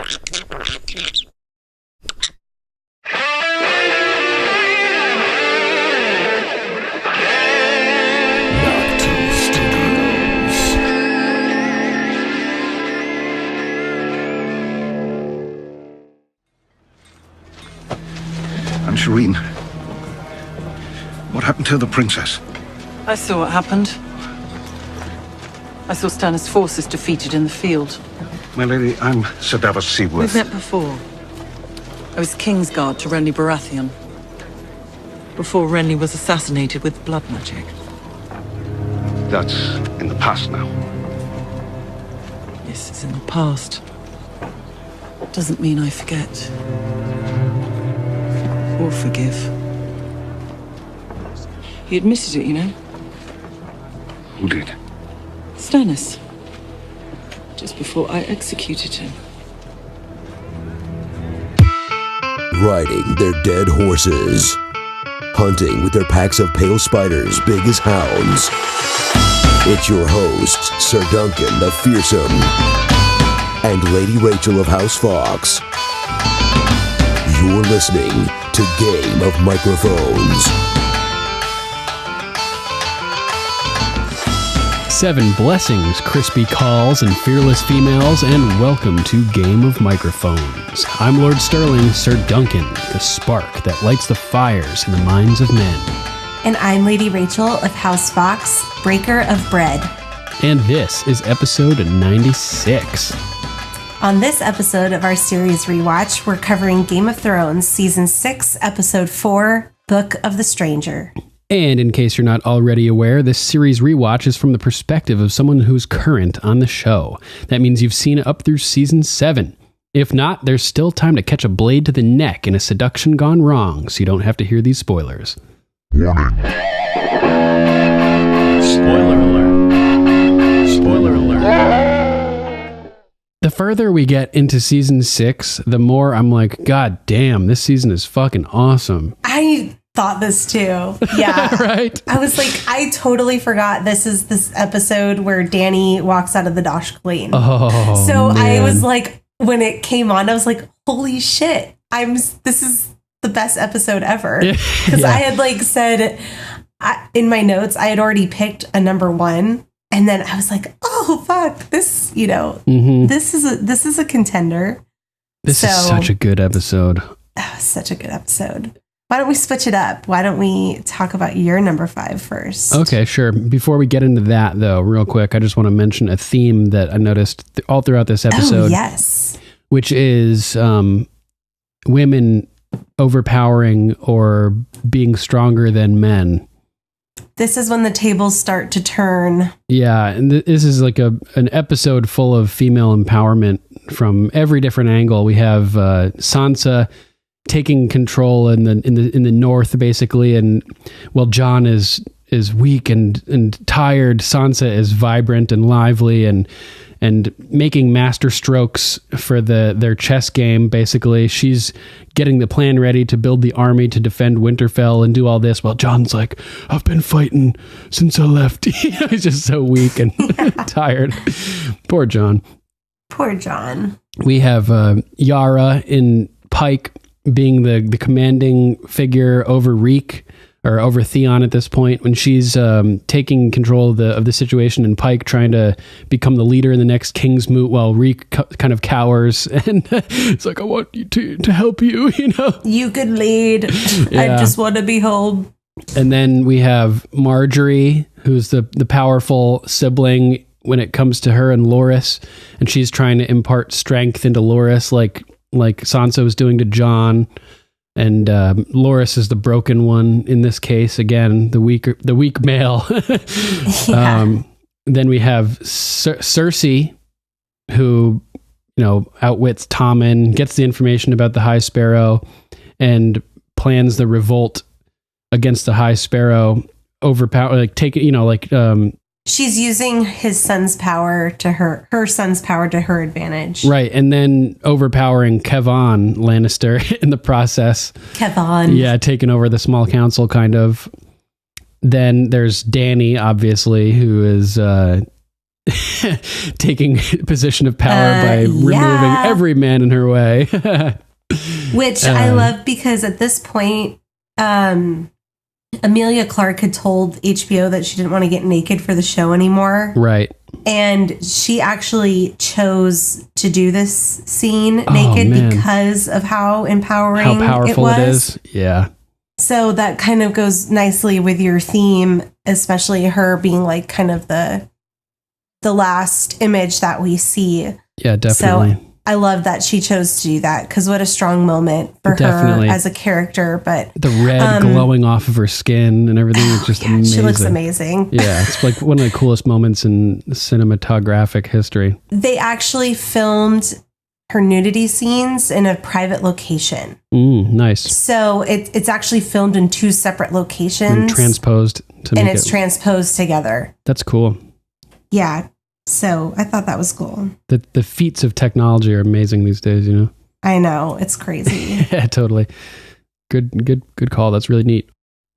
And Shireen, what happened to the princess? I saw what happened. I saw Stannis' forces defeated in the field. My lady, I'm Sir Davos Seaworth. We've met before. I was Kingsguard to Renly Baratheon. Before Renly was assassinated with blood magic. That's in the past now. This is in the past. Doesn't mean I forget. Or forgive. He admitted it, you know. Who did? Stannis. Just before I executed him. Riding their dead horses. Hunting with their packs of pale spiders big as hounds. It's your hosts, Sir Duncan the Fearsome and Lady Rachel of House Fox. You're listening to Game of Microphones. 7 blessings, crispy calls, and fearless females, and welcome to Game of Microphones. I'm Lord Sterling, Sir Duncan, the spark that lights the fires in the minds of men. And I'm Lady Rachel of House Fox, breaker of bread. And this is episode 96. On this episode of our series Rewatch, we're covering Game of Thrones, Season 6, Episode 4, Book of the Stranger. And in case you're not already aware, this series Rewatch is from the perspective of someone who's current on the show. That means you've seen it up through Season 7. If not, there's still time to catch a blade to the neck in a seduction gone wrong, so you don't have to hear these spoilers. Warning. Spoiler alert. Spoiler alert. The further we get into Season 6, the more I'm like, God damn, this season is fucking awesome. I thought this too. Yeah. Right? I was like, I totally forgot this is this episode where Dany walks out of the Dosh Khaleen. Oh, so man. I was like, when it came on, I was like, holy shit. This is the best episode ever. Because I had like said in my notes, I had already picked a number 1. And then I was like, oh, fuck, this, you know, this is a contender. This is such a good episode. Such a good episode. Why don't we switch it up? Why don't we talk about your number 5 first? Okay, sure. Before we get into that, though, real quick, I just want to mention a theme that I noticed all throughout this episode. Oh, yes. Which is women overpowering or being stronger than men. This is when the tables start to turn. Yeah, and this is like an episode full of female empowerment from every different angle. We have Sansa taking control in the north, basically, and while Jon is weak and tired, Sansa is vibrant and lively and making master strokes for their chess game. Basically, she's getting the plan ready to build the army to defend Winterfell and do all this, while Jon's like, I've been fighting since I left. He's just so weak and tired. Poor Jon. Poor Jon. We have Yara in Pike being the commanding figure over Reek, or over Theon at this point, when she's taking control of the situation, and Pike trying to become the leader in the next King's Moot, while Reek kind of cowers, and it's like, I want you to help you, you know? You could lead. Yeah. I just want to be home. And then we have Margaery, who's the powerful sibling when it comes to her and Loras, and she's trying to impart strength into Loras like Sansa was doing to Jon. And Loras is the broken one in this case. Again, the weak male. Yeah. Then we have Cersei, who, you know, outwits Tommen, gets the information about the High Sparrow, and plans the revolt against the High Sparrow. She's using his son's power to her son's power to her advantage. Right. And then overpowering Kevan Lannister in the process. Kevan. Yeah, taking over the small council, kind of. Then there's Dany, obviously, who is taking position of power by removing every man in her way. Which I love, because at this point, Emilia Clarke had told HBO that she didn't want to get naked for the show anymore. Right. And she actually chose to do this scene naked because of how powerful it is. Yeah. So that kind of goes nicely with your theme, especially her being like kind of the last image that we see. Yeah, definitely. So I love that she chose to do that, because what a strong moment for her as a character. But the red glowing off of her skin and everything is just amazing. She looks amazing. Yeah, it's like one of the coolest moments in cinematographic history. They actually filmed her nudity scenes in a private location. Nice. So it's actually filmed in 2 separate locations. And transposed transposed together. That's cool. Yeah. So I thought that was cool. The feats of technology are amazing these days, you know? I know. It's crazy. Yeah, totally. Good call. That's really neat.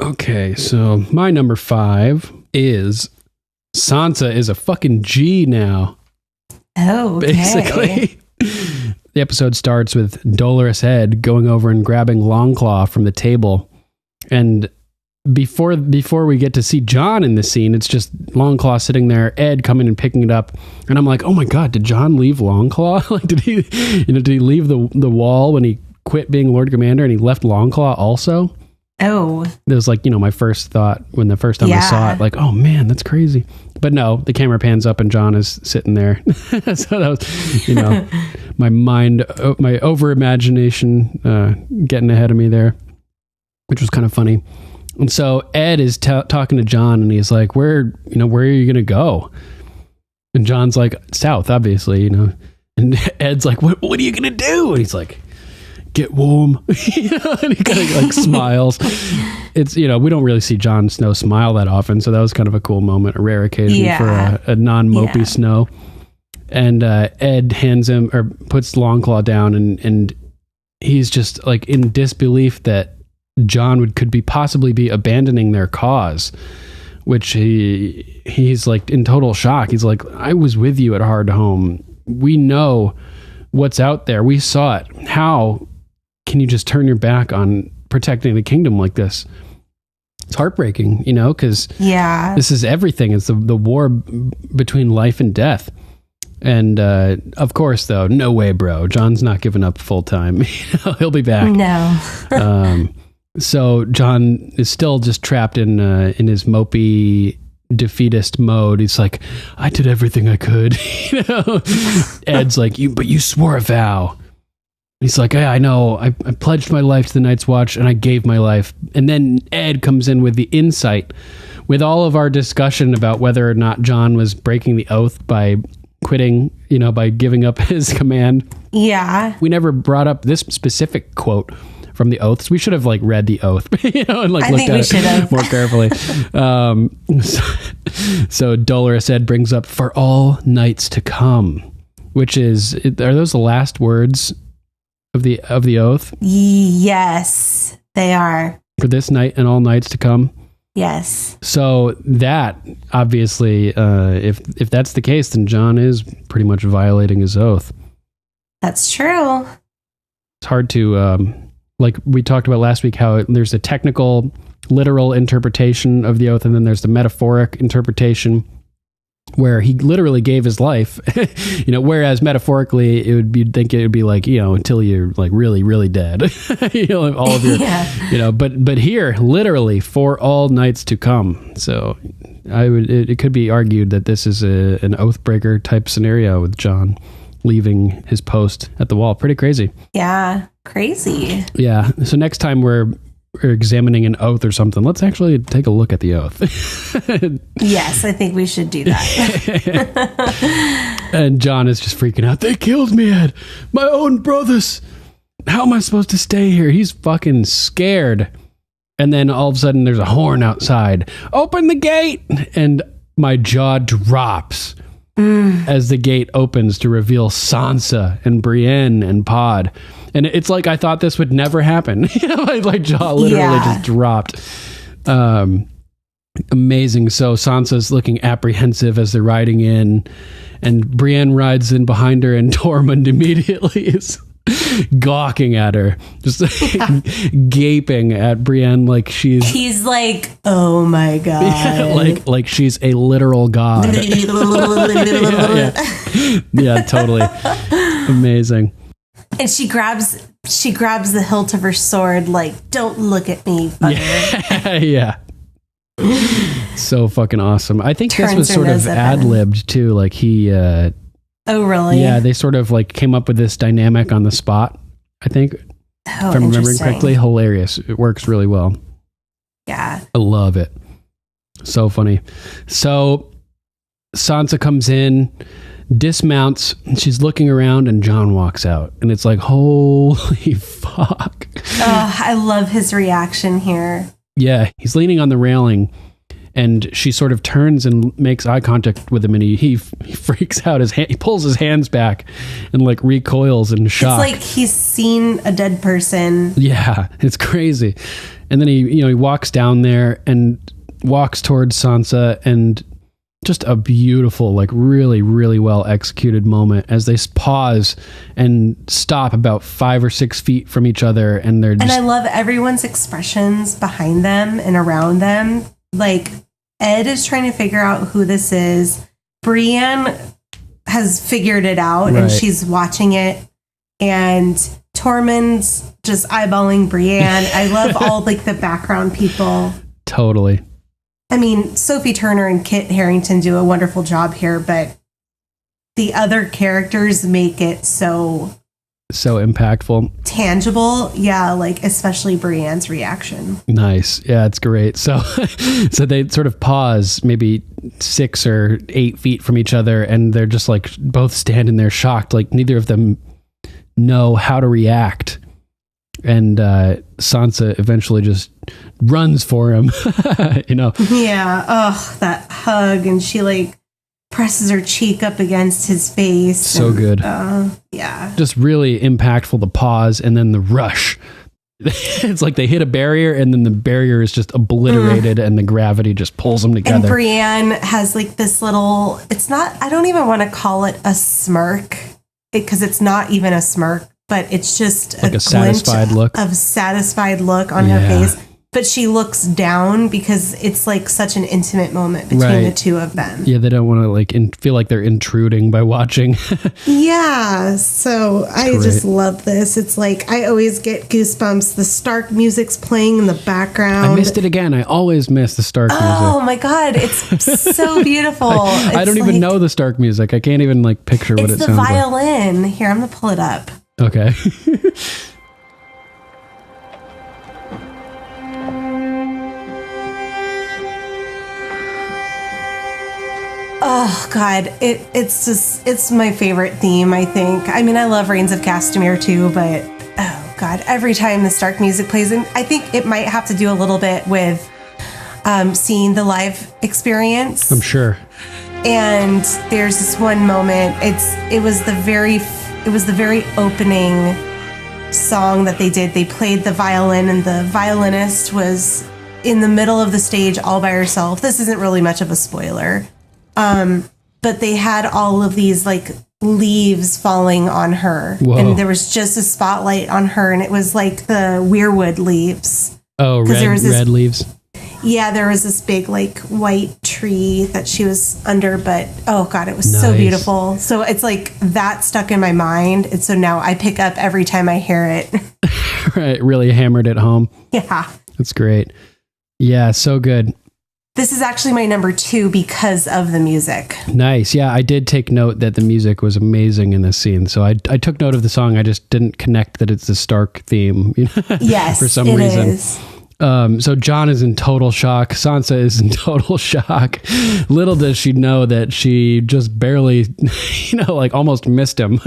Okay, so my number 5 is Sansa is a fucking G now. Oh, okay. Basically. The episode starts with Dolorous Ed going over and grabbing Longclaw from the table. And before we get to see Jon in the scene, it's just Longclaw sitting there, Ed coming and picking it up. And I'm like, oh my God, did Jon leave Longclaw? Like, did he leave the wall when he quit being Lord Commander and he left Longclaw also? Oh. It was like, my first thought when the first time I saw it, like, oh man, that's crazy. But no, the camera pans up and Jon is sitting there. So that was, my over imagination getting ahead of me there, which was kind of funny. And so Ed is talking to Jon and he's like, where are you going to go? And Jon's like, south, obviously, and Ed's like, what are you going to do? And he's like, get warm. And he kind of like smiles. It's, we don't really see Jon Snow smile that often. So that was kind of a cool moment, a rare occasion for a non-mopey Snow. And Ed hands him or puts Longclaw down and he's just like in disbelief that Jon could possibly be abandoning their cause, which he's like in total shock. He's like, I was with you at Hardhome. We know what's out there. We saw it. How can you just turn your back on protecting the kingdom like this? It's heartbreaking, because this is everything. It's the war between life and death. And of course, though, no way, bro. Jon's not giving up full time. He'll be back. No. So Jon is still just trapped in his mopey defeatist mode. He's like, I did everything I could. Ed's like, but you swore a vow. He's like, yeah, I know. I pledged my life to the Night's Watch and I gave my life. And then Ed comes in with the insight, with all of our discussion about whether or not Jon was breaking the oath by quitting, by giving up his command. Yeah. We never brought up this specific quote from the oaths. We should have read the oath, and looked at it more carefully. So Dolorous Ed brings up "for all nights to come," which are those the last words of the oath? Yes, they are. For this night and all nights to come. Yes. So that obviously, if that's the case, then Jon is pretty much violating his oath. That's true. It's hard to. Like we talked about last week, how there's a technical, literal interpretation of the oath, and then there's the metaphoric interpretation where he literally gave his life, whereas metaphorically you'd think it would be like, until you're like really, really dead, all of your, but here literally for all nights to come. So it could be argued that this is an oathbreaker type scenario with Jon leaving his post at the wall. Pretty crazy. Yeah. Crazy. Yeah. So next time we're examining an oath or something, let's actually take a look at the oath. Yes, I think we should do that. And Jon is just freaking out. They killed me, Ed. My own brothers. How am I supposed to stay here? He's fucking scared. And then all of a sudden there's a horn outside. Open the gate. And my jaw drops. As the gate opens to reveal Sansa and Brienne and Pod. And it's like I thought this would never happen. My jaw literally just dropped. Amazing. So Sansa's looking apprehensive as they're riding in, and Brienne rides in behind her, and Tormund immediately is gawking at her, just gaping at Brienne like he's like, oh my god, like she's a literal god. Yeah, totally amazing. And she grabs the hilt of her sword, like, don't look at me, fucker. Yeah. So fucking awesome. I think this was sort of ad-libbed too. Like he oh really? Yeah, they sort of like came up with this dynamic on the spot, I think. Oh, if I'm remembering correctly. Hilarious. It works really well. Yeah. I love it. So funny. So Sansa comes in, dismounts, and she's looking around, and Jon walks out, and it's like, holy fuck. I love his reaction here. Yeah, he's leaning on the railing, and she sort of turns and makes eye contact with him, and he freaks out. He pulls his hands back and like recoils in shock. It's like he's seen a dead person. Yeah, it's crazy. And then he walks down there and walks towards Sansa, and just a beautiful, like really, really well executed moment as they pause and stop about 5 or 6 feet from each other. And they're just... And I love everyone's expressions behind them and around them. Like, Ed is trying to figure out who this is. Brienne has figured it out, and she's watching it. And Tormund's just eyeballing Brienne. I love all like the background people. Totally. I mean, Sophie Turner and Kit Harington do a wonderful job here, but the other characters make it so impactful, tangible. Yeah, like especially Brienne's reaction. Nice. Yeah, it's great. So they sort of pause maybe 6 or 8 feet from each other, and they're just like both standing there shocked, like neither of them know how to react. And Sansa eventually just runs for him, Yeah. Oh, that hug. And she like presses her cheek up against his face. So good. Yeah. Just really impactful, the pause and then the rush. It's like they hit a barrier, and then the barrier is just obliterated, and the gravity just pulls them together. And Brienne has like this little, I don't even want to call it a smirk, because it's not even a smirk. But it's just like a satisfied look on her face. But she looks down because it's like such an intimate moment between the two of them. Yeah, they don't want to like feel like they're intruding by watching. Yeah, so I just love this. It's like I always get goosebumps. The Stark music's playing in the background. I missed it again. I always miss the Stark music. Oh my god, it's so beautiful. I don't even know the Stark music. I can't even like picture what it sounds like. It's the violin. Here, I'm gonna pull it up. Okay. Oh God, it's my favorite theme, I think. I mean, I love Reigns of Castamere too, but oh God, every time the Stark music plays, and I think it might have to do a little bit with seeing the live experience. I'm sure. And there's this one moment. It was the very opening song that they did. They played the violin, and the violinist was in the middle of the stage all by herself. This isn't really much of a spoiler. But they had all of these like leaves falling on her. Whoa. And there was just a spotlight on her, and it was like the weirwood leaves. Oh, red leaves. Yeah, there was this big like white tree that she was under, but oh God, it was so beautiful. So it's like that stuck in my mind. And so now I pick up every time I hear it. Right. Really hammered it home. Yeah. That's great. Yeah. So good. This is actually my number 2 because of the music. Nice. Yeah. I did take note that the music was amazing in this scene. So I took note of the song. I just didn't connect that it's the Stark theme. Yes, for some reason. Is. So Jon is in total shock. Sansa is in total shock. Little does she know that she just barely, like almost missed him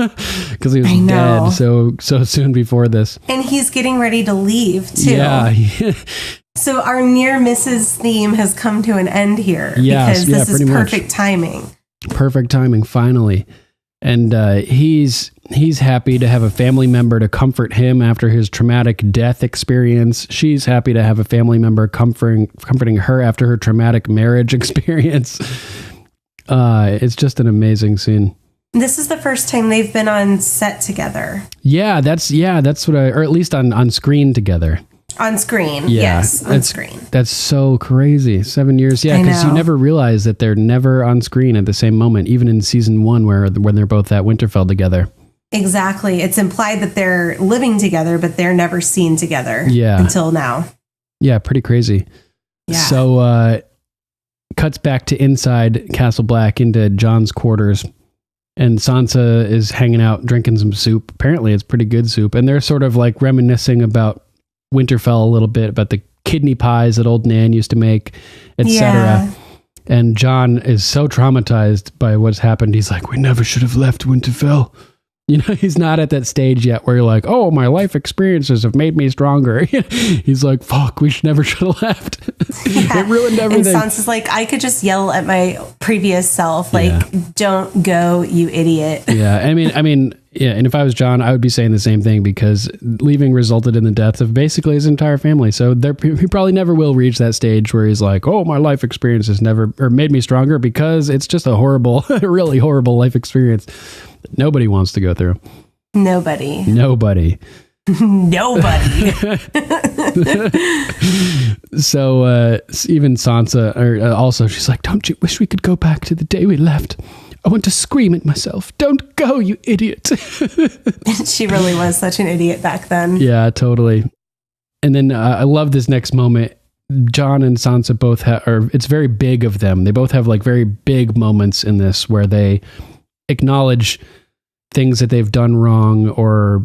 because he was dead so soon before this. And he's getting ready to leave too. Yeah. So our near misses theme has come to an end here because this is perfect timing. Perfect timing, finally. And he's He's happy to have a family member to comfort him after his traumatic death experience. She's happy to have a family member comforting her after her traumatic marriage experience. It's just an amazing scene. This is the first time they've been on set together. Yeah, that's what or at least on screen together. On screen, yes, on screen. That's so crazy. 7 years, yeah, because you never realize that they're never on screen at the same moment, even in season 1 when they're both at Winterfell together. Exactly. It's implied that they're living together, but they're never seen together until now. Yeah, pretty crazy. Yeah. So cuts back to inside Castle Black into Jon's quarters. And Sansa is hanging out, drinking some soup. Apparently it's pretty good soup. And they're sort of like reminiscing about Winterfell a little bit, about the kidney pies that old Nan used to make, etc. Yeah. And Jon is so traumatized by what's happened. He's like, we never should have left Winterfell. You know, he's not at that stage yet where you're like, oh, my life experiences have made me stronger. He's like, fuck, we never should have left. Yeah. It ruined everything. And Sansa's like, I could just yell at my previous self, like, don't go, you idiot. Yeah, I mean, yeah. And if I was Jon, I would be saying the same thing, because leaving resulted in the death of basically his entire family. So he probably never will reach that stage where he's like, oh, my life experience has never made me stronger, because it's just a horrible, really horrible life experience that nobody wants to go through. Nobody. So even Sansa, also, she's like, don't you wish we could go back to the day we left? I want to scream at myself. Don't go, you idiot. She really was such an idiot back then. Yeah, totally. And then I love this next moment. Jon and Sansa both it's very big of them. They both have like very big moments in this where they acknowledge things that they've done wrong, or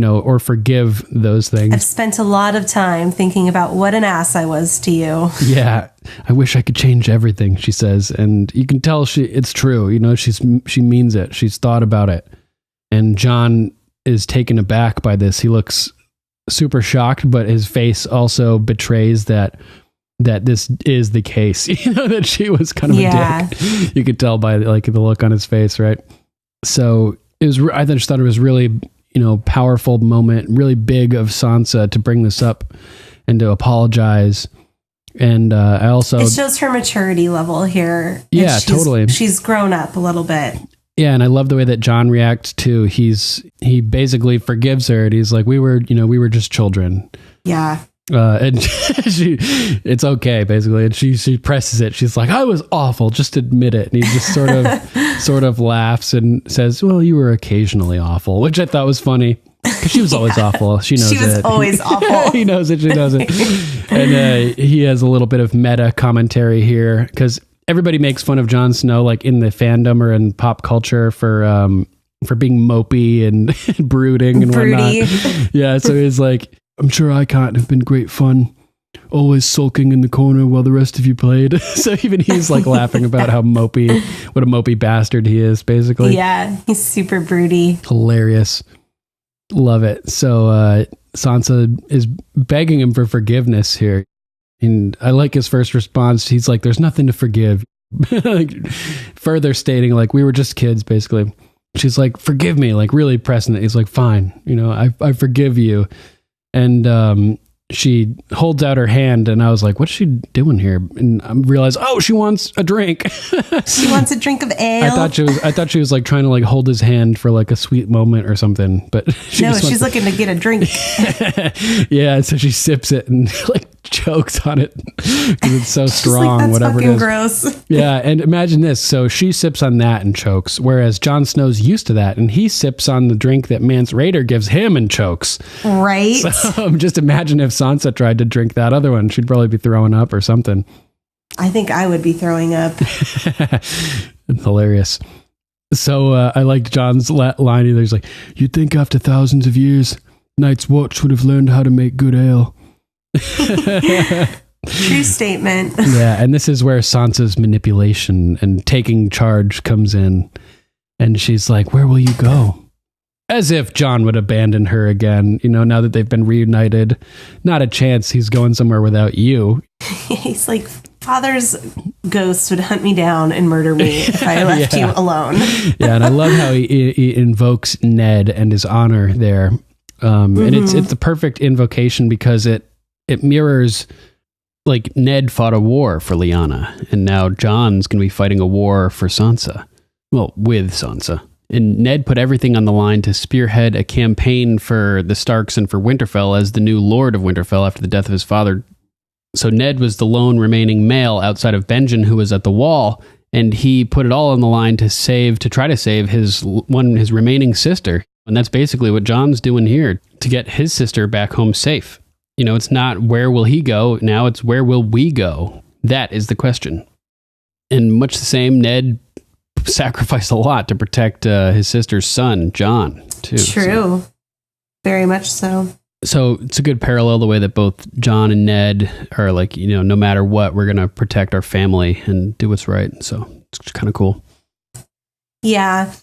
or forgive those things. I've spent a lot of time thinking about what an ass I was to you. Yeah. I wish I could change everything, she says. And you can tell it's true. You know, she means it. She's thought about it. And Jon is taken aback by this. He looks super shocked, but his face also betrays that this is the case. You know, that she was kind of a dick. You could tell by like the look on his face, right? So I just thought it was really, powerful moment, really big of Sansa to bring this up and to apologize. And it shows her maturity level here. Yeah, totally. She's grown up a little bit. Yeah, and I love the way that Jon reacts too. He basically forgives her, and he's like, we were just children. Yeah. And it's okay, basically. And she presses it. She's like, I was awful. Just admit it. And he just sort of laughs and says, well, you were occasionally awful, which I thought was funny, because she was always awful. She knows it. She was always awful. He knows it. She knows it. And he has a little bit of meta commentary here, because everybody makes fun of Jon Snow, like in the fandom or in pop culture, for being mopey and brooding and whatnot. Yeah. So he's like, I'm sure I can't have been great fun, always sulking in the corner while the rest of you played. So even he's like laughing about what a mopey bastard he is, basically. Yeah, he's super broody. Hilarious. Love it. So Sansa is begging him for forgiveness here. And I like his first response. He's like, there's nothing to forgive. Like, further stating, like, we were just kids, basically. She's like, forgive me, like really pressing it. He's like, fine, I forgive you. And she holds out her hand, and I was like, what's she doing here? And I realized, she wants a drink. She wants a drink of ale. I thought she was like trying to like hold his hand for like a sweet moment or something, but she's looking to get a drink. Yeah, so she sips it and like chokes on it because it's so strong. Like, that's whatever fucking it is. Gross. Yeah, and imagine this. So she sips on that and chokes, whereas Jon Snow's used to that, and he sips on the drink that Mance Rayder gives him and chokes. Right. So just imagine if Sansa tried to drink that other one, she'd probably be throwing up or something. I think I would be throwing up. Hilarious. So I liked Jon's line. He's like, you'd think after thousands of years, Night's Watch would have learned how to make good ale. True statement. Yeah, and this is where Sansa's manipulation and taking charge comes in. And she's like, where will you go? As if Jon would abandon her again, now that they've been reunited. Not a chance he's going somewhere without you. He's like, father's ghost would hunt me down and murder me if I left you alone. Yeah, and I love how he invokes Ned and his honor there. And it's the perfect invocation because it mirrors, like, Ned fought a war for Lyanna, and now Jon's going to be fighting a war for Sansa. Well, with Sansa. And Ned put everything on the line to spearhead a campaign for the Starks and for Winterfell as the new Lord of Winterfell after the death of his father. So Ned was the lone remaining male outside of Benjen who was at the wall, and he put it all on the line to try to save his remaining sister. And that's basically what Jon's doing here, to get his sister back home safe. You know, it's not where will he go, now it's where will we go? That is the question. And much the same, Ned sacrificed a lot to protect his sister's son, Jon, too. True. So. Very much so. So it's a good parallel, the way that both Jon and Ned are like, you know, no matter what, we're going to protect our family and do what's right. So it's kind of cool. Yeah.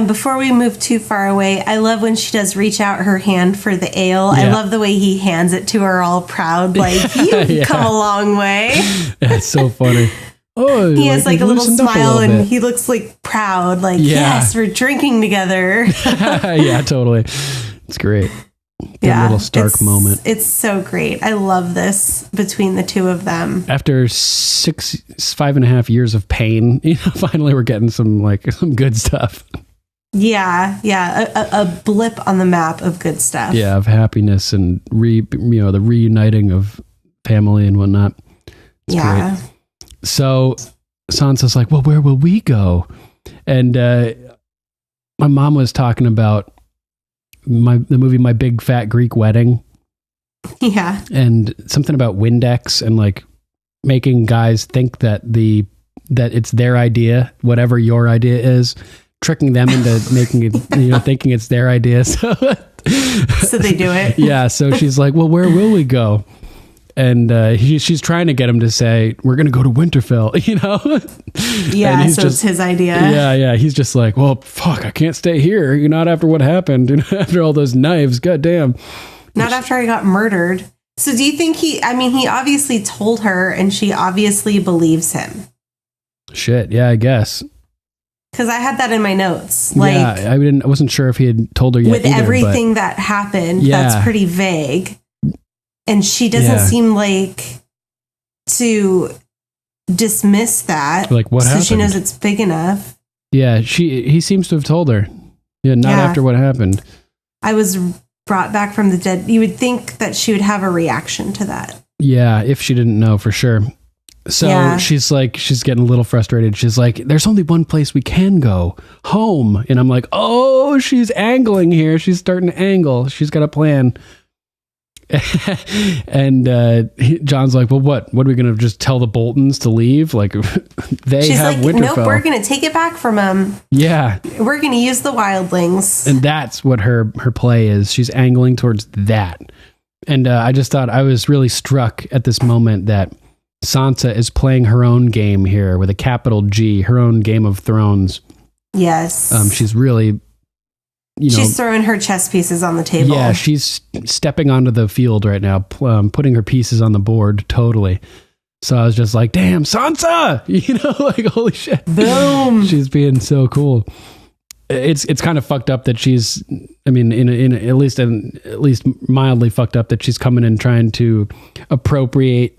Before we move too far away, I love when she does reach out her hand for the ale. Yeah. I love the way he hands it to her all proud, like, you've come a long way. That's so funny. Oh, he has like a little smile and bit. he looks like proud, like, yes, we're drinking together. Yeah, totally. It's great. That little Stark moment. It's so great. I love this between the two of them. After 5.5 years of pain, you know, finally we're getting some good stuff. Yeah. A blip on the map of good stuff. Yeah, of happiness and the reuniting of family and whatnot. It's great. So Sansa's like, well, where will we go? And my mom was talking about the movie My Big Fat Greek Wedding. Yeah. And something about Windex and like making guys think that it's their idea, whatever your idea is, tricking them into making it, thinking it's their idea. So they do it. Yeah. So she's like, well, where will we go? And she's trying to get him to say, we're going to go to Winterfell, Yeah, so it's his idea. Yeah. He's just like, well, fuck, I can't stay here. Not after what happened. After all those knives. God damn. Not after I got murdered. So do you think he obviously told her and she obviously believes him. Shit. Yeah, I guess. Because I had that in my notes. I wasn't sure if he had told her yet. With everything that happened, that's pretty vague. And she doesn't seem like to dismiss that. Like, what happened? So she knows it's big enough. Yeah, he seems to have told her. Yeah, not after what happened. I was brought back from the dead. You would think that she would have a reaction to that. Yeah, if she didn't know for sure. So she's getting a little frustrated. She's like, there's only one place we can go, home. And I'm like, oh, she's angling here. She's starting to angle. She's got a plan. And John's like, well, what are we going to just tell the Boltons to leave? Like, she's have like, Winterfell. Nope, we're going to take it back from them. Yeah. We're going to use the wildlings. And that's what her play is. She's angling towards that. And I just thought I was really struck at this moment that Sansa is playing her own game here with a capital G, her own Game of Thrones. Yes. She's really... she's throwing her chess pieces on the table. Yeah, she's stepping onto the field right now, putting her pieces on the board, totally. So I was just like, damn, Sansa! Like, holy shit. Boom! She's being so cool. It's kind of fucked up that she's, in at least mildly fucked up that she's coming and trying to appropriate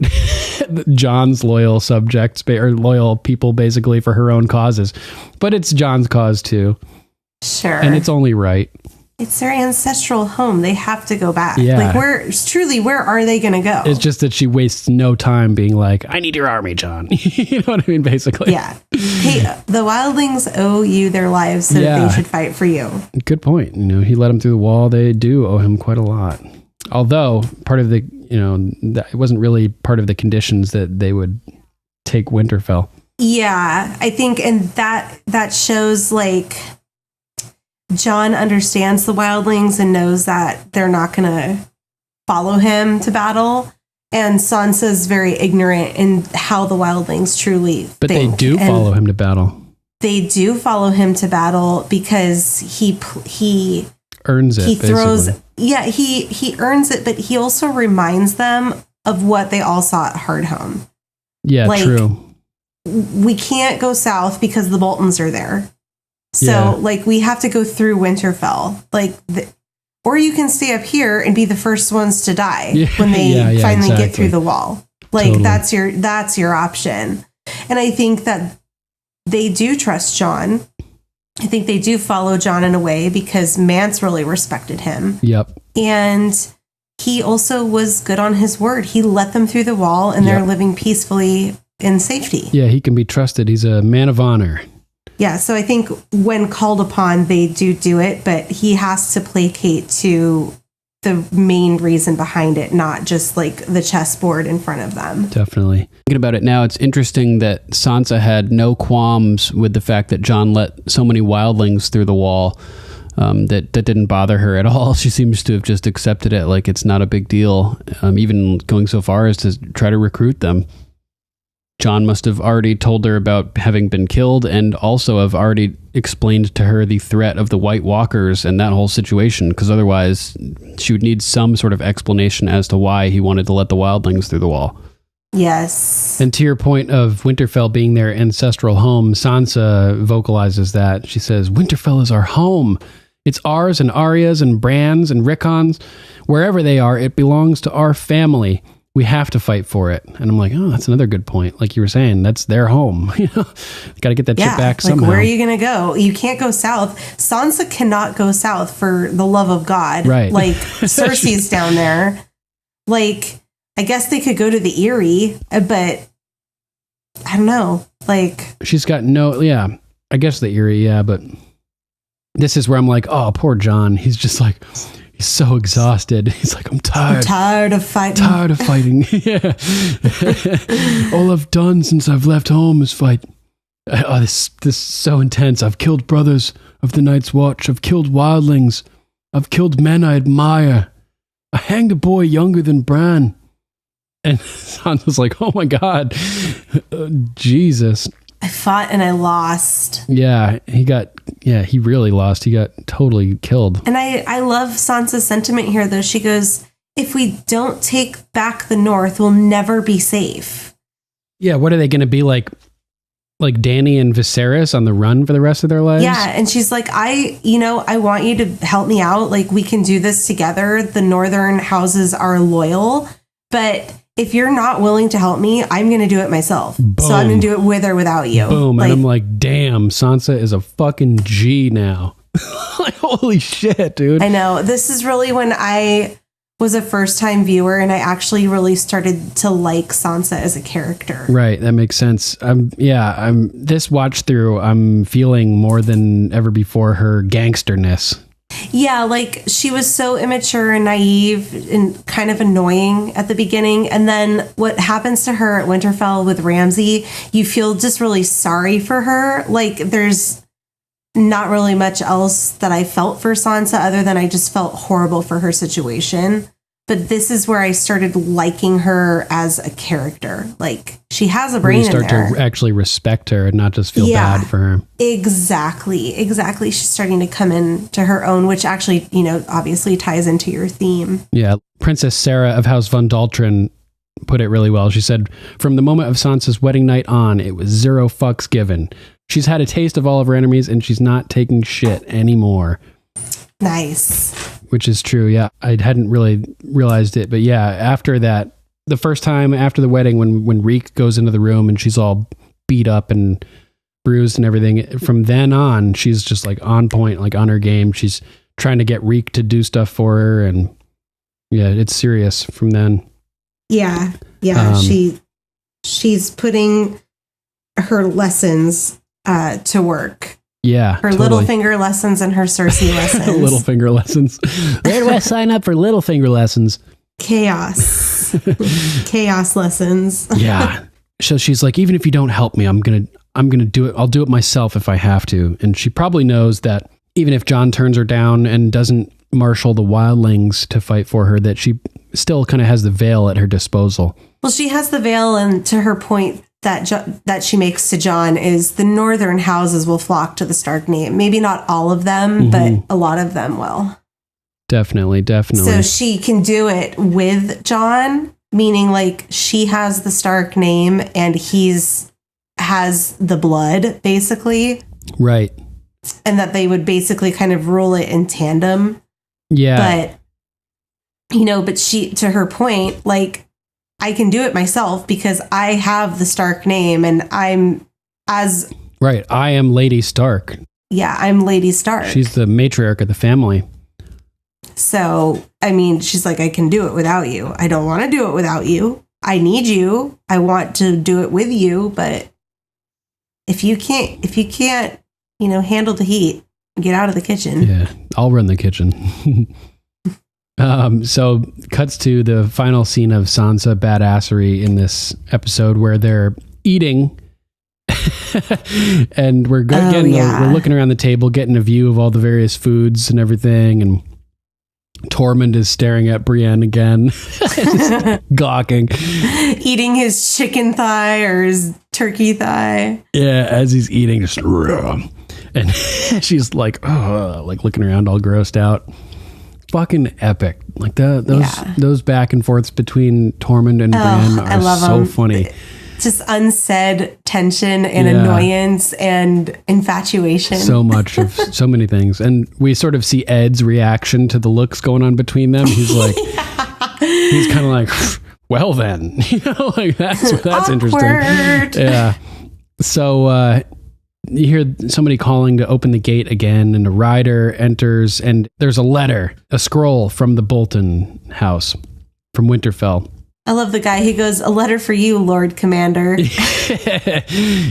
Jon's loyal subjects, or loyal people, basically, for her own causes. But it's Jon's cause, too. Sure. And it's only right. It's their ancestral home. They have to go back. Yeah. Like, where are they going to go? It's just that she wastes no time being like, I need your army, Jon. You know what I mean? Basically. Yeah. Hey, the wildlings owe you their lives, so they should fight for you. Good point. He let them through the wall. They do owe him quite a lot. Although part of the, it wasn't really part of the conditions that they would take Winterfell. Yeah, I think, and that shows like Jon understands the wildlings and knows that they're not going to follow him to battle. And Sansa's very ignorant in how the wildlings truly But think. they do follow him to battle. They do follow him to battle because he earns it. He throws, basically. he earns it, but he also reminds them of what they all saw at Hardhome. Yeah, like, true. We can't go south because the Boltons are there. So, like, we have to go through Winterfell. Like, or you can stay up here and be the first ones to die when they finally get through the wall. Like, totally. that's your option. And I think that they do trust Jon. I think they do follow Jon in a way because Mance really respected him. Yep. And he also was good on his word. He let them through the wall and they're living peacefully in safety. Yeah, he can be trusted. He's a man of honor. Yeah, so I think when called upon, they do it, but he has to placate to the main reason behind it, not just like the chessboard in front of them. Definitely. Thinking about it now, it's interesting that Sansa had no qualms with the fact that Jon let so many wildlings through the wall. That didn't bother her at all. She seems to have just accepted it like it's not a big deal, even going so far as to try to recruit them. Jon must have already told her about having been killed and also have already explained to her the threat of the White Walkers and that whole situation, because otherwise she would need some sort of explanation as to why he wanted to let the wildlings through the wall. Yes. And to your point of Winterfell being their ancestral home, Sansa vocalizes that. She says, Winterfell is our home. It's ours and Arya's and Bran's and Rickon's. Wherever they are, it belongs to our family. We have to fight for it. And I'm like, oh, that's another good point. Like you were saying, that's their home. You know, got to get that shit back somehow. Where are you going to go? You can't go south. Sansa cannot go south for the love of God. Right. Like Cersei's down there. Like, I guess they could go to the Eyrie, but I don't know. Like, she's got I guess the Eyrie, but this is where I'm like, oh, poor Jon. He's just like, he's so exhausted. He's like, I'm tired. I'm tired of fighting. Tired of fighting. Yeah. All I've done since I've left home is fight. Oh, this is so intense. I've killed brothers of the Night's Watch. I've killed wildlings. I've killed men I admire. I hanged a boy younger than Bran. And Sansa's like, oh my God. Jesus. I fought and I lost. Yeah, he really lost. He got totally killed. And I love Sansa's sentiment here, though. She goes, if we don't take back the North, we'll never be safe. Yeah, what are they going to be like Dany and Viserys on the run for the rest of their lives? Yeah, and she's like, I want you to help me out. Like, we can do this together. The Northern houses are loyal, but if you're not willing to help me, I'm going to do it myself. Boom. So I'm going to do it with or without you. Boom. And I'm like, damn, Sansa is a fucking G now. Like, holy shit, dude. I know. This is really when I was a first-time viewer and I actually really started to like Sansa as a character. Right. That makes sense. This watch through, I'm feeling more than ever before her gangsterness. Yeah, like she was so immature and naive and kind of annoying at the beginning. And then what happens to her at Winterfell with Ramsay, you feel just really sorry for her. Like there's not really much else that I felt for Sansa other than I just felt horrible for her situation. But this is where I started liking her as a character. Like she has a brain in there. You start to actually respect her and not just feel bad for her. Exactly. She's starting to come into her own, which actually, obviously ties into your theme. Yeah. Princess Sarah of House Von Daltrin put it really well. She said, from the moment of Sansa's wedding night on, it was 0 fucks given. She's had a taste of all of her enemies and she's not taking shit anymore. Nice. Which is true. Yeah. I hadn't really realized it, but yeah, after that, the first time after the wedding, when Reek goes into the room and she's all beat up and bruised and everything, from then on, she's just like on point, like on her game. She's trying to get Reek to do stuff for her. And yeah, it's serious from then. Yeah. Yeah. She's putting her lessons to work. Yeah. Her totally. Littlefinger lessons and her Cersei lessons. Littlefinger lessons. Where do I sign up for Littlefinger lessons? Chaos. Chaos lessons. Yeah. So she's like, even if you don't help me, I'm gonna do it. I'll do it myself if I have to. And she probably knows that even if Jon turns her down and doesn't marshal the wildlings to fight for her, that she still kind of has the veil at her disposal. Well, she has the veil, and to her point that she makes to Jon is the northern houses will flock to the Stark name. Maybe not all of them, but a lot of them will. Definitely. So she can do it with Jon, meaning like she has the Stark name and has the blood, basically. Right. And that they would basically kind of rule it in tandem. Yeah. But she, to her point, like, I can do it myself because I have the Stark name and I'm Right. I am Lady Stark. Yeah, I'm Lady Stark. She's the matriarch of the family. So, I mean, she's like, I can do it without you. I don't want to do it without you. I need you. I want to do it with you. But if you can't, handle the heat, get out of the kitchen. Yeah, I'll run the kitchen. So cuts to the final scene of Sansa badassery in this episode where they're eating and we're we're looking around the table, getting a view of all the various foods and everything. And Tormund is staring at Brienne again, gawking, eating his chicken thigh or his turkey thigh. Yeah, as he's eating, just and she's like, oh, like looking around all grossed out. Fucking epic. Like those back and forths between Tormund and Brienne are so funny. Just unsaid tension and annoyance and infatuation. So much of so many things. And we sort of see Ed's reaction to the looks going on between them. He's like, he's kind of like, well then, like that's interesting. Yeah. So, you hear somebody calling to open the gate again, and a rider enters, and there's a letter, a scroll from the Bolton house from Winterfell. I love the guy. He goes, "A letter for you, Lord Commander."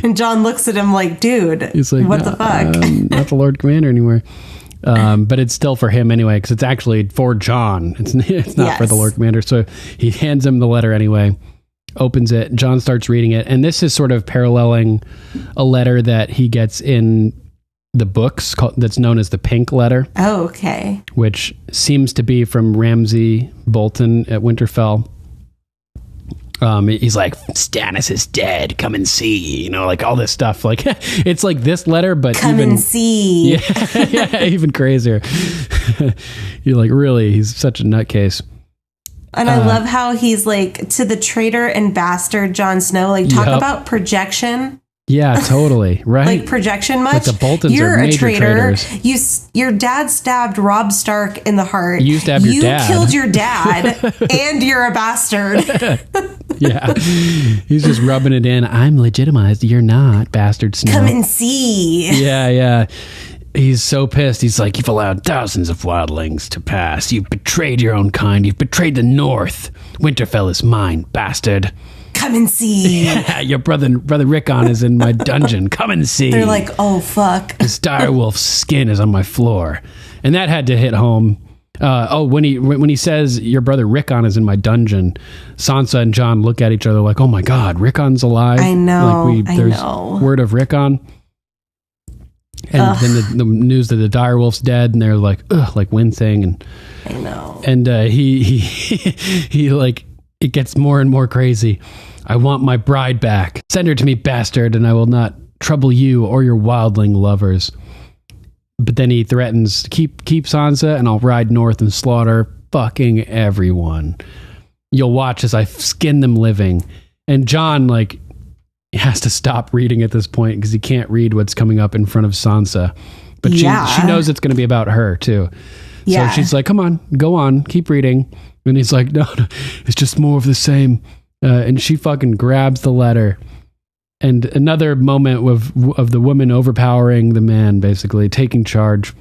And Jon looks at him like, dude, he's like, what the fuck? Not the Lord Commander anymore. But it's still for him anyway, because it's actually for Jon. It's not for the Lord Commander. So he hands him the letter anyway. Opens it. Jon starts reading it. And this is sort of paralleling a letter that he gets in the books that's known as the Pink Letter. Oh, okay. Which seems to be from Ramsay Bolton at Winterfell. He's like, Stannis is dead. Come and see. Like all this stuff. Like it's like this letter, but come and see. Yeah, even crazier. You're like, really? He's such a nutcase. And I love how he's like, to the traitor and bastard Jon Snow, like talk about projection. Yeah, totally. Right. Like projection much. But the Boltons are major traitors. Your dad stabbed Robb Stark in the heart. You stabbed your dad. You killed your dad and you're a bastard. Yeah. He's just rubbing it in. I'm legitimized. You're not, bastard Snow. Come and see. Yeah. He's so pissed. He's like, you've allowed thousands of wildlings to pass. You've betrayed your own kind. You've betrayed the North. Winterfell is mine, bastard. Come and see. Yeah, your brother Rickon is in my dungeon. Come and see. They're like, oh, fuck. His direwolf's skin is on my floor. And that had to hit home. When he says, your brother Rickon is in my dungeon, Sansa and Jon look at each other like, oh my God, Rickon's alive. I know. Like there's word of Rickon. And then the news that the direwolf's dead, and they're like, ugh, like wincing. And I know. And he like, it gets more and more crazy. I want my bride back. Send her to me, bastard, and I will not trouble you or your wildling lovers. But then he threatens, keep Sansa, and I'll ride north and slaughter fucking everyone. You'll watch as I skin them living. And Jon, like, has to stop reading at this point because he can't read what's coming up in front of Sansa. But she knows it's going to be about her too. Yeah. So she's like, come on, go on, keep reading. And he's like, no, it's just more of the same. And she fucking grabs the letter. And another moment of the woman overpowering the man, basically taking charge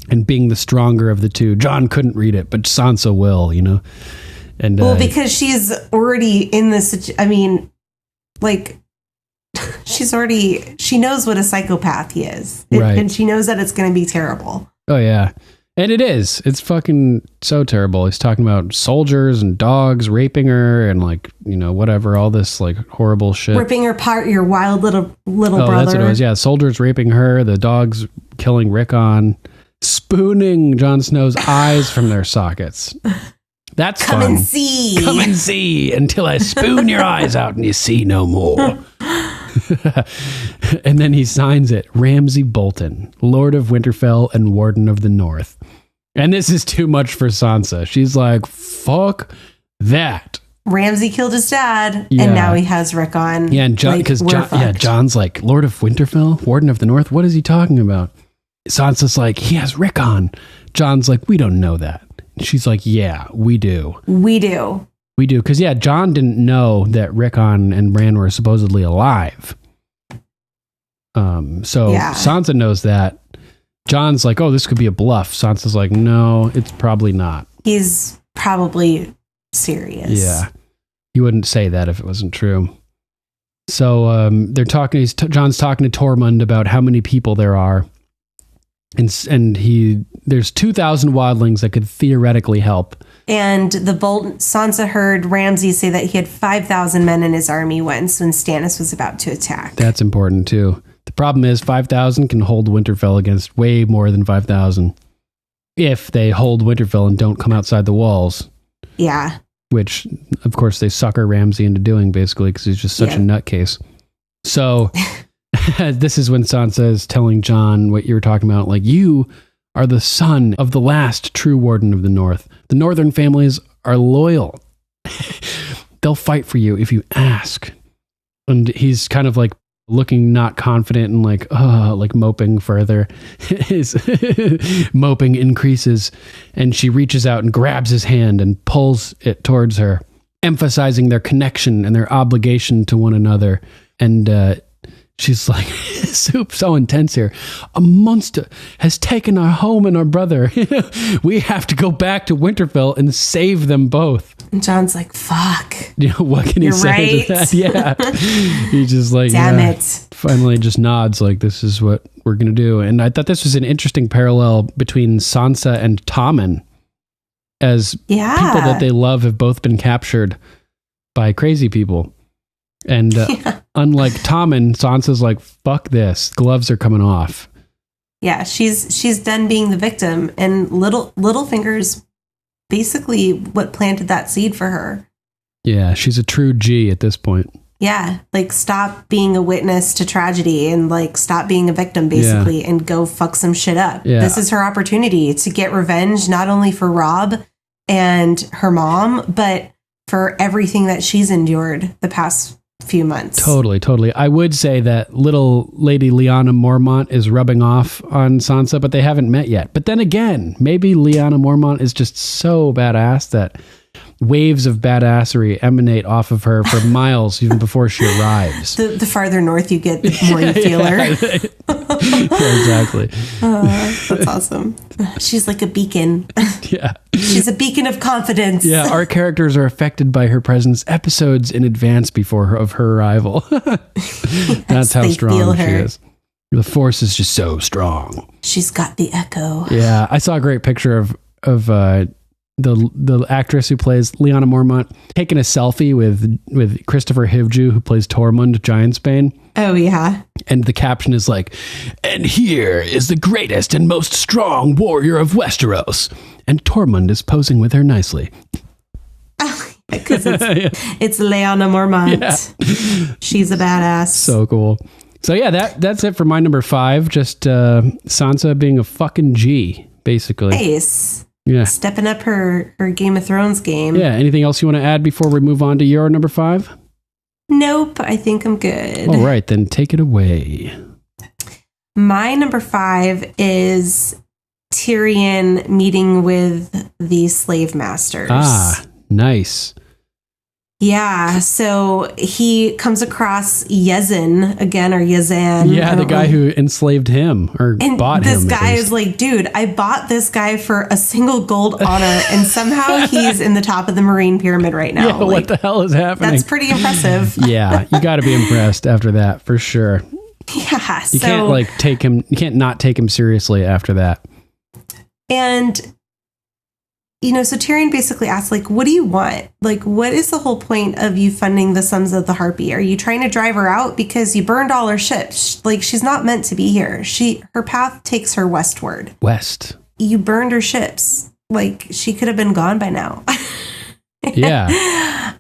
and being the stronger of the two. Jon couldn't read it, but Sansa will, And because she's already in this. I mean, like, she knows what a psychopath he is. Right. And she knows that it's going to be terrible. Oh, yeah. And it is. It's fucking so terrible. He's talking about soldiers and dogs raping her and, like, whatever, all this, like, horrible shit. Ripping her apart, your wild little brother. That's what it was. Yeah. Soldiers raping her, the dogs killing Rickon, spooning Jon Snow's eyes from their sockets. That's Come fun. and see. Come and see until I spoon your eyes out and you see no more. And then he signs it, Ramsay Bolton, Lord of Winterfell and Warden of the North. And this is too much for Sansa. She's like, fuck that. Ramsay killed his dad, Yeah. and now he has Rickon. Yeah, and John, because John's like, Lord of Winterfell, Warden of the North, what is he talking about? Sansa's like, he has Rickon. John's like, we don't know that. She's like, yeah, we do. We do. We do. Because, yeah, John didn't know that Rickon and Bran were supposedly alive. So Sansa knows that. John's like, oh, this could be a bluff. Sansa's like, no, it's probably not. He's probably serious. Yeah. He wouldn't say that if it wasn't true. So they're talking. John's talking to Tormund about how many people there are, and there's 2,000 wildlings that could theoretically help. And Sansa heard Ramsay say that he had 5,000 men in his army once when Stannis was about to attack. That's important too. The problem is 5,000 can hold Winterfell against way more than 5,000 if they hold Winterfell and don't come outside the walls. Yeah. Which, of course, they sucker Ramsay into doing, basically, because he's just such a nutcase. So this is when Sansa is telling Jon what you were talking about. Like, you are the son of the last true Warden of the North. The Northern families are loyal. They'll fight for you if you ask. And he's kind of like looking not confident and like moping further. His moping increases, and she reaches out and grabs his hand and pulls it towards her, emphasizing their connection and their obligation to one another. And she's like, so intense here. A monster has taken our home and our brother. We have to go back to Winterfell and save them both. And John's like, fuck. You know, what can he say to that? Yeah. He's just like, damn it. Finally just nods like, this is what we're going to do. And I thought this was an interesting parallel between Sansa and Tommen, as people that they love have both been captured by crazy people. And unlike Tommen, Sansa's like, fuck this. Gloves are coming off. Yeah, she's done being the victim. And Littlefinger's basically what planted that seed for her. Yeah, she's a true G at this point. Yeah, like stop being a witness to tragedy and like stop being a victim, basically, and go fuck some shit up. Yeah. This is her opportunity to get revenge, not only for Robb and her mom, but for everything that she's endured the past few months. Totally. I would say that little Lady Lyanna Mormont is rubbing off on Sansa, but they haven't met yet. But then again, maybe Lyanna Mormont is just so badass that waves of badassery emanate off of her for miles even before she arrives. The farther north you get, the more you feel her. Yeah, exactly. That's awesome. She's like a beacon. Yeah. She's a beacon of confidence. Yeah, our characters are affected by her presence episodes in advance of her arrival. That's how strong she is. The Force is just so strong. She's got the echo. Yeah, I saw a great picture of the actress who plays Lyanna Mormont taking a selfie with Christopher Hivju, who plays Tormund Giantsbane. Oh, yeah. And the caption is like, and here is the greatest and most strong warrior of Westeros. And Tormund is posing with her nicely. Because it's Lyanna Mormont. Yeah. She's a badass. So cool. So yeah, that's it for my number 5. Just Sansa being a fucking G, basically. Nice. Yeah. Stepping up her Game of Thrones game. Yeah. Anything else you want to add before we move on to your number 5? Nope. I think I'm good. All right, then take it away. My number 5 is Tyrion meeting with the slave masters. Ah, nice. Yeah, so he comes across Yezin again, or Yazan. Yeah, the guy who enslaved him or bought him. This guy is like, dude, I bought this guy for a single gold honor, and somehow he's in the top of the Marine Pyramid right now. Yeah, like, what the hell is happening? That's pretty impressive. Yeah, you got to be impressed after that, for sure. Yeah, you can't take him. You can't not take him seriously after that. And so Tyrion basically asks, like, what do you want? Like, what is the whole point of you funding the Sons of the Harpy? Are you trying to drive her out because you burned all her ships? Like, she's not meant to be here. Her path takes her westward. West. You burned her ships. Like, she could have been gone by now. Yeah.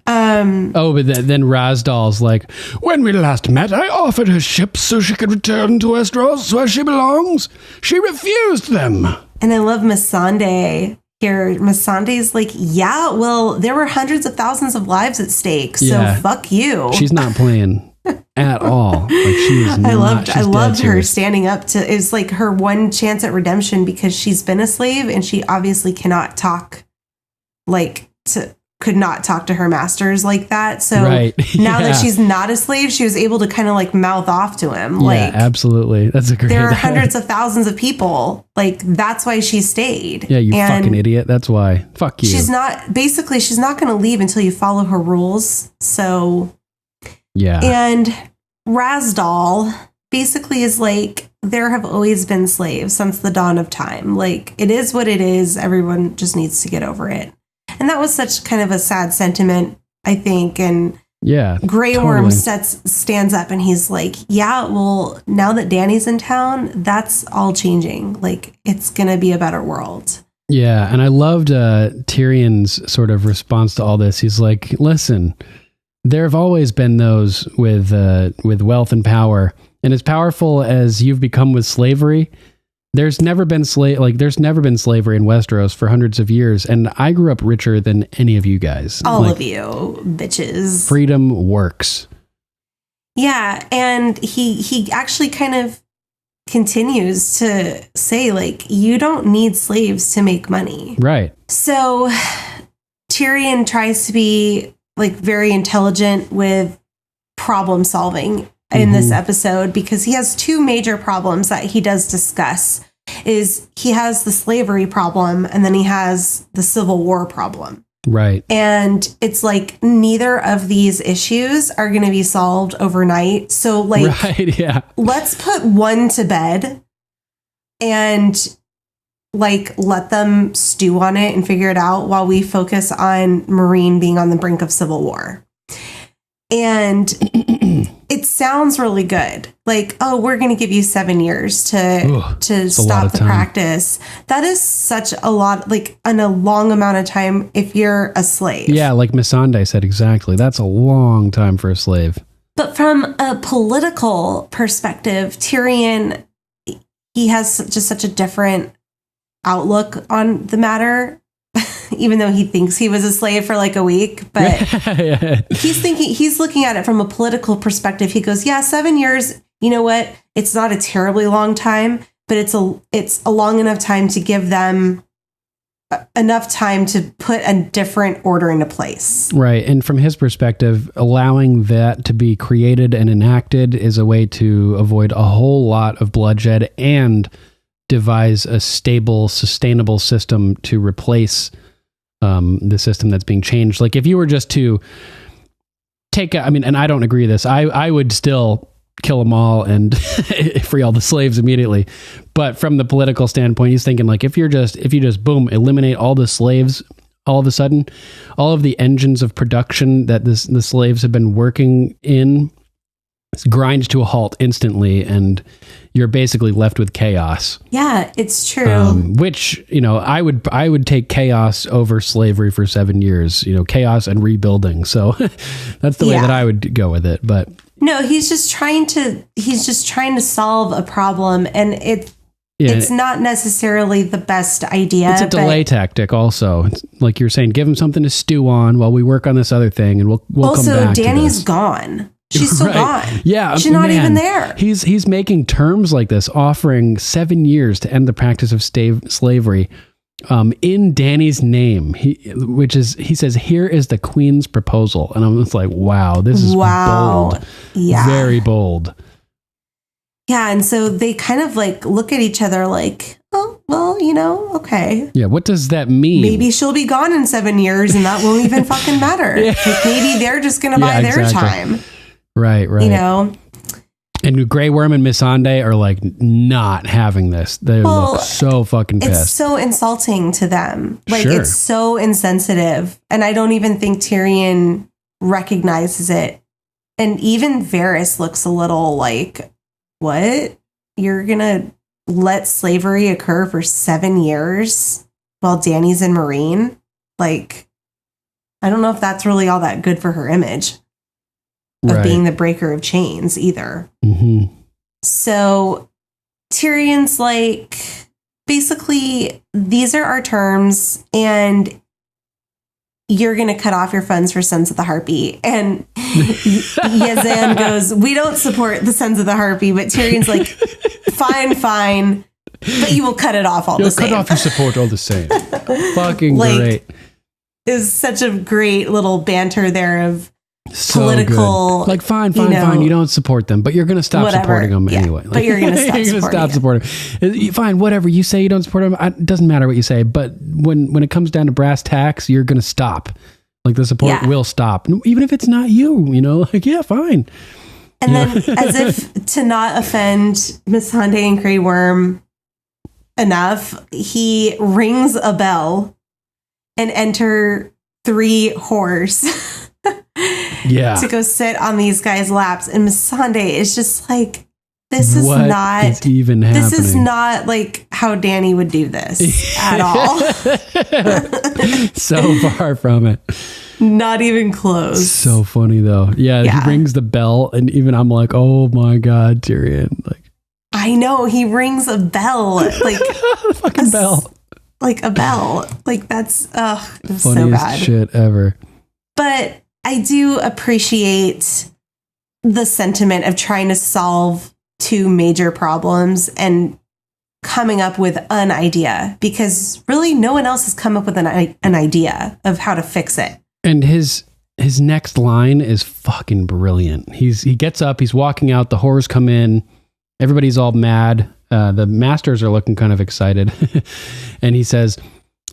But then Razdal's like, when we last met, I offered her ships so she could return to Westeros where she belongs. She refused them. And I love Melisandre. here, Melisandre's like, yeah, well, there were hundreds of thousands of lives at stake, so fuck you. She's not playing at all. Like, she is I loved her standing up to, it's like her one chance at redemption, because she's been a slave and she obviously cannot talk could not talk to her masters like that. So now that she's not a slave, she was able to kind of like mouth off to him. Like, absolutely. That's a great There are hundreds of thousands of people. Like, that's why she stayed. Yeah, you fucking idiot. That's why. Fuck you. She's not going to leave until you follow her rules. So, yeah. And Razdal basically is like, there have always been slaves since the dawn of time. Like, it is what it is. Everyone just needs to get over it. And that was such kind of a sad sentiment, I think. And Grey Worm stands up and he's like, yeah, well, now that Dany's in town, that's all changing. Like, it's going to be a better world. Yeah. And I loved Tyrion's sort of response to all this. He's like, listen, there have always been those with wealth and power. And as powerful as you've become with slavery, there's never been slavery in Westeros for hundreds of years, and I grew up richer than any of you guys. All of you bitches. Freedom works. Yeah, and he actually kind of continues to say, like, you don't need slaves to make money. Right. So Tyrion tries to be like very intelligent with problem solving in this episode, because he has two major problems that he does discuss. Is he has the slavery problem, and then he has the Civil War problem. Right. And it's like, neither of these issues are going to be solved overnight. So like, let's put one to bed and like let them stew on it and figure it out while we focus on Meereen being on the brink of civil war. And it sounds really good. Like, oh, we're going to give you 7 years to stop the practice. That is such a lot, like, in a long amount of time if you're a slave. Yeah, like Melisandre said, exactly. That's a long time for a slave. But from a political perspective, Tyrion, he has just such a different outlook on the matter. Even though he thinks he was a slave for like a week, but he's looking at it from a political perspective. He goes, yeah, 7 years. You know what? It's not a terribly long time, but it's a long enough time to give them enough time to put a different order into place. Right. And from his perspective, allowing that to be created and enacted is a way to avoid a whole lot of bloodshed and devise a stable, sustainable system to replace the system that's being changed. Like, if you were just to take, and I don't agree with this, I would still kill them all and free all the slaves immediately. But from the political standpoint, he's thinking like, if you just boom, eliminate all the slaves, all of a sudden, all of the engines of production that the slaves have been working in grind to a halt instantly, and you're basically left with chaos. Yeah, it's true. Which, I would take chaos over slavery for 7 years, chaos and rebuilding. So that's the way that I would go with it. But no, he's just trying to solve a problem, and it's not necessarily the best idea. It's a delay tactic also. It's like you're saying, give him something to stew on while we work on this other thing, and we'll come back to this. Also, Dany's gone. She's still gone. Yeah. She's not even there. He's making terms like this, offering 7 years to end the practice of slavery in Dany's name. He says, here is the Queen's proposal. And I'm just like, wow, this is bold. Yeah. Very bold. Yeah. And so they kind of like look at each other like, oh, well, okay. Yeah. What does that mean? Maybe she'll be gone in 7 years and that won't even fucking matter. Like, maybe they're just going to buy their time. Right. And Grey Worm and Melisandre are like not having this. They look so fucking pissed. It's so insulting to them. Like, it's so insensitive. And I don't even think Tyrion recognizes it. And even Varys looks a little like, what? You're going to let slavery occur for 7 years while Dany's in Meereen? Like, I don't know if that's really all that good for her image of being the breaker of chains either. Mm-hmm. So Tyrion's like, basically, these are our terms, and you're going to cut off your funds for Sons of the Harpy. And Yazan goes, we don't support the Sons of the Harpy, but Tyrion's like, fine, but you will cut it off all the same. Cut off your support all the same. Fucking great. It was such a great little banter there of so political. Good. Like, fine. You don't support them, but you're going to stop supporting them anyway. Like, but you're going to stop supporting them. Fine, whatever. You say you don't support them. It doesn't matter what you say. But when it comes down to brass tacks, you're going to stop. Like, the support will stop. Even if it's not you, like, yeah, fine. And then, as if to not offend Missandei and Grey Worm enough, he rings a bell and enter 3 whores to go sit on these guys' laps. And Missandei is just like, this is not even happening. This is not like how Dany would do this at all. So far from it. Not even close. So funny though. Yeah, he rings the bell, and even I'm like, oh my God, Tyrion. Like, I know, he rings a bell. Like fucking bell. Like a bell. Like, that's funniest so bad. Shit ever. But I do appreciate the sentiment of trying to solve 2 major problems and coming up with an idea, because really no one else has come up with an idea of how to fix it. And his next line is fucking brilliant. He gets up, he's walking out, the whores come in, everybody's all mad. The masters are looking kind of excited. And he says,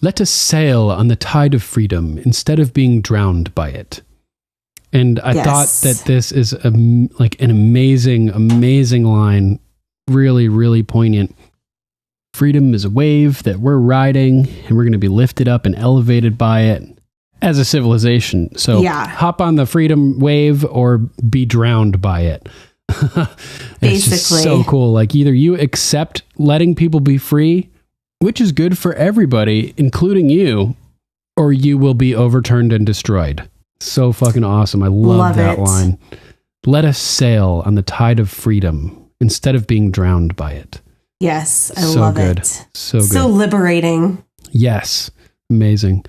let us sail on the tide of freedom instead of being drowned by it. And I thought that this is like an amazing, amazing line. Really, really poignant. Freedom is a wave that we're riding, and we're going to be lifted up and elevated by it as a civilization. So hop on the freedom wave or be drowned by it. Basically. It's just so cool. Like, either you accept letting people be free, which is good for everybody, including you, or you will be overturned and destroyed. So fucking awesome. I love that line. Let us sail on the tide of freedom instead of being drowned by it. Yes, I love it. So good. So liberating. Yes. Amazing.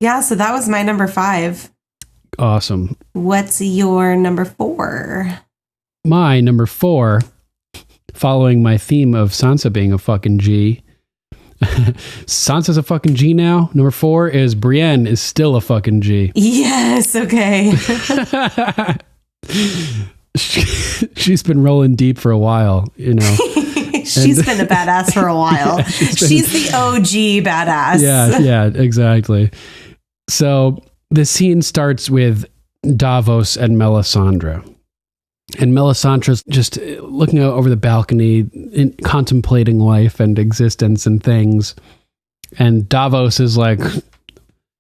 Yeah, so that was my number 5. Awesome. What's your number 4? My number 4, following my theme of Sansa being a fucking G. Sansa's a fucking G now. Number 4 is Brienne is still a fucking G. Yes, okay. She's been rolling deep for a while, She's been a badass for a while. She's the OG badass. Yeah, exactly. So the scene starts with Davos and Melisandre. And Melisandre's just looking out over the balcony, contemplating life and existence and things. And Davos is like,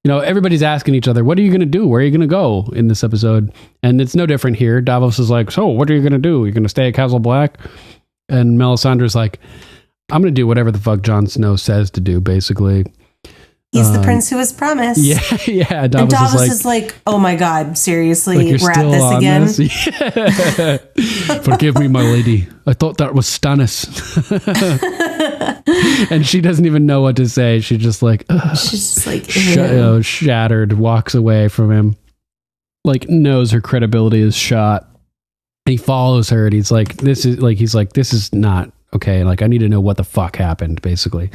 everybody's asking each other, what are you going to do? Where are you going to go in this episode? And it's no different here. Davos is like, so what are you going to do? You're going to stay at Castle Black? And Melisandre's like, I'm going to do whatever the fuck Jon Snow says to do, basically. He's the prince who was promised. Yeah. Davos is like, oh my God, seriously, we're at this again. Forgive me, my lady. I thought that was Stannis. And she doesn't even know what to say. She's just like, shattered, walks away from him. Like, knows her credibility is shot. And he follows her, and he's like, this is not okay. Like, I need to know what the fuck happened, basically.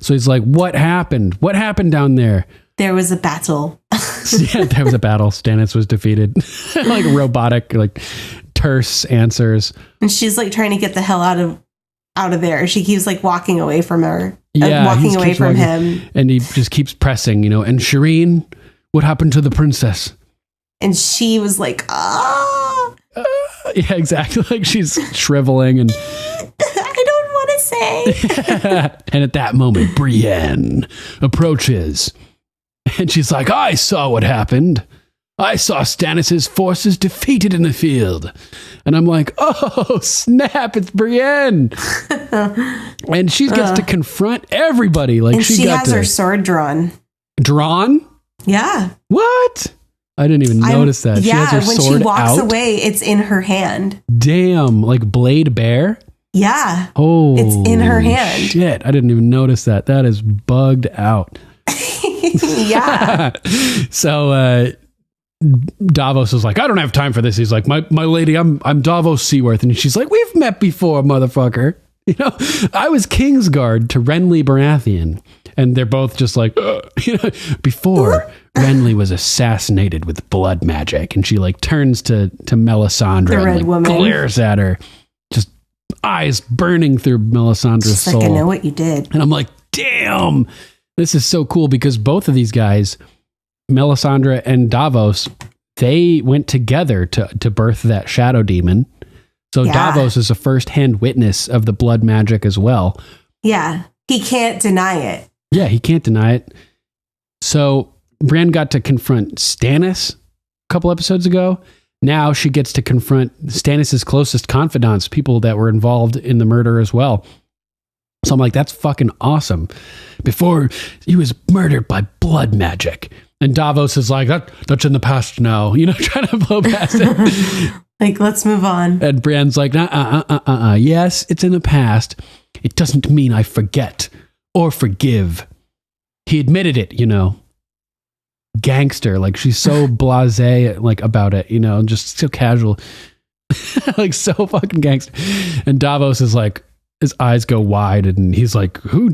So he's like, what happened? What happened down there? There was a battle. Yeah, there was a battle. Stannis was defeated. Like, robotic, like, terse answers. And she's like trying to get the hell out of there. She keeps like walking away from her. Walking away from him. And he just keeps pressing, and Shireen, what happened to the princess? And she was like, yeah, exactly. Like, she's shriveling and I don't want to say. And at that moment, Brienne approaches, and she's like, I saw what happened. I saw Stannis' forces defeated in the field. And I'm like, oh, snap, it's Brienne. And she gets to confront everybody. Like, and she has her sword drawn. Drawn? Yeah. What? I didn't even notice that. Yeah, she has her when sword she walks out. away, it's in her hand. Damn, like Blade Bear? Yeah. Oh, it's in her hand. Shit, I didn't even notice that. That is bugged out. Yeah. So Davos is like, I don't have time for this. He's like, my lady, I'm Davos Seaworth. And she's like, we've met before, motherfucker. You know, I was Kingsguard to Renly Baratheon. And they're both just like, before Renly was assassinated with blood magic. And she like turns to Melisandre the and red like, woman glares at her, just eyes burning through Melisandre's She's soul. like, I know what you did. And I'm like, damn, this is so cool because both of these guys, Melisandre and Davos, they went together to birth that shadow demon. So Davos is a first-hand witness of the blood magic as well. Yeah, he can't deny it. Yeah, he can't deny it. So Brienne got to confront Stannis a couple episodes ago. Now she gets to confront Stannis' closest confidants, people that were involved in the murder as well. So I'm like, that's fucking awesome. Before, he was murdered by blood magic. And Davos is like, that's in the past now. You know, trying to blow past it. Like, let's move on. And Brienne's like, yes, it's in the past. It doesn't mean I forget or forgive. He admitted it, you know. Gangster. Like, she's so blasé, like, about it, you know, just so casual. Like, so fucking gangster. And Davos is like, his eyes go wide and he's like, who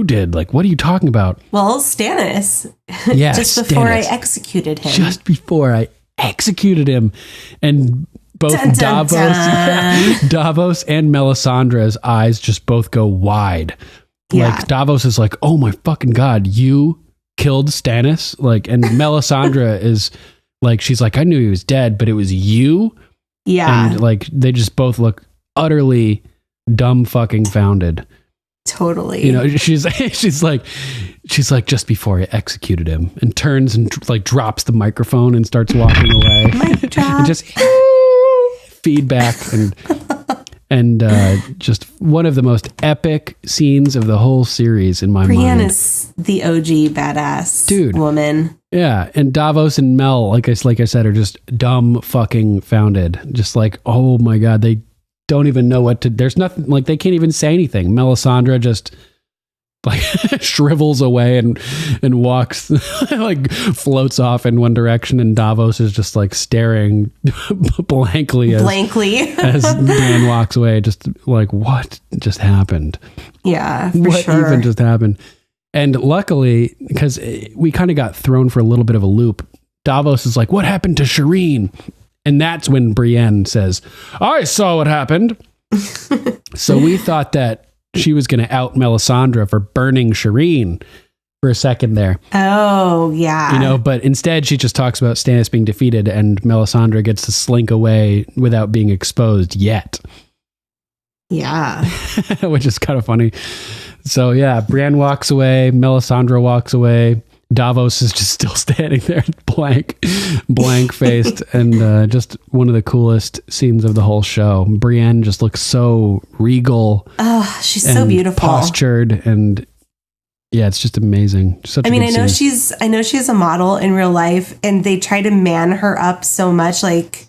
did? Like, what are you talking about? Well, Stannis. Yeah, just before Stannis. I executed him. Just before I executed him. And both Dun, dun, dun. Davos and Melisandre's eyes just both go wide. Yeah. Like, Davos is like, oh my fucking God, you killed Stannis? Like, and Melisandre is like, she's like, I knew he was dead, but it was you? Yeah. And like, they just both look utterly dumb fucking founded. Totally. You know, she's like just before I executed him, and turns and like drops the microphone and starts walking away. Mic drop. And just feedback and just one of the most epic scenes of the whole series in my Brienne mind. is the OG badass Dude. woman. Yeah, and Davos and Mel, like I said, are just dumb fucking founded. Just like, oh my God, they don't even know what to. There's nothing, like, they can't even say anything. Melisandre just like shrivels away and walks, like floats off in one direction, and Davos is just like staring blankly as Brienne walks away, just like, what just happened? Yeah, for what sure. even just happened? And luckily, because we kind of got thrown for a little bit of a loop, Davos is like, what happened to Shireen? And that's when Brienne says, I saw what happened. So we thought that she was going to out Melisandre for burning Shireen for a second there. Oh, yeah. You know, but instead she just talks about Stannis being defeated and Melisandre gets to slink away without being exposed yet. Yeah. Which is kind of funny. So yeah, Brienne walks away, Melisandre walks away. Davos is just still standing there, blank faced, and just one of the coolest scenes of the whole show. Brienne just looks so regal. Oh, she's so beautiful, postured, and yeah, it's just amazing. Such. I mean, I know she's a model in real life, and they try to man her up so much, like,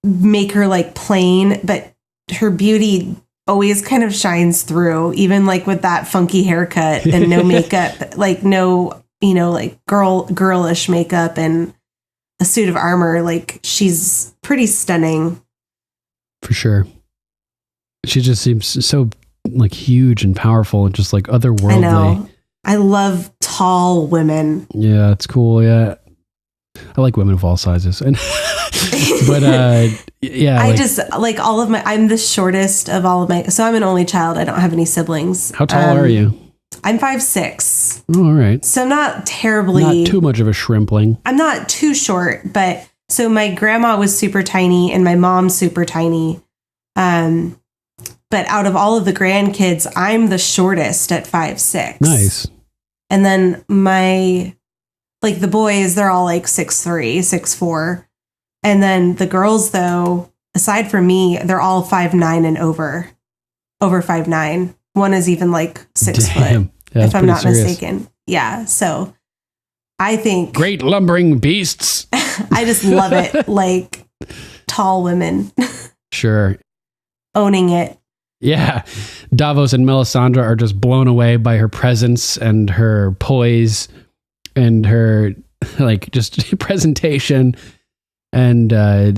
make her like plain, but her beauty always kind of shines through, even like with that funky haircut and no makeup, like no, you know, like girlish makeup and a suit of armor. Like, she's pretty stunning. For sure. She just seems so like huge and powerful and just like otherworldly. I know. I love tall women. Yeah, it's cool. Yeah. I like women of all sizes. And but yeah, I just like all of I'm the shortest of all of my, so I'm an only child. I don't have any siblings. How tall are you? I'm 5'6". Oh, all right. So I'm not terribly, not too much of a shrimpling. I'm not too short, but so my grandma was super tiny and my mom's super tiny. But out of all of the grandkids, I'm the shortest at 5'6". Nice. And then like the boys, they're all like 6'3", 6'4". And then the girls, though, aside from me, they're all 5'9" and over 5'9". One is even like 6 foot, yeah, if I'm not serious. mistaken. Yeah. So I think great lumbering beasts. I just love it. Like tall women. Sure. owning it. Yeah. Davos and Melisandre are just blown away by her presence and her poise and her like just presentation. And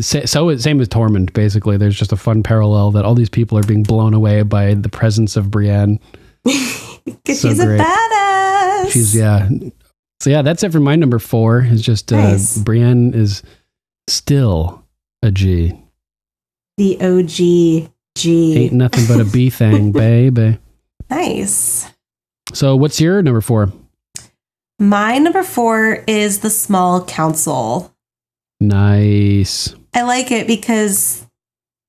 so same with Tormund, basically. There's just a fun parallel that all these people are being blown away by the presence of Brienne. Because she's great. A badass. So yeah, that's it for my number 4. Is just nice. Brienne is still a G. The OG G. Ain't nothing but a B thing, baby. Nice. So what's your number 4? My number 4 is the Small Council. Nice. I like it because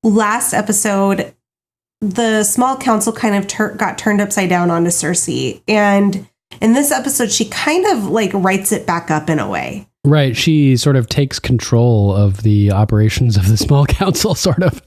last episode, the Small Council kind of got turned upside down onto Cersei. And in this episode, she kind of like writes it back up in a way. Right. She sort of takes control of the operations of the Small Council, sort of.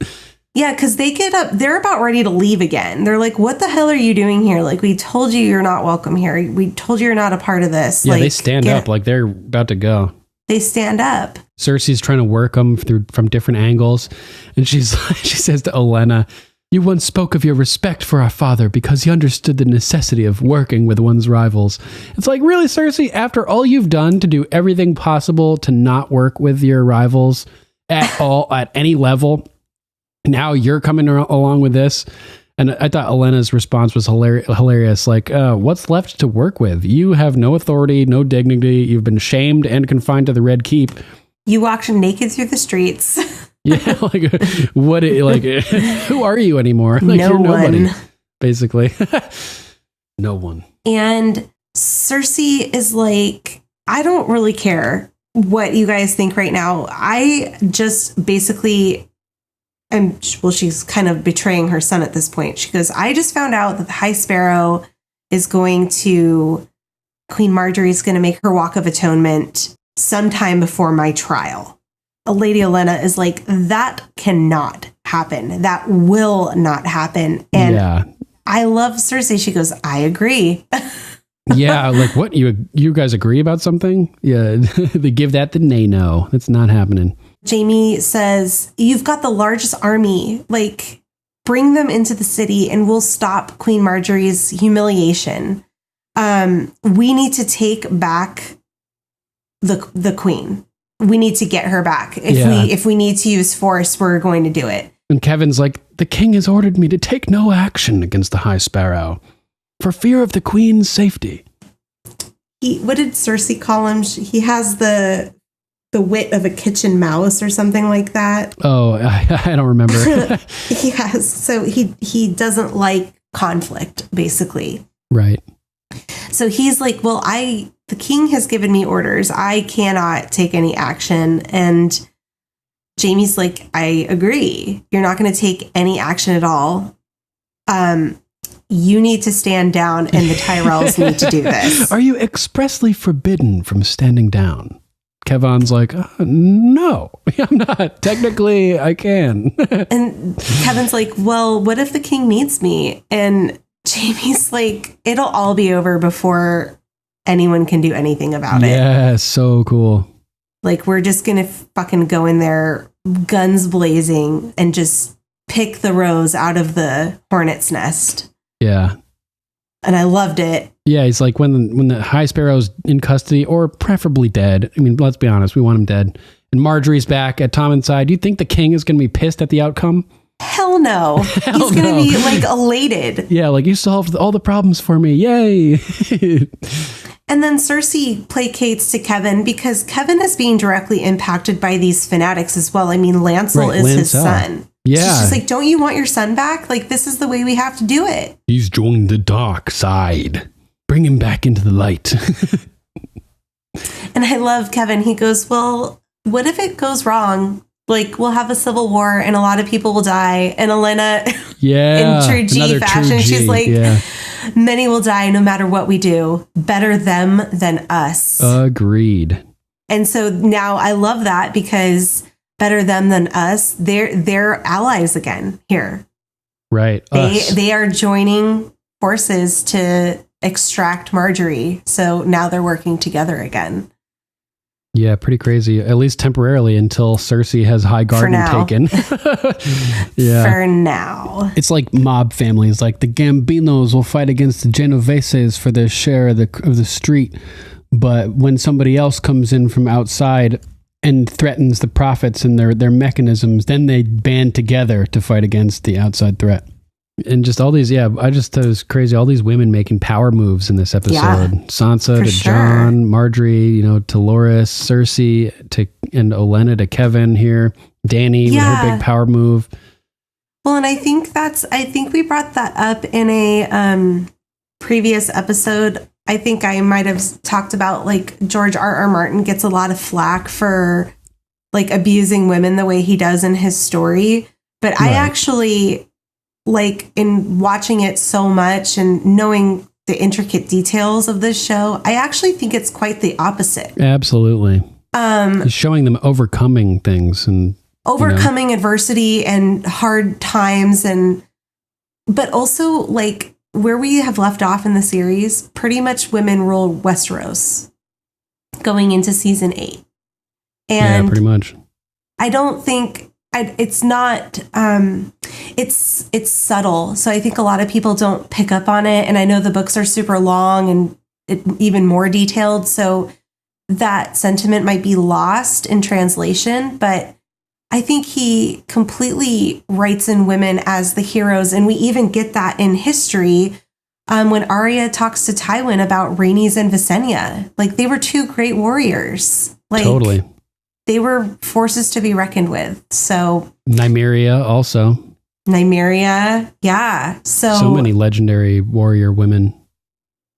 Yeah, because they get up, they're about ready to leave again. They're like, what the hell are you doing here? Like, we told you you're not welcome here. We told you you're not a part of this. Yeah, like, they stand up like they're about to go. They stand up. Cersei's trying to work them from different angles. And she says to Olenna, "You once spoke of your respect for our father because he understood the necessity of working with one's rivals." It's like, really, Cersei, after all you've done to do everything possible to not work with your rivals at all, at any level, now you're coming along with this. And I thought Olenna's response was hilarious. Like, what's left to work with? You have no authority, no dignity. You've been shamed and confined to the Red Keep. You walked naked through the streets. Yeah, like, what? Like, who are you anymore? Like, no you're nobody, one. Basically. No one. And Cersei is like, I don't really care what you guys think right now. I just basically... she's kind of betraying her son at this point. She goes, I just found out that the High Sparrow is going to... Queen Margaery's going to make her Walk of Atonement sometime before my trial. Lady Olenna is like, that cannot happen. That will not happen. And yeah. I love Cersei. She goes, I agree. Yeah, like what? You guys agree about something? Yeah, they give that the nay no. That's not happening. Jaime says, you've got the largest army. Like, bring them into the city and we'll stop Queen Margaery's humiliation. We need to take back the queen. We need to get her back. If we need to use force, we're going to do it. And Kevin's like, the king has ordered me to take no action against the High Sparrow for fear of the queen's safety. What did Cersei call him? He has the wit of a kitchen mouse or something like that. Oh, I don't remember. He has. So he doesn't like conflict, basically. Right. So he's like, well, the king has given me orders. I cannot take any action. And Jaime's like, I agree. You're not going to take any action at all. You need to stand down and the Tyrells need to do this. Are you expressly forbidden from standing down? Kevan's like, no, I'm not. Technically, I can. And Kevin's like, well, what if the king needs me? And Jaime's like, it'll all be over before anyone can do anything about it. Yeah, so cool. Like, we're just going to fucking go in there, guns blazing, and just pick the rose out of the hornet's nest. Yeah. And I loved it. Yeah, he's like, when the High Sparrow's in custody, or preferably dead. I mean, let's be honest, we want him dead. And Margaery's back at Tommen's side. Do you think the king is going to be pissed at the outcome? Hell no. He's going to be, like, elated. Yeah, like, you solved all the problems for me. Yay. And then Cersei placates to Kevan because Kevan is being directly impacted by these fanatics as well. I mean, Lancel is his son. Yeah. She's like, don't you want your son back? Like, this is the way we have to do it. He's joined the dark side. Bring him back into the light. And I love Kevan. He goes, well, what if it goes wrong? Like, we'll have a civil war and a lot of people will die. And Olenna, in true G fashion, she's like, many will die no matter what we do. Better them than us. Agreed. And so now I love that because better them than us, they're allies again here. Right. They are joining forces to extract Margaery. So now they're working together again. Yeah, pretty crazy. At least temporarily until Cersei has High Garden taken. Yeah. For now. It's like mob families. Like the Gambinos will fight against the Genoveses for their share of the street. But when somebody else comes in from outside and threatens the prophets and their mechanisms, then they band together to fight against the outside threat. And just all these, I just thought it was crazy. All these women making power moves in this episode. Yeah, Sansa to Jon, Margaery, to Loras, Cersei and Olenna to Kevan here. Dany with her big power move. Well, and I think we brought that up in a previous episode. I think I might have talked about like George R.R. Martin gets a lot of flack for like abusing women the way he does in his story. But I actually, like, in watching it so much and knowing the intricate details of this show, I actually think it's quite the opposite. Absolutely. He's showing them overcoming things and overcoming adversity and hard times, but also like where we have left off in the series, pretty much women rule Westeros going into season 8. And pretty much. I don't think it's not, it's subtle. So I think a lot of people don't pick up on it. And I know the books are super long and even more detailed. So that sentiment might be lost in translation, but I think he completely writes in women as the heroes. And we even get that in history when Arya talks to Tywin about Rhaenys and Visenya. Like, they were two great warriors. Like, totally. They were forces to be reckoned with. So Nymeria also. Nymeria, yeah. So many legendary warrior women.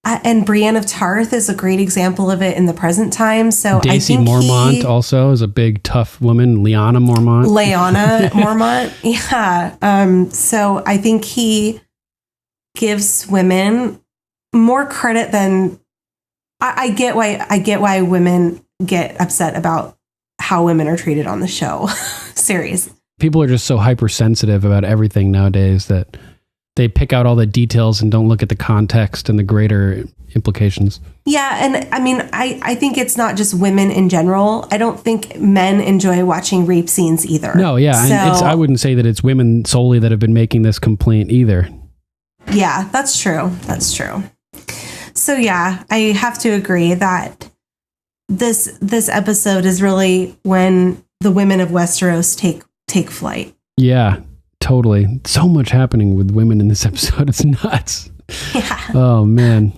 And Brienne of Tarth is a great example of it in the present time. So Daisy I think Mormont also is a big, tough woman. Lyanna Mormont. Yeah. So I think he gives women more credit than I get why women get upset about how women are treated on the show series. People are just so hypersensitive about everything nowadays that they pick out all the details and don't look at the context and the greater implications. Yeah. And I mean, I think it's not just women in general. I don't think men enjoy watching rape scenes either. No, yeah. So, and I wouldn't say that it's women solely that have been making this complaint either. Yeah, that's true. That's true. So yeah, I have to agree that this episode is really when the women of Westeros take flight. Yeah. Totally. So much happening with women in this episode. It's nuts. Yeah. Oh, man.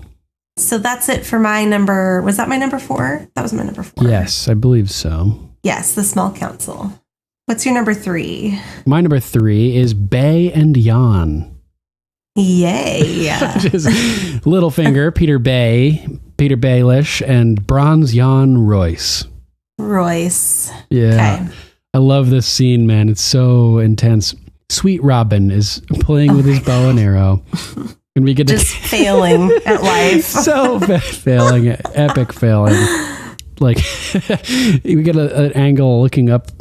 So that's it for my number. Was that my number 4? That was my number 4. Yes, I believe so. Yes, the Small Council. What's your number 3? My number 3 is Bay and Jan. Yay. Littlefinger, Peter Baelish, and Bronze Jan Royce. Yeah. Okay. I love this scene, man. It's so intense. Sweet Robin is playing with his bow and arrow. And we get just failing at life. So failing, epic failing. Like, we get an angle looking up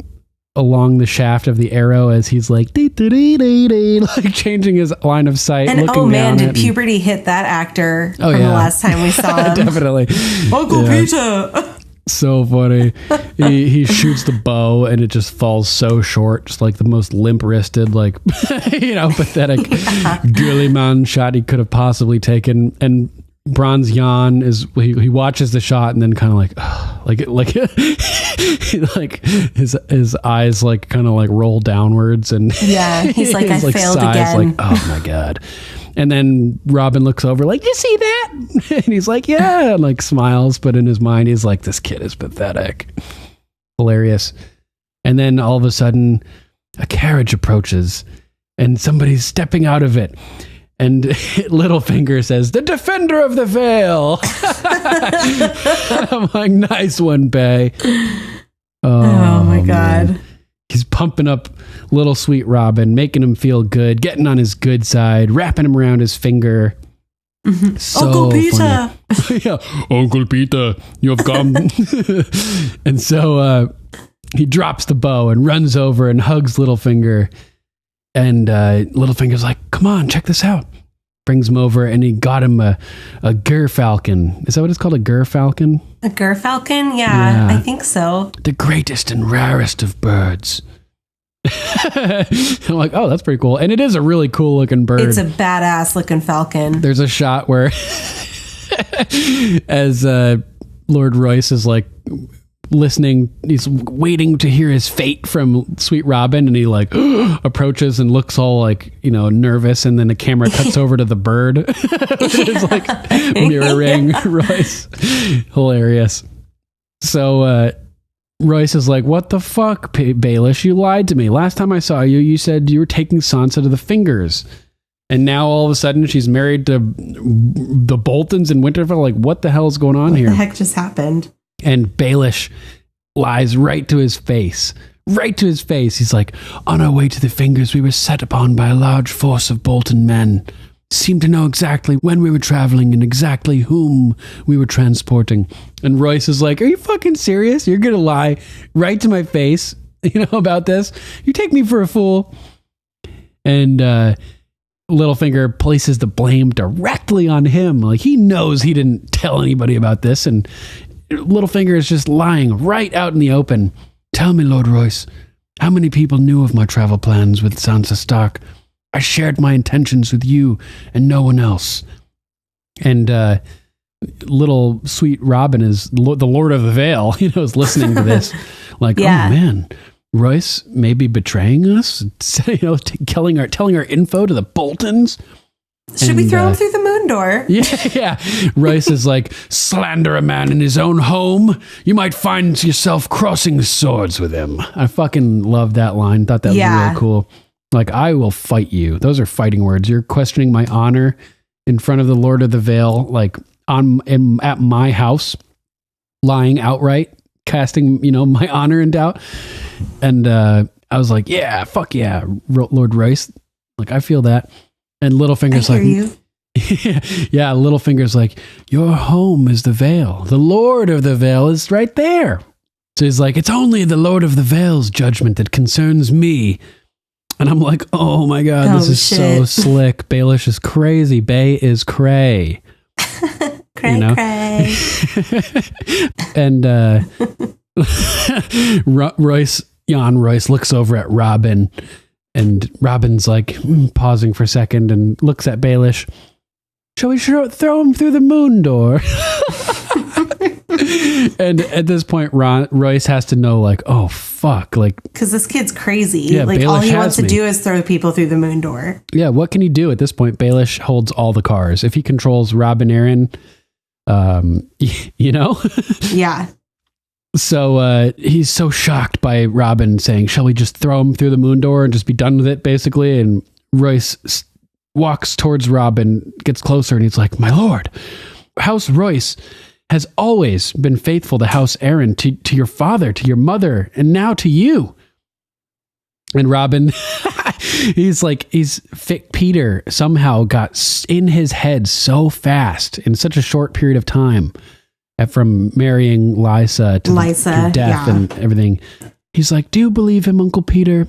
along the shaft of the arrow as he's like, like changing his line of sight. And oh man, did puberty hit that actor from the last time we saw him? Definitely. Uncle Peter! So funny. He shoots the bow and it just falls so short, just like the most limp-wristed, like, pathetic girly man shot he could have possibly taken. And Bronze Jan he watches the shot and then kind of like his eyes like kind of like roll downwards and he's like, I failed again. Like, oh my God. And then Robin looks over like, you see that? And he's like, yeah, and like smiles. But in his mind, he's like, this kid is pathetic. Hilarious. And then all of a sudden, a carriage approaches and somebody's stepping out of it. And Littlefinger says, the defender of the veil. I'm like, nice one, Bay. Oh my God. Man. He's pumping up little sweet Robin, making him feel good, getting on his good side, wrapping him around his finger. Mm-hmm. So Uncle Peter. Yeah, Uncle Peter, you have come. And so he drops the bow and runs over and hugs Littlefinger. And Littlefinger's like, come on, check this out. brings him over, and he got him a gerfalcon. Is that what it's called? A gerfalcon? A gerfalcon? Yeah, I think so. The greatest and rarest of birds. I'm like, oh, that's pretty cool. And it is a really cool looking bird. It's a badass looking falcon. There's a shot where as Lord Royce is like listening, he's waiting to hear his fate from Sweet Robin, and he like approaches and looks all like, you know, nervous, and then the camera cuts over to the bird. It's like mirroring Royce. Hilarious. So Royce is like, what the fuck, Baelish? You lied to me. Last time I saw you, you said you were taking Sansa to the Fingers. And now all of a sudden she's married to the Boltons in Winterfell. Like, what the hell is going on here? What the heck just happened? And Baelish lies right to his face. Right to his face. He's like, on our way to the Fingers, we were set upon by a large force of Bolton men. Seemed to know exactly when we were traveling and exactly whom we were transporting. And Royce is like, are you fucking serious? You're going to lie right to my face, you know, about this? You take me for a fool. And Littlefinger places the blame directly on him. Like, he knows he didn't tell anybody about this. And Littlefinger is just lying right out in the open. Tell me, Lord Royce, how many people knew of my travel plans with Sansa Stark? I shared my intentions with you and no one else. And little Sweet Robin is the Lord of the Vale, you know, is listening to this. Like, yeah. Oh man, Royce may be betraying us, you know, telling our info to the Boltons. Should we throw him through the moon door? Yeah. Royce is like, slander a man in his own home. You might find yourself crossing swords with him. I fucking love that line. Thought that was really cool. Like, I will fight you. Those are fighting words. You're questioning my honor in front of the Lord of the Vale, like at my house, lying outright, casting, you know, my honor in doubt. And I was like, yeah, fuck yeah, Lord Royce. Like, I feel that. And Littlefinger's like, yeah, Littlefinger's like, your home is the Vale. The Lord of the Vale is right there. So he's like, it's only the Lord of the Vale's judgment that concerns me. And I'm like, oh my God, this is so slick. Baelish is crazy. Bay is cray. Cray, you know? Cray. And Jan Royce looks over at Robin, and Robin's like pausing for a second and looks at Baelish. Shall we throw him through the moon door? And at this point, Royce has to know, like, oh, fuck. Like, because this kid's crazy. Yeah, like, Baelish all he wants to do is throw people through the moon door. Yeah, what can he do at this point? Baelish holds all the cards. If he controls Robin Arryn, you know? Yeah. So he's so shocked by Robin saying, shall we just throw him through the moon door and just be done with it, basically? And Royce walks towards Robin, gets closer, and he's like, my lord, House Royce has always been faithful to House Arryn, to your father, to your mother, and now to you. And Robin, he's Fick Peter somehow got in his head so fast in such a short period of time from marrying Lysa to death and everything. He's like, do you believe him, Uncle Peter?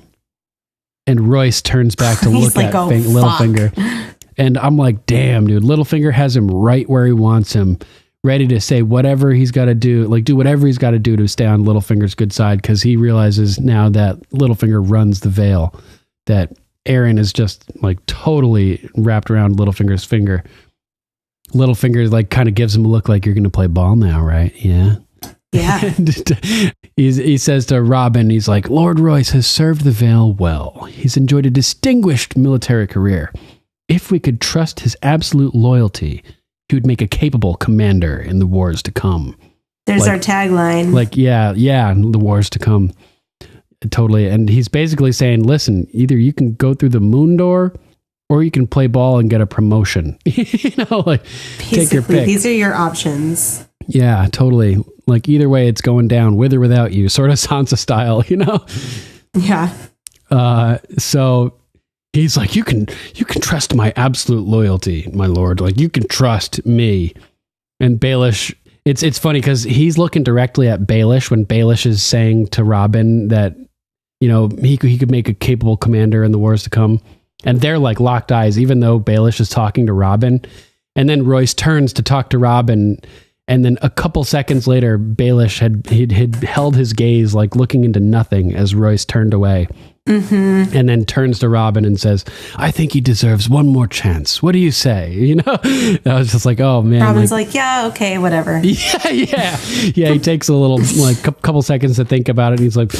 And Royce turns back to look at Littlefinger. And I'm like, damn, dude, Littlefinger has him right where he wants him, ready to say whatever he's got to do, like do whatever he's got to do to stay on Littlefinger's good side, because he realizes now that Littlefinger runs the Vale, that Arryn is just like totally wrapped around Littlefinger's finger. Littlefinger like kind of gives him a look like, you're going to play ball now, right? Yeah. Yeah. He says to Robin, he's like, Lord Royce has served the Vale well. He's enjoyed a distinguished military career. If we could trust his absolute loyalty, he would make a capable commander in the wars to come. There's our tagline. Like, yeah, the wars to come. Totally. And he's basically saying, listen, either you can go through the moon door or you can play ball and get a promotion. You know, like, basically, take your pick. These are your options. Yeah, totally. Like, either way, it's going down with or without you, sort of Sansa style, you know? Yeah. So he's like, you can trust my absolute loyalty, my lord. Like, you can trust me. And Baelish, it's funny because he's looking directly at Baelish when Baelish is saying to Robin that, you know, he could make a capable commander in the wars to come. And they're like locked eyes, even though Baelish is talking to Robin. And then Royce turns to talk to Robin. And then a couple seconds later, Baelish had held his gaze, like looking into nothing as Royce turned away. Mm-hmm. And then turns to Robin and says, I think he deserves one more chance. What do you say? You know, I was just like, oh man. Robin's like, yeah, okay, whatever. Yeah. He takes a little, like couple seconds to think about it. And he's like,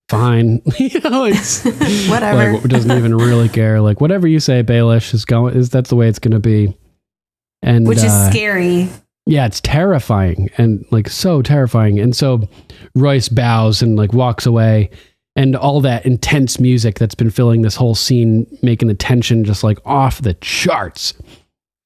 fine. You know, it's whatever. Like, doesn't even really care. Like, whatever you say, Baelish that's the way it's going to be. And which is scary. Yeah, it's terrifying and like so terrifying. And so Royce bows and like walks away, and all that intense music that's been filling this whole scene, making the tension just like off the charts,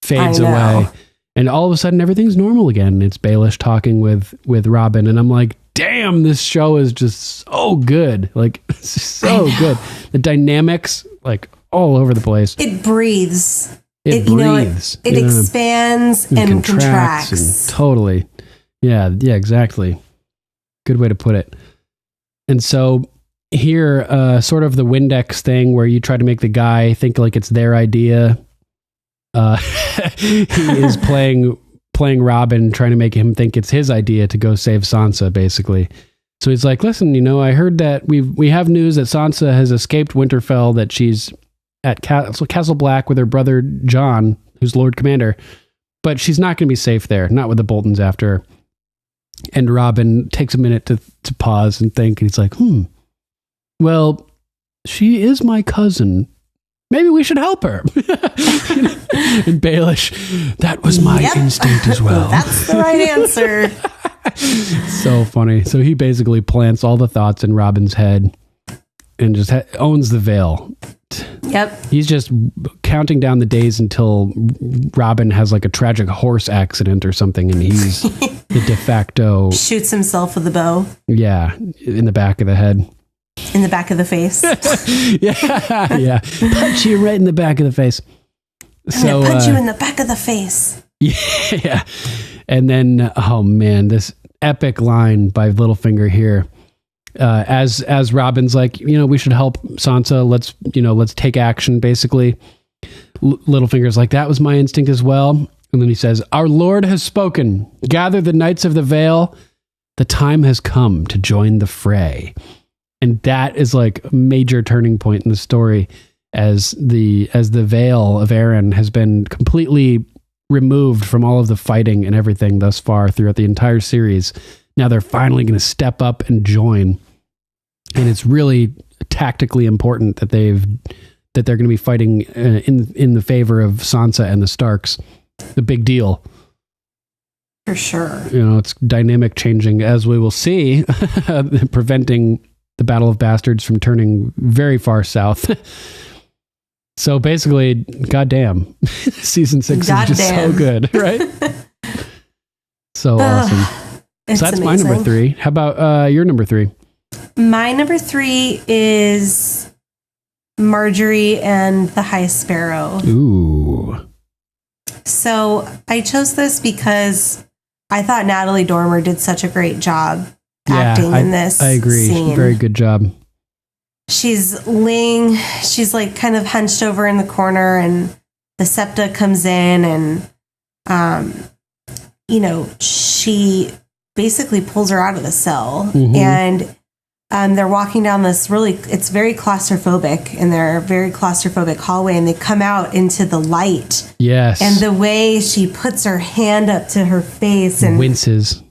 fades away. And all of a sudden everything's normal again. It's Baelish talking with Robin. And I'm like, damn, this show is just so good. Like so good. The dynamics like all over the place. It breathes. It breathes. It expands and contracts. And totally. Yeah, exactly. Good way to put it. And so here, sort of the Windex thing where you try to make the guy think like it's their idea. He is playing Robin, trying to make him think it's his idea to go save Sansa, basically. So he's like, listen, I heard that we have news that Sansa has escaped Winterfell, that she's at Castle Black with her brother Jon, who's Lord Commander, but she's not going to be safe there, not with the Boltons after her. And Robin takes a minute to pause and think, and he's like, well, she is my cousin. Maybe we should help her. And Baelish, that was my instinct as well. That's the right answer. So funny. So he basically plants all the thoughts in Robin's head and just owns the Vale. Yep. He's just counting down the days until Robin has like a tragic horse accident or something, and he's the de facto... Shoots himself with a bow. Yeah, in the back of the head. In the back of the face. Yeah. Punch you right in the back of the face. I'm going to punch you in the back of the face. Yeah. And then, oh man, this epic line by Littlefinger here. As Robin's like, we should help Sansa. Let's take action, basically. Littlefinger's like, that was my instinct as well. And then he says, our Lord has spoken. Gather the Knights of the Vale. The time has come to join the fray. And that is like a major turning point in the story as the Vale of Arryn has been completely removed from all of the fighting and everything thus far throughout the entire series. Now they're finally going to step up and join. And it's really tactically important that they're going to be fighting in the favor of Sansa and the Starks. The big deal. For sure. It's dynamic changing, as we will see, preventing the Battle of Bastards from turning very far south. So basically, goddamn, season 6 is just so good, right? So awesome. So that's amazing. My number 3. How about your number 3? My number 3 is Margaery and the High Sparrow. Ooh. So I chose this because I thought Natalie Dormer did such a great job acting in this. I agree. Scene. Very good job. she's like kind of hunched over in the corner, and the septa comes in, and she basically pulls her out of the cell. Mm-hmm. And they're walking down this it's very claustrophobic, in their very claustrophobic hallway, and they come out into the light. Yes. And the way she puts her hand up to her face and winces.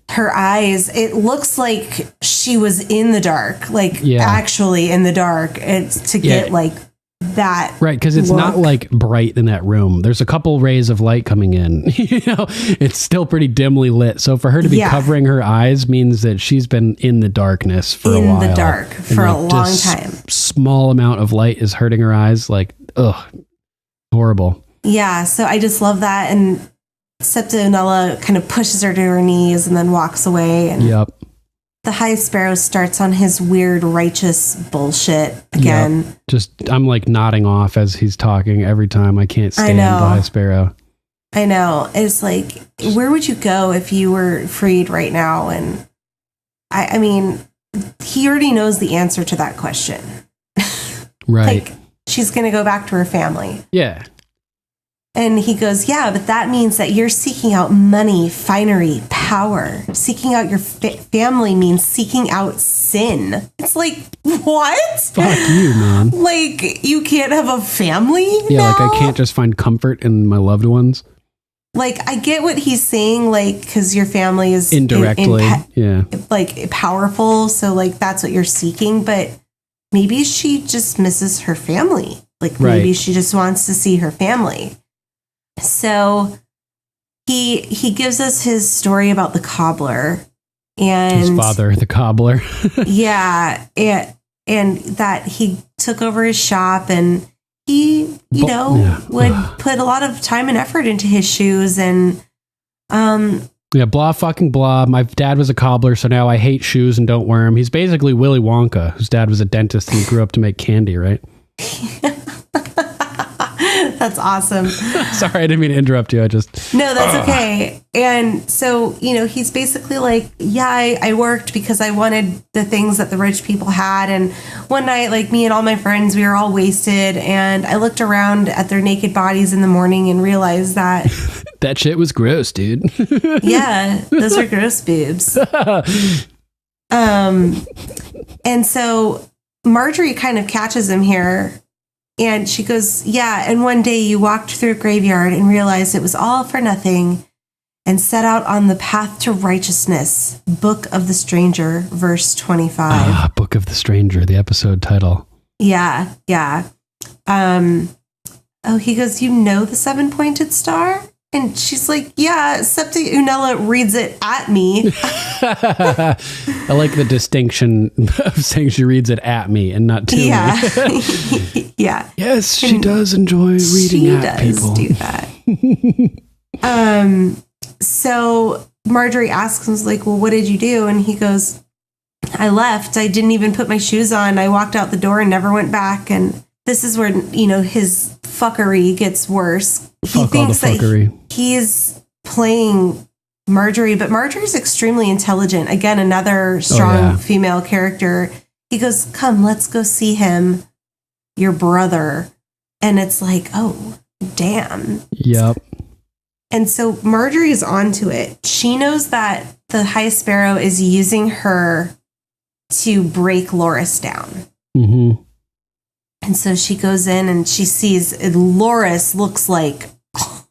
Her eyes, it looks like she was in the dark, actually in the dark. It's to get like that. Right, because it's not like bright in that room. There's a couple rays of light coming in. It's still pretty dimly lit. So for her to be covering her eyes means that she's been in the darkness for a while. In the dark for a long time. Small amount of light is hurting her eyes. Horrible. Yeah, so I just love that. And Septa Unella kind of pushes her to her knees and then walks away. And the High Sparrow starts on his weird righteous bullshit again. Yep. I'm like nodding off as he's talking every time. I can't stand the High Sparrow. I know. It's like, where would you go if you were freed right now? And I mean, he already knows the answer to that question. Right. she's going to go back to her family. Yeah. And he goes, yeah, but that means that you're seeking out money, finery, power. Seeking out your family means seeking out sin. It's like, what? Fuck you, man. Like, you can't have a family Yeah, now? like I can't just find comfort in my loved ones. Like, I get what he's saying, like, because your family is indirectly, like powerful. So, like, that's what you're seeking. But maybe she just misses her family. Like, maybe she just wants to see her family. So he gives us his story about the cobbler and his father, the cobbler. Yeah, and that he took over his shop, and he, would put a lot of time and effort into his shoes, and blah fucking blah. My dad was a cobbler, so now I hate shoes and don't wear them. He's basically Willy Wonka, whose dad was a dentist and he grew up to make candy, right? That's awesome. Sorry, I didn't mean to interrupt you. No, that's okay. And so, he's basically like, yeah, I worked because I wanted the things that the rich people had. And one night, like, me and all my friends, we were all wasted. And I looked around at their naked bodies in the morning and realized that that shit was gross, dude. Yeah, those are gross boobs. And so Margaery kind of catches him here. And she goes, yeah, and one day you walked through a graveyard and realized it was all for nothing and set out on the path to righteousness. Book of the Stranger, verse 25. Book of the Stranger, the episode title. Yeah. He goes, the 7-pointed star? And she's like, yeah, except that Unella reads it at me. I like the distinction of saying she reads it at me and not to me. Yeah. Yes, she does enjoy reading at people. She does do that. So Margaery asks him, like, well, what did you do? And he goes, I left. I didn't even put my shoes on. I walked out the door and never went back. And this is where, his fuckery gets worse. He thinks that he's playing Margaery, but Margaery's extremely intelligent. Again, another strong female character. He goes, come, let's go see him, your brother. And it's like, oh, damn. Yep. And so Margaery's onto it. She knows that the High Sparrow is using her to break Loras down. Mm-hmm. And so she goes in and she sees Loras looks like...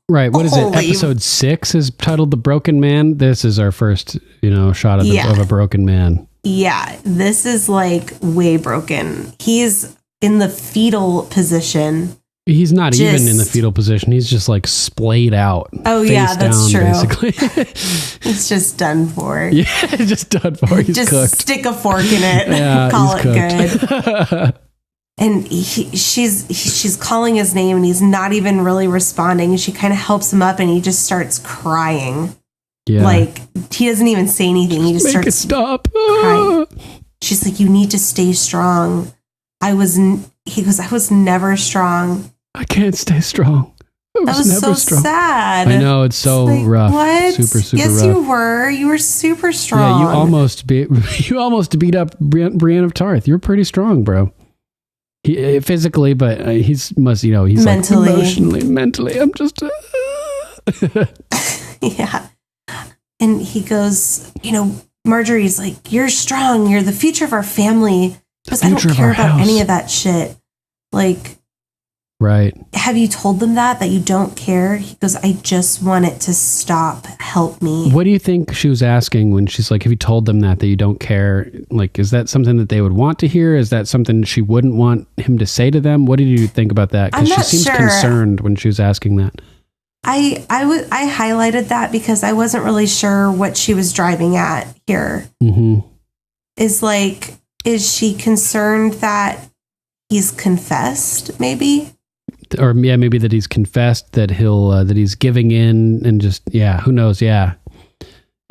Right. What is it? Episode 6 is titled The Broken Man. This is our first, shot of a broken man. Yeah. This is like way broken. He's in the fetal position. He's not even in the fetal position. He's just like splayed out. Oh, yeah, that's true. Basically. He's just done for. Yeah, just done for. He's just cooked. Stick a fork in it. Yeah, call it cooked. Good. And she's calling his name and he's not even really responding. And she kind of helps him up and he just starts crying. Yeah. Like, he doesn't even say anything. He just Make starts it stop. crying. She's like, you need to stay strong. He goes, I was never strong. I can't stay strong. That was so strong. Sad. I know, it's so like, rough. What? Super rough. Yes, you were. You were super strong. Yeah, you almost beat up Brienne of Tarth. You're pretty strong, bro. He, physically, but he's mentally. Like emotionally, mentally. I'm just. Yeah. And he goes, Margaery's like, you're strong. You're the future of our family. Because I don't care about any of that shit. Like, right. Have you told them that you don't care? He goes, I just want it to stop. Help me. What do you think she was asking when she's like, have you told them that you don't care? Like, is that something that they would want to hear? Is that something she wouldn't want him to say to them? What did you think about that? Because she seems concerned when she was asking that. I highlighted that because I wasn't really sure what she was driving at here. Mm-hmm. Is she concerned that he's confessed, maybe? Or maybe that he's confessed, that that he's giving in and just, who knows? Yeah,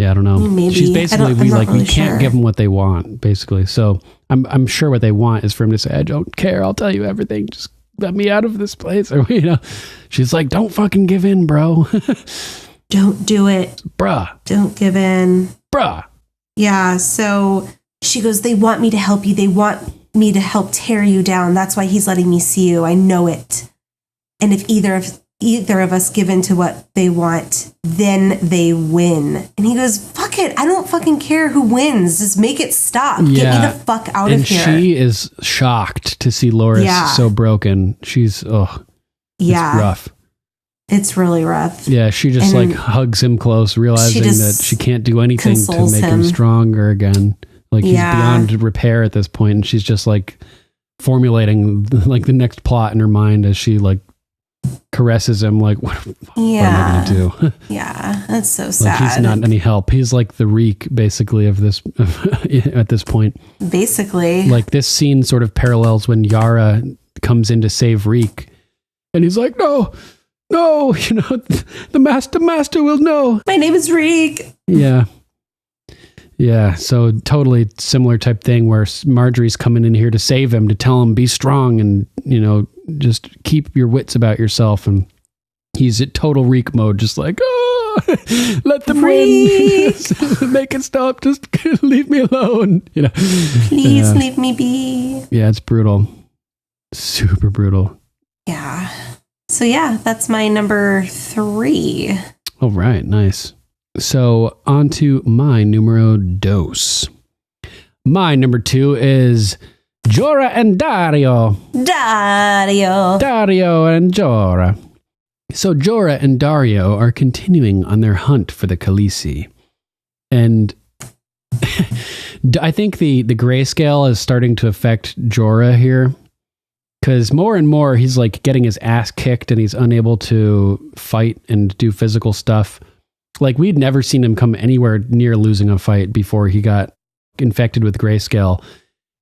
I don't know. Maybe. She's basically we can't give them what they want, basically. So I'm sure what they want is for him to say, I don't care. I'll tell you everything. Just let me out of this place. Or, she's like, don't fucking give in, bro. Don't do it. Bruh. Don't give in. Bruh. Yeah. So she goes, they want me to help you. They want me to help tear you down. That's why he's letting me see you. I know it. And if either of us give in to what they want, then they win. And he goes, fuck it. I don't fucking care who wins. Just make it stop. Yeah. Get me the fuck out of here. And she is shocked to see Loras so broken. She's, it's rough. It's really rough. Yeah, she just like hugs him close, realizing that she can't do anything to make him stronger again. Like he's beyond repair at this point, and she's just like formulating like the next plot in her mind as she like caresses him. Like, what am I gonna do? Yeah, that's so sad. Like he's not any help. He's like the reek, basically, of this at this point. Basically, like this scene sort of parallels when Yara comes in to save Reek, and he's like, no, the master will know. My name is Reek. Yeah, so totally similar type thing where Margaery's coming in here to save him, to tell him be strong and, just keep your wits about yourself. And he's at total Reek mode, just like, let them win. Make it stop. Just leave me alone. Please leave me be. Yeah, it's brutal. Super brutal. Yeah. So yeah, that's my number 3. All right, nice. So on to my numero dos. My number 2 is Jorah and Dario. Dario and Jorah. So Jorah and Dario are continuing on their hunt for the Khaleesi. And I think the grayscale is starting to affect Jorah here. Because more and more he's like getting his ass kicked and he's unable to fight and do physical stuff. Like we'd never seen him come anywhere near losing a fight before he got infected with grayscale.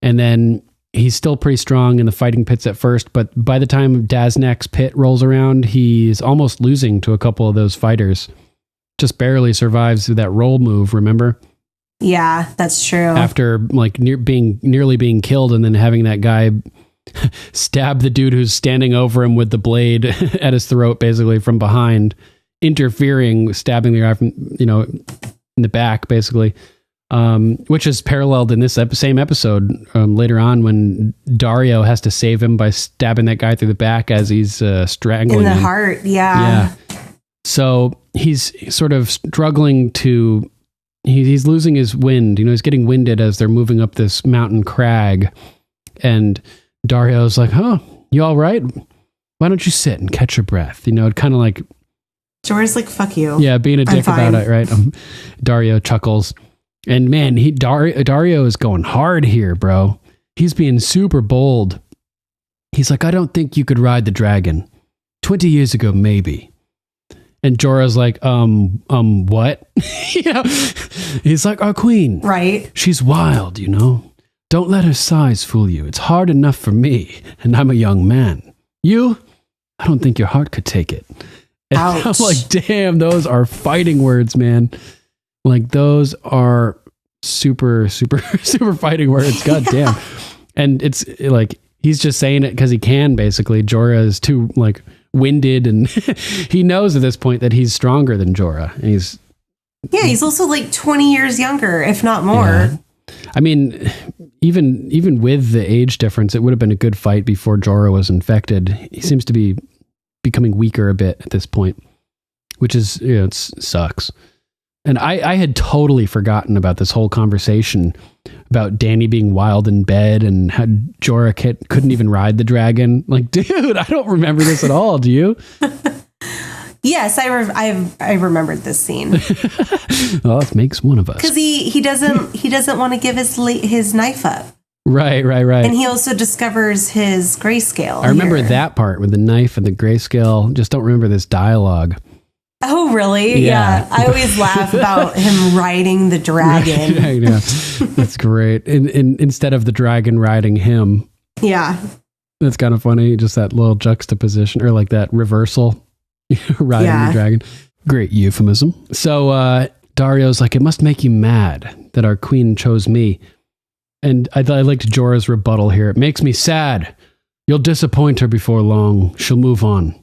And then he's still pretty strong in the fighting pits at first, but by the time Daznak's pit rolls around, he's almost losing to a couple of those fighters. Just barely survives through that roll move, remember? Yeah, that's true. After like nearly being killed and then having that guy stab the dude who's standing over him with the blade at his throat, basically from behind, interfering, stabbing the guy from, in the back, basically, which is paralleled in this same episode later on when Dario has to save him by stabbing that guy through the back as he's strangling him. In the heart, yeah. So he's sort of struggling to, he's losing his wind, he's getting winded as they're moving up this mountain crag, and Dario's like, you all right? Why don't you sit and catch your breath? Kind of like... Jorah's like, fuck you. Yeah, being a dick about it, right? Dario chuckles. And man, Dario is going hard here, bro. He's being super bold. He's like, I don't think you could ride the dragon. 20 years ago, maybe. And Jorah's like, what? He's like, our queen. Right. She's wild, Don't let her size fool you. It's hard enough for me, and I'm a young man. You? I don't think your heart could take it. And I'm like, damn, those are fighting words, man. Like, those are super, super, super fighting words. God damn. And it's like, he's just saying it because he can, basically. Jorah is too, like, winded, and he knows at this point that he's stronger than Jorah. And he's also like 20 years younger, if not more. Yeah. I mean, even with the age difference, it would have been a good fight before Jorah was infected. He seems to be becoming weaker a bit at this point, which is, it sucks. And I had totally forgotten about this whole conversation about Dany being wild in bed and how Jorah couldn't even ride the dragon. Like, dude, I don't remember this at all. Do you? Yes, I remembered this scene. Well, that makes one of us. Because he doesn't want to give his knife up. Right. And he also discovers his grayscale. I remember that part with the knife and the grayscale. Just don't remember this dialogue. Oh, really? Yeah. I always laugh about him riding the dragon. Right, yeah. That's great. Instead of the dragon riding him. Yeah. That's kind of funny. Just that little juxtaposition, or like that reversal. Riding the dragon. Great euphemism. So Dario's like, it must make you mad that our queen chose me. And I liked Jorah's rebuttal here. It makes me sad. You'll disappoint her before long. She'll move on.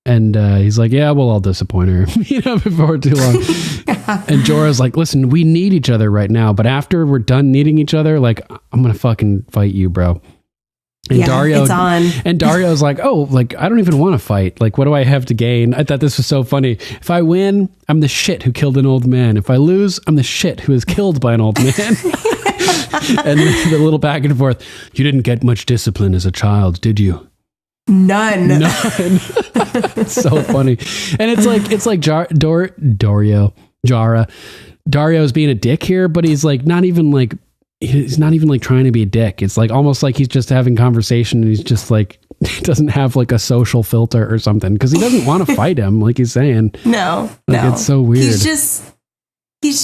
And he's like, yeah, well, I'll disappoint her, before too long. And Jorah's like, listen, we need each other right now, but after we're done needing each other, like, I'm going to fucking fight you, bro. And it's on. And Dario's like, oh, like, I don't even want to fight. Like, what do I have to gain? I thought this was so funny. If I win, I'm the shit who killed an old man. If I lose, I'm the shit who is killed by an old man. And the little back and forth. You didn't get much discipline as a child, did you? None. It's so funny. And it's like Jara. Dario's being a dick here, but he's not even trying to be a dick. It's like almost like he's just having conversation, and he's just like, he doesn't have like a social filter or something, because he doesn't want to fight him, like he's saying. No. It's so weird. He's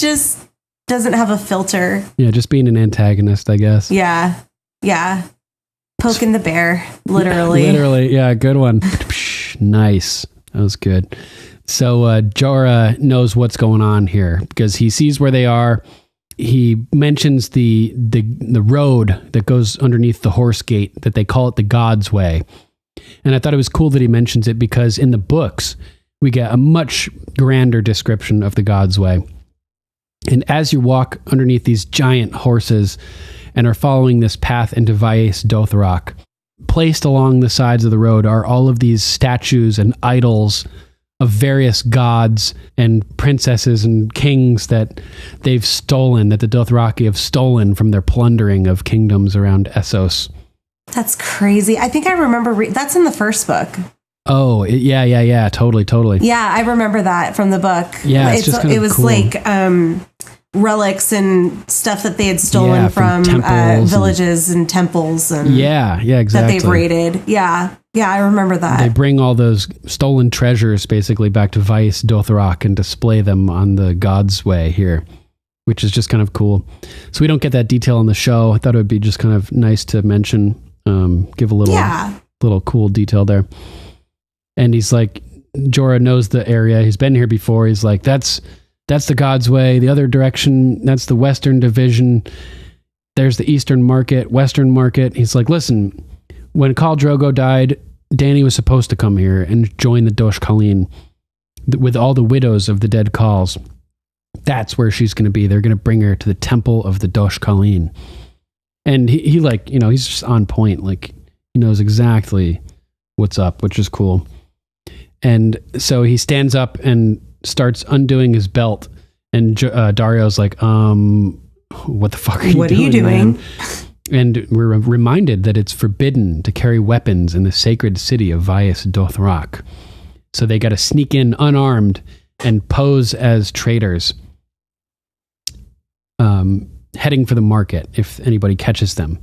just doesn't have a filter. Yeah, just being an antagonist, I guess. Yeah. Poking the bear, literally. Yeah, good one. Nice. That was good. So Jorah knows what's going on here because he sees where they are. He mentions the road that goes underneath the horse gate, that they call it the God's Way. And I thought it was cool that he mentions it, because in the books, we get a much grander description of the God's Way. And as you walk underneath these giant horses and are following this path into Vaes Dothrak, placed along the sides of the road are all of these statues and idols of various gods and princesses and kings that they've stolen, that the Dothraki have stolen from their plundering of kingdoms around Essos. That's crazy. I think I remember that's in the first book. Oh, yeah. Totally. Yeah, I remember that from the book. Yeah, it was cool. Like relics and stuff that they had stolen from villages and temples. And yeah, exactly. That they've raided. Yeah, I remember that. They bring all those stolen treasures basically back to Vaes Dothrak and display them on the God's Way here, which is just kind of cool. So we don't get that detail on the show. I thought it would be just kind of nice to mention, give a little cool detail there. And he's like, Jorah knows the area. He's been here before. He's like, that's the God's Way. The other direction, that's the Western Division. There's the Eastern Market, Western Market. He's like, listen, when Khal Drogo died, Dany was supposed to come here and join the Dosh Khaleen with all the widows of the dead Khals. That's where she's going to be. They're going to bring her to the temple of the Dosh Khaleen. And he like, he's just on point. Like, he knows exactly what's up, which is cool. And so he stands up and starts undoing his belt. And Dario's like, what the fuck are you doing? Man? And we're reminded that it's forbidden to carry weapons in the sacred city of Vaes Dothrak. So they got to sneak in unarmed and pose as traitors, heading for the market if anybody catches them.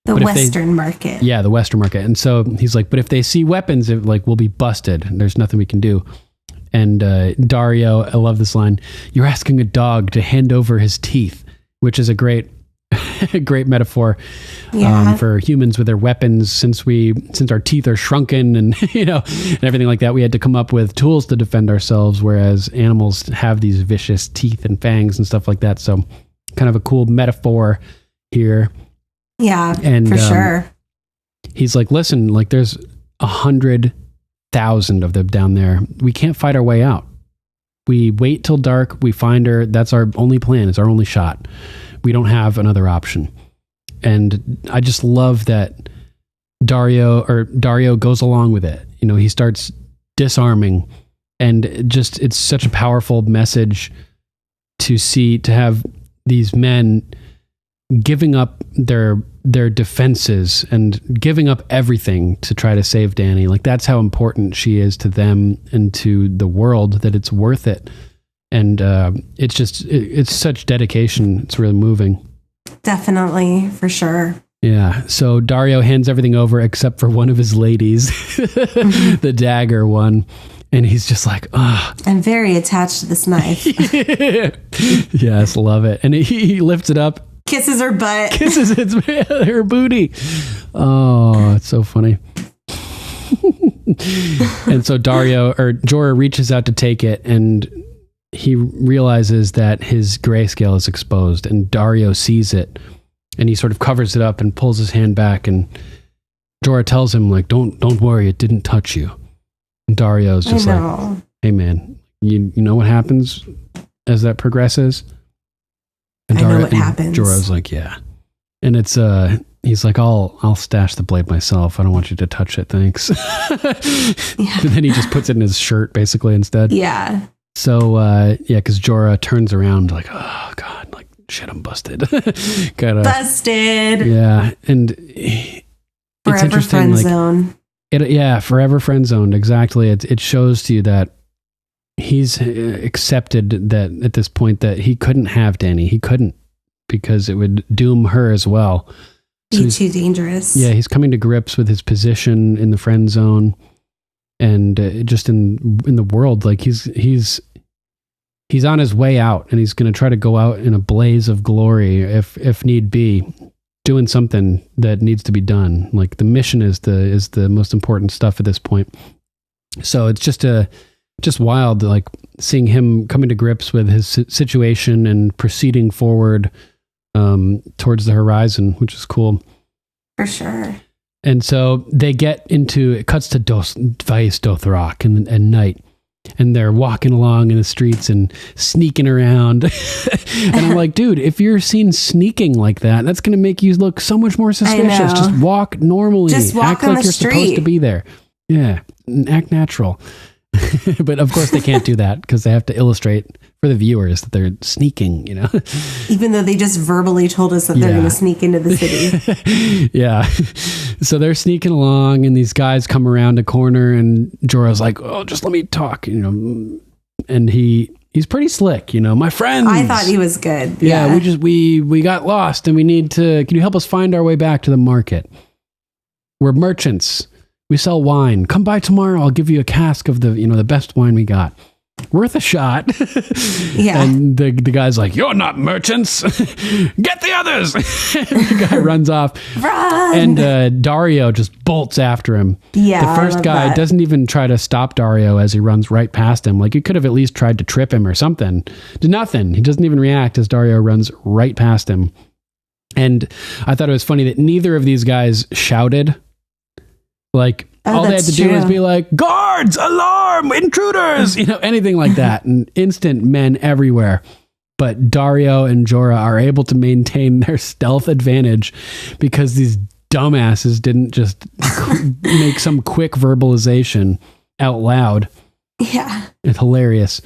The Western Market. Yeah, the Western Market. And so he's like, but if they see weapons, we'll be busted. There's nothing we can do. And Dario, I love this line, you're asking a dog to hand over his teeth, which is a great metaphor for humans with their weapons. Since our teeth are shrunken and, and everything like that, we had to come up with tools to defend ourselves, whereas animals have these vicious teeth and fangs and stuff like that. So kind of a cool metaphor here. Yeah, and for sure. He's like, listen, like there's 100,000 of them down there. We can't fight our way out. We wait till dark. We find her. That's our only plan. It's our only shot. We don't have another option. And I just love that Dario goes along with it. He starts disarming, and it's such a powerful message to have these men giving up their defenses and giving up everything to try to save Dany. Like, that's how important she is to them and to the world, that it's worth it. And it's such dedication. It's really moving. Definitely, for sure. Yeah. So Dario hands everything over except for one of his ladies, the dagger one. And he's just like, I'm very attached to this knife. Yes, love it. And he lifts it up. Kisses her butt. Kisses her booty. Oh, it's so funny. And so Jorah reaches out to take it, and he realizes that his grayscale is exposed, and Dario sees it, and he sort of covers it up and pulls his hand back, and Jorah tells him, like, don't worry, it didn't touch you. And Dario's just like, hey man, you know what happens as that progresses? And I know what happens. Jorah's like, yeah. And it's he's like, I'll stash the blade myself. I don't want you to touch it, thanks. Yeah. And then he just puts it in his shirt basically instead. Yeah. So because Jorah turns around like, oh god, like shit, I'm busted. Busted. Yeah. And it's forever friend zone. Forever friend zoned. Exactly. It shows to you that he's accepted that at this point that he couldn't have Dany. He couldn't, because it would doom her as well. So Be too dangerous. Yeah, he's coming to grips with his position in the friend zone, and just in the world. Like he's on his way out, and he's going to try to go out in a blaze of glory if need be, doing something that needs to be done. Like the mission is the most important stuff at this point. So it's just wild, like seeing him coming to grips with his situation and proceeding forward towards the horizon, which is cool. For sure. And so they get into, it cuts to Vaes Dothrak and night, and they're walking along in the streets and sneaking around. And I'm like, dude, if you're seen sneaking like that, that's going to make you look so much more suspicious. Just walk normally. Just walk act on like the you're street. supposed to be there. Yeah, act natural. But of course they can't do that because they have to illustrate for the viewers that they're sneaking, you know. Even though they just verbally told us that they're going to sneak into the city. Yeah. So they're sneaking along, and these guys come around a corner, and Jorah's like, "Oh, just let me talk," you know. And he's pretty slick, you know. My friends. I thought he was good. Yeah. We got lost, and we need to. Can you help us find our way back to the market? We're merchants. We sell wine. Come by tomorrow. I'll give you a cask of the best wine we got. Worth a shot. Yeah. And the guy's like, you're not merchants. Get the others. The guy runs off. Run. And Dario just bolts after him. Yeah. The first guy doesn't even try to stop Dario as he runs right past him. Like, you could have at least tried to trip him or something. Did nothing. He doesn't even react as Dario runs right past him. And I thought it was funny that neither of these guys shouted. Like, all they had to do was be like, guards, alarm, intruders, anything like that. And instant men everywhere. But Dario and Jorah are able to maintain their stealth advantage because these dumbasses didn't just make some quick verbalization out loud. Yeah. It's hilarious.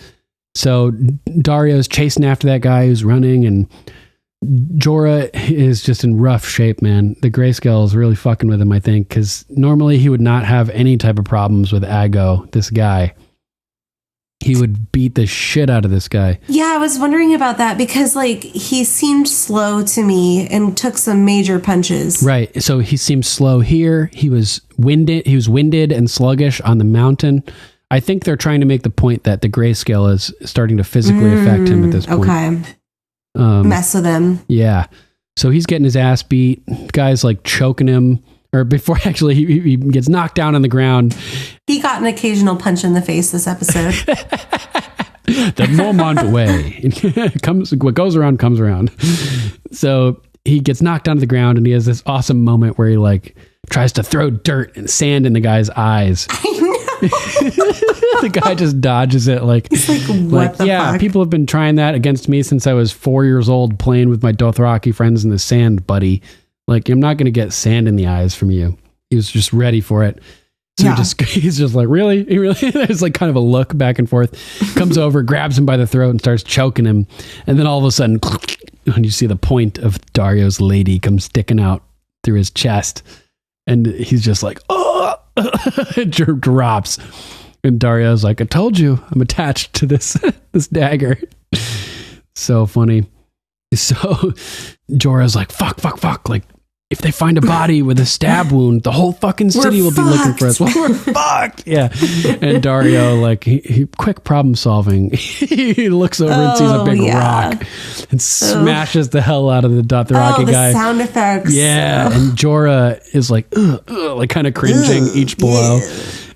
So Dario's chasing after that guy who's running, and Jorah is just in rough shape, man. The grayscale is really fucking with him, I think, because normally he would not have any type of problems with Aggo, this guy. He would beat the shit out of this guy. Yeah, I was wondering about that because, like, he seemed slow to me and took some major punches. Right. So he seemed slow here. He was winded and sluggish on the mountain. I think they're trying to make the point that the grayscale is starting to physically affect him at this point. Okay. Mess with him. Yeah. So he's getting his ass beat. Guy's like choking him, or before actually he gets knocked down on the ground. He got an occasional punch in the face this episode. The moment way. What goes around comes around. So he gets knocked down to the ground, and he has this awesome moment where he like tries to throw dirt and sand in the guy's eyes. I know. The guy just dodges it like, he's like, what the fuck? People have been trying that against me since I was 4 years old playing with my Dothraki friends in the sand, buddy. Like, I'm not going to get sand in the eyes from you. He was just ready for it. So he's just like, really? There's like kind of a look back and forth. Comes over, grabs him by the throat and starts choking him. And then all of a sudden, when you see the point of Dario's lady come sticking out through his chest, and he's just like, oh, it drops. And Dario's like, I told you, I'm attached to this dagger. So funny. So Jorah's like, fuck. Like, if they find a body with a stab wound, the whole fucking city will be looking for us. Well, we're fucked. Yeah. And Dario, like, he quick problem solving. He looks over and sees a big rock and smashes the hell out of the Dothraki guy. The sound effects. Yeah. And Jorah is like, like kind of cringing each blow.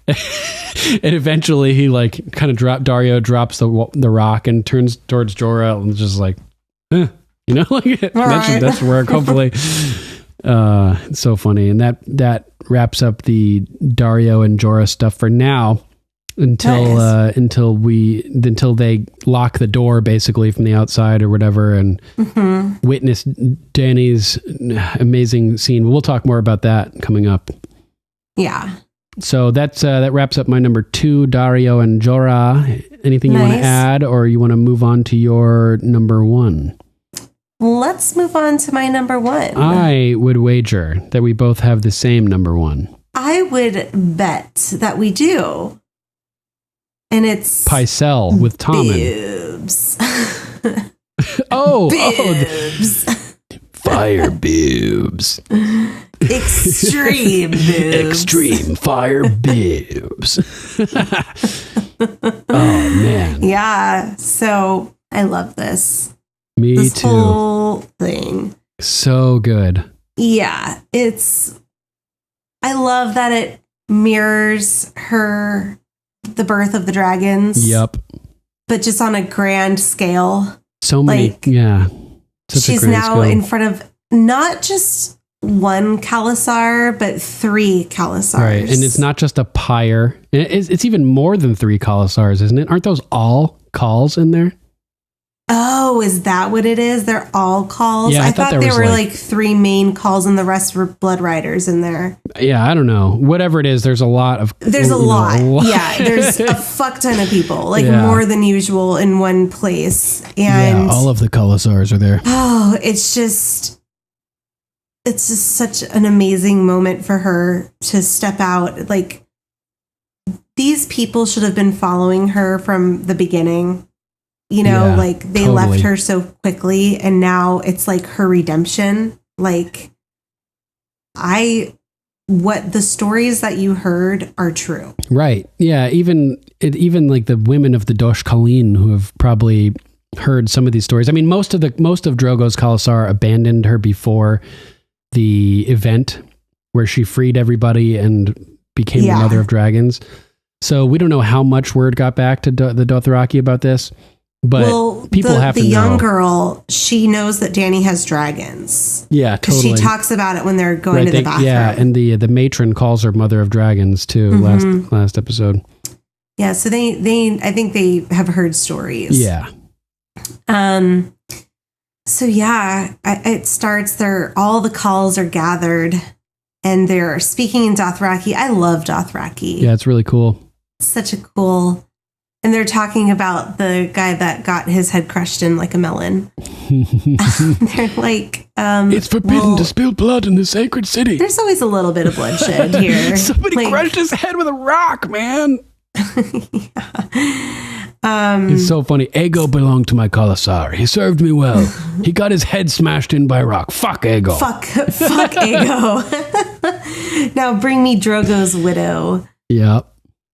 And eventually he like kind of Dario drops the rock and turns towards Jorah and just like, like that should work, hopefully. It's so funny. And that wraps up the Dario and Jorah stuff for now. until they lock the door basically from the outside or whatever, and witness Dany's amazing scene. We'll talk more about that coming up. Yeah. So that wraps up my number 2, Daario and Jorah. Anything you want to add, or you want to move on to your number 1? Let's move on to my number 1. I would wager that we both have the same number 1. I would bet that we do. And it's Pycelle with Tommen. Boobs. Boobs. Fire boobs. Extreme boobs. Extreme fire boobs. Oh, man. Yeah. So I love this. Me this too. Whole thing. So good. Yeah. I love that it mirrors the birth of the dragons. Yep. But just on a grand scale. So many. Yeah. She's now in front of not just one Khalasar, but 3 Khalasars. Right. And it's not just a pyre. It's even more than 3 Khalasars, isn't it? Aren't those all calls in there? Oh, is that what it is? They're all calls? Yeah, I thought there were like 3 main calls and the rest were blood riders in there. Yeah, I don't know. Whatever it is, there's a lot of... There's a lot. Yeah, there's a fuck ton of people. Like more than usual in one place. And all of the Khalasars are there. Oh, it's just such an amazing moment for her to step out. Like, these people should have been following her from the beginning. You know, like they left her so quickly, and now it's like her redemption. Like, what the stories that you heard are true. Right. Yeah. Even like the women of the Dosh Khaleen who have probably heard some of these stories. I mean, most of Drogo's Khalasar abandoned her before the event where she freed everybody and became the mother of dragons. So we don't know how much word got back to the Dothraki about this. But people have to know. The young girl, she knows that Dany has dragons. Yeah, totally. Because she talks about it when they're going to the bathroom. Yeah, and the matron calls her Mother of Dragons too. Last episode. Yeah, so I think they have heard stories. Yeah. So yeah, it starts. All the calls are gathered, and they're speaking in Dothraki. I love Dothraki. Yeah, it's really cool. Such a cool. And they're talking about the guy that got his head crushed in like a melon. They're like, it's forbidden to spill blood in the sacred city. There's always a little bit of bloodshed here. Somebody crushed his head with a rock, man. It's so funny. Aegon belonged to my Khalasar. He served me well. He got his head smashed in by a rock. Fuck Aegon. Fuck Aegon. Now bring me Drogo's widow. Yeah.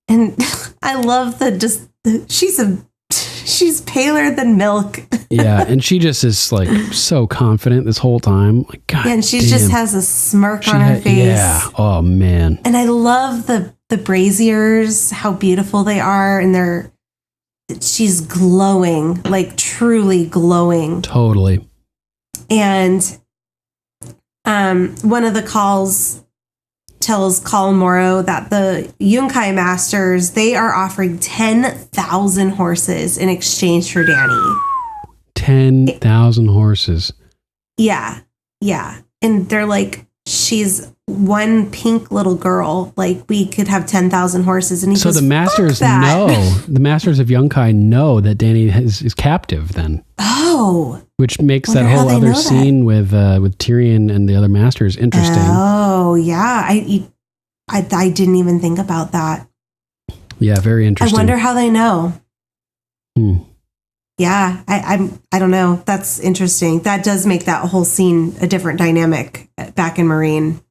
And I love she's paler than milk. Yeah, and she just is like so confident this whole time. Like, God, and she just has a smirk on her face. Yeah. Oh man. And I love the braziers, how beautiful they are, and she's glowing, like truly glowing. Totally. And one of the calls tells Khal Moro that the Yunkai Masters, they are offering 10,000 horses in exchange for Dany. 10,000 horses. Yeah. Yeah. And they're like, she's one pink little girl. Like, we could have 10,000 horses. And he goes, the Masters know, the Masters of Yunkai know that Dany is captive then. Oh. Which makes that whole other scene with Tyrion and the other Masters interesting. Oh, yeah. I didn't even think about that. Yeah, very interesting. I wonder how they know. Yeah, I don't know. That's interesting. That does make that whole scene a different dynamic back in Marine.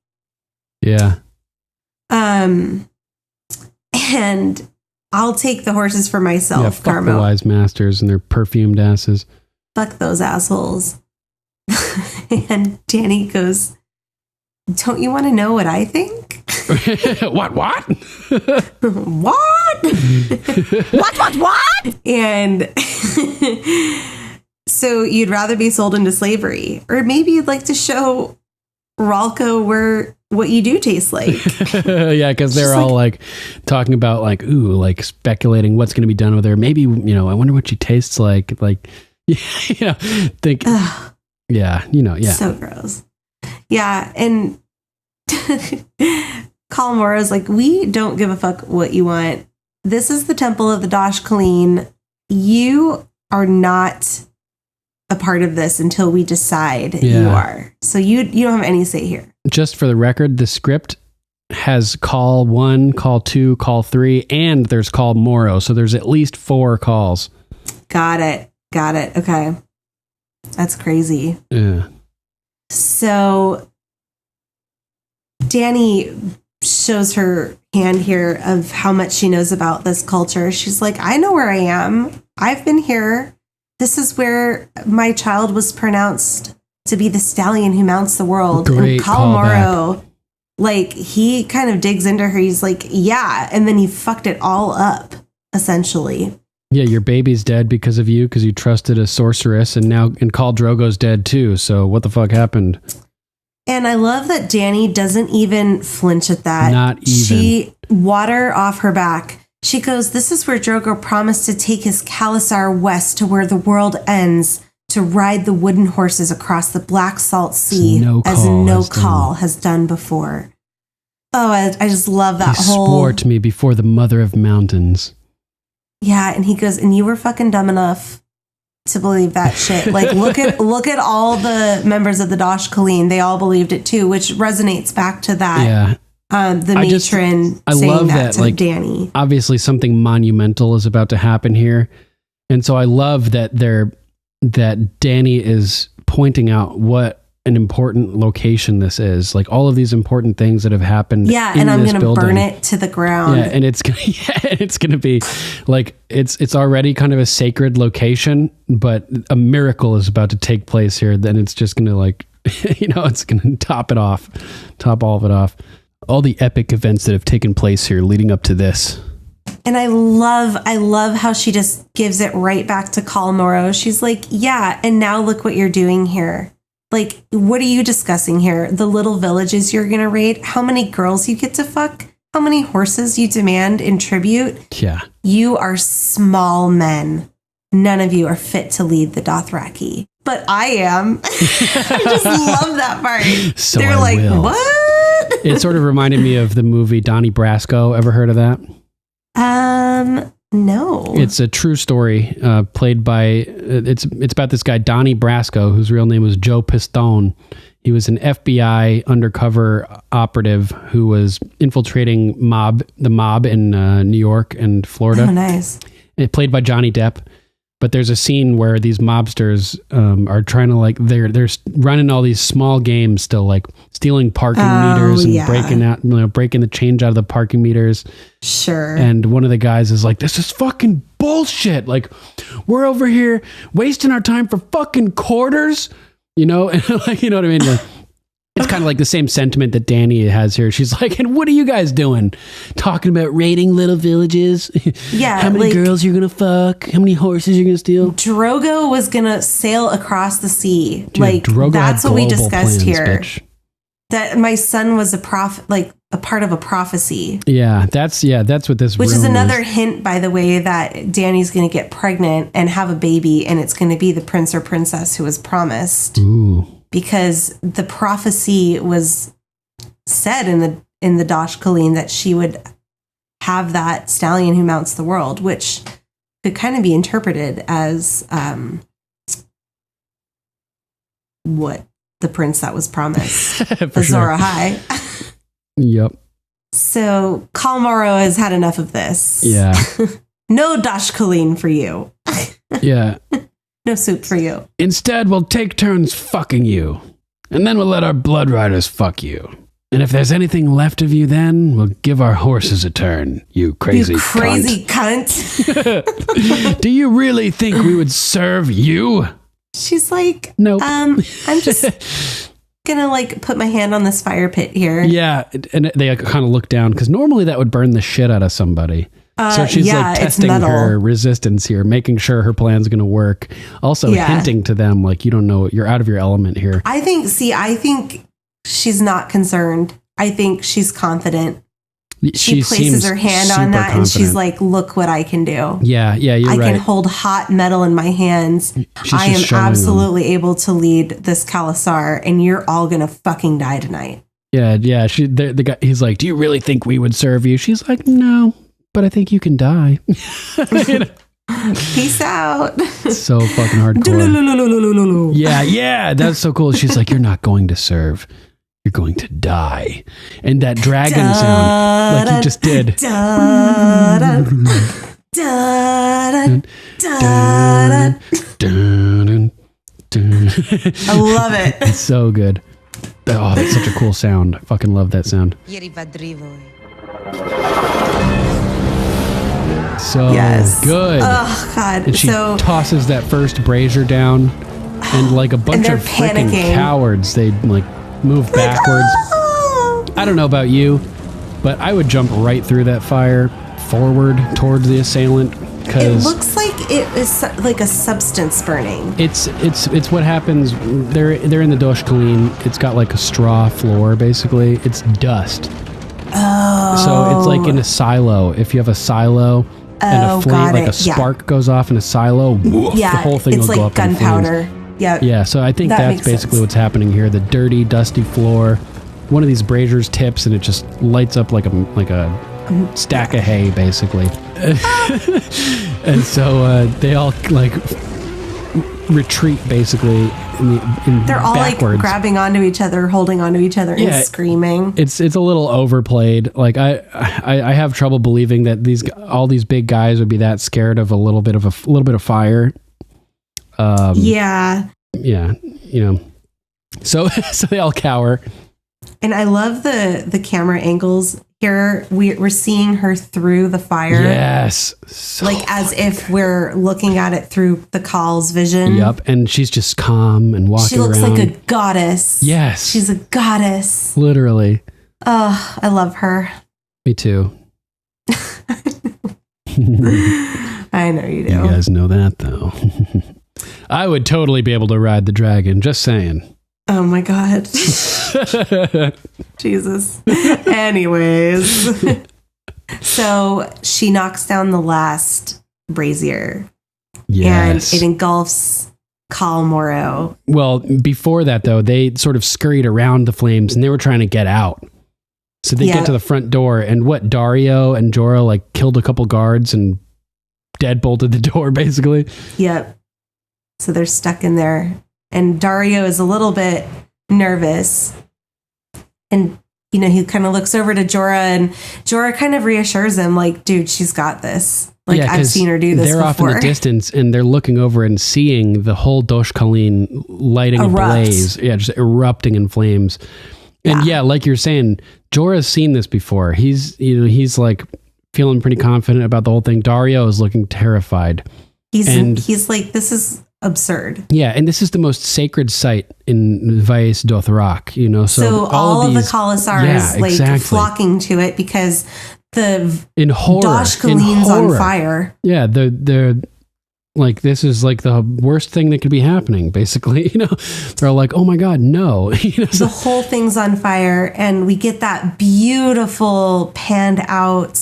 Yeah. And I'll take the horses for myself, yeah, fuck Carmo. The wise Masters and their perfumed asses. Fuck those assholes. And Dany goes, don't you want to know what I think? What? What? What? And so you'd rather be sold into slavery, or maybe you'd like to show Ralco where what you do taste like. Yeah, because they're all like talking about like, ooh, like speculating what's going to be done with her. Maybe, you know, I wonder what she tastes like. Like, you know, think, yeah, you know, yeah. So gross. Yeah. And Kalmara's like, we don't give a fuck what you want. This is the temple of the Dosh Khaleen. You are not a part of this until we decide you are. So you don't have any say here. Just for the record, the script has call 1, call 2, call 3, and there's call Moro. So there's at least 4 calls. Got it. Okay. That's crazy. Yeah. So Dany shows her hand here of how much she knows about this culture. She's like, I know where I am. I've been here. This is where my child was pronounced to be the stallion who mounts the world. Great and Khal Moro, like, he kind of digs into her. He's like, yeah. And then he fucked it all up, essentially. Yeah, your baby's dead because of you, because you trusted a sorceress, and Khal Drogo's dead too. So what the fuck happened? And I love that Dany doesn't even flinch at that. Not even. She water off her back. She goes, this is where Drogo promised to take his Khalasar west to where the world ends, to ride the wooden horses across the black salt sea, as no Khal has done before. Oh, I just love that he whole... swore to me before the mother of mountains. Yeah, and he goes, and you were fucking dumb enough to believe that shit. Like, look at all the members of the Dosh Khaleen. They all believed it too, which resonates back to that. Yeah. The matron saying that to like, Dany. Obviously something monumental is about to happen here. And so I love that Dany is pointing out what an important location this is. Like all of these important things that have happened. Yeah, and I'm going to burn it to the ground. Yeah, and it's going to be like it's already kind of a sacred location, but a miracle is about to take place here. Then it's just going to like, you know, it's going to top all of it off. All the epic events that have taken place here leading up to this. And I love how she just gives it right back to Khal Moro. She's like, yeah, and now look what you're doing here. Like, what are you discussing here? The little villages you're going to raid? How many girls you get to fuck? How many horses you demand in tribute? Yeah. You are small men. None of you are fit to lead the Dothraki. But I am. I just love that part. So they're like, what? It sort of reminded me of the movie Donnie Brasco. Ever heard of that? No. It's a true story, played by, it's about this guy, Donnie Brasco, whose real name was Joe Pistone. He was an FBI undercover operative who was infiltrating the mob in New York and Florida. Oh, nice. It played by Johnny Depp. But there's a scene where these mobsters are trying to like they're running all these small games still, like stealing parking meters and breaking the change out of the parking meters. Sure. And one of the guys is like, "This is fucking bullshit. Like, we're over here wasting our time for fucking quarters." You know, and like, you know what I mean? Like, it's kind of like the same sentiment that Dany has here. She's like, and what are you guys doing? Talking about raiding little villages? Yeah. How many girls you're going to fuck? How many horses you're going to steal? Drogo was going to sail across the sea. Dude, like, Drogo that's what we discussed plans, here. Bitch. That my son was a part of a prophecy. Yeah, that's what this Which is room another hint, by the way, that Dany's going to get pregnant and have a baby, and it's going to be the prince or princess who was promised. Ooh. Because the prophecy was said in the Dosh Khaleen that she would have that stallion who mounts the world, which could kind of be interpreted as what the prince that was promised, Azor Ahai. Yep. So Khal Moro has had enough of this. Yeah. No Dosh Khaleen for you. Yeah. No soup for you. Instead, we'll take turns fucking you. And then we'll let our blood riders fuck you. And if there's anything left of you then, we'll give our horses a turn, you crazy cunt. Do you really think we would serve you? She's like, nope. I'm just gonna like put my hand on this fire pit here. Yeah, and they kind of look down, because normally that would burn the shit out of somebody. So she's like testing her resistance here, making sure her plan's going to work. Also hinting to them, like, you don't know, you're out of your element here. I think she's not concerned. I think she's confident. She places seems her hand on super that and she's confident. like, look what I can do. Yeah, you're I right. can hold hot metal in my hands. She's I am just showing absolutely able to lead this Khalasar, and you're all going to fucking die tonight. Yeah. The guy, he's like, do you really think we would serve you? She's like, no, but I think you can die. Peace out. So fucking hardcore. Yeah, that's so cool. She's like, you're not going to serve. You're going to die. And that dragon sound, like you just did. I love it. It's so good. Oh, that's such a cool sound. I fucking love that sound. So good. Oh, God. And she tosses that first brazier down, and like a bunch of freaking cowards, they like move backwards. I don't know about you, but I would jump right through that fire forward towards the assailant. It looks like it is like a substance burning. It's what happens. They're in the Dosh Khaleen. It's got like a straw floor, basically. It's dust. Oh. So it's like in a silo. If you have a silo and a flame, like a spark goes off in a silo, woof, the whole thing will go up in flames. It's like gunpowder. Yeah. So I think that's basically what's happening here. The dirty, dusty floor. One of these braziers tips and it just lights up like a stack of hay, basically. And so they all like retreat basically they're all backwards. Like grabbing onto each other, holding onto each other, and screaming. It's a little overplayed. Like I have trouble believing that all these big guys would be that scared of a little bit of fire. Yeah, so they all cower. And I love the camera angles here. We're seeing her through the fire. Yes. So like as if we're looking at it through the Khal's vision. Yep. And she's just calm and walking around. She looks like a goddess. Yes. She's a goddess. Literally. Oh, I love her. Me too. I know you do. You guys know that though. I would totally be able to ride the dragon. Just saying. Oh my God. Jesus. Anyways. So she knocks down the last brazier. Yes. And it engulfs Khal Moro. Well, before that though, they sort of scurried around the flames and they were trying to get out. So they get to the front door and Dario and Jorah like killed a couple guards and deadbolted the door basically. Yep. So they're stuck in there. And Dario is a little bit nervous. And, he kind of looks over to Jorah and Jorah kind of reassures him like, dude, she's got this. Like, I've seen her do this they're before. Off in the distance and they're looking over and seeing the whole Dosh Khaleen lighting ablaze. Yeah, just erupting in flames. And like you're saying, Jorah's seen this before. He's like feeling pretty confident about the whole thing. Dario is looking terrified. He's like, this is absurd. Yeah, and this is the most sacred site in Vaes Dothrak, so all of the Khalasar is flocking to it because in horror, Dosh Khaleen's on fire. Yeah, they're like, this is like the worst thing that could be happening, basically. They're like, oh my God, no. The whole thing's on fire, and we get that beautiful panned out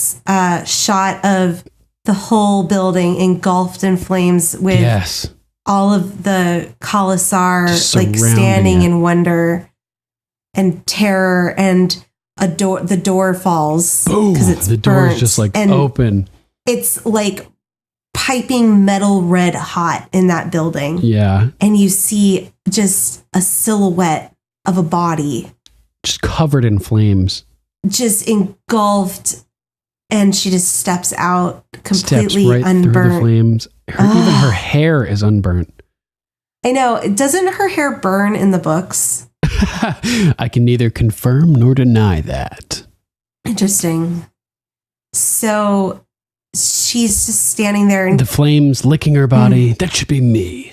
shot of the whole building engulfed in flames with all of the Khalasar like standing in wonder and terror, and the door falls because it's the door is just like open. It's like piping metal red hot in that building. Yeah. And you see just a silhouette of a body just covered in flames, just engulfed. And she just steps out completely right unburnt. Through the flames. Even her hair is unburnt. I know. Doesn't her hair burn in the books? I can neither confirm nor deny that. Interesting. So she's just standing there. And the flames licking her body. That should be me.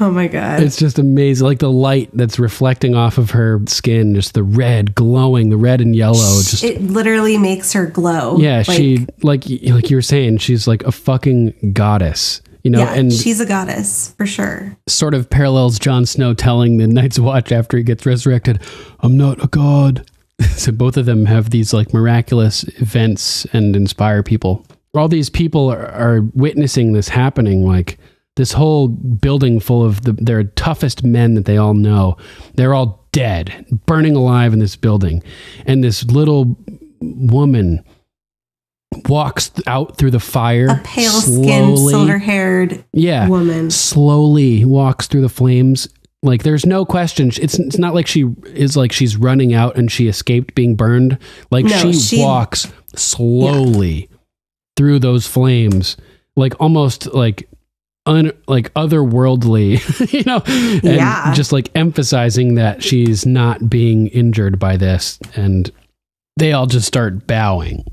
Oh my God. It's just amazing. Like the light that's reflecting off of her skin, just the red glowing, the red and yellow. It literally makes her glow. Yeah, she, like you were saying, she's like a fucking goddess. You know, yeah, and she's a goddess for sure. Sort of parallels Jon Snow telling the Night's Watch after he gets resurrected, I'm not a god. So both of them have these like miraculous events and inspire people. All these people are witnessing this happening, like this whole building full of their toughest men that they all know. They're all dead, burning alive in this building. And this little woman walks out through the fire. A pale-skinned, silver-haired woman. Slowly walks through the flames. Like, there's no question. It's not like she is like she's running out and she escaped being burned. Like, no, she walks slowly through those flames. Like, almost like otherworldly, you know? And just like emphasizing that she's not being injured by this. And they all just start bowing.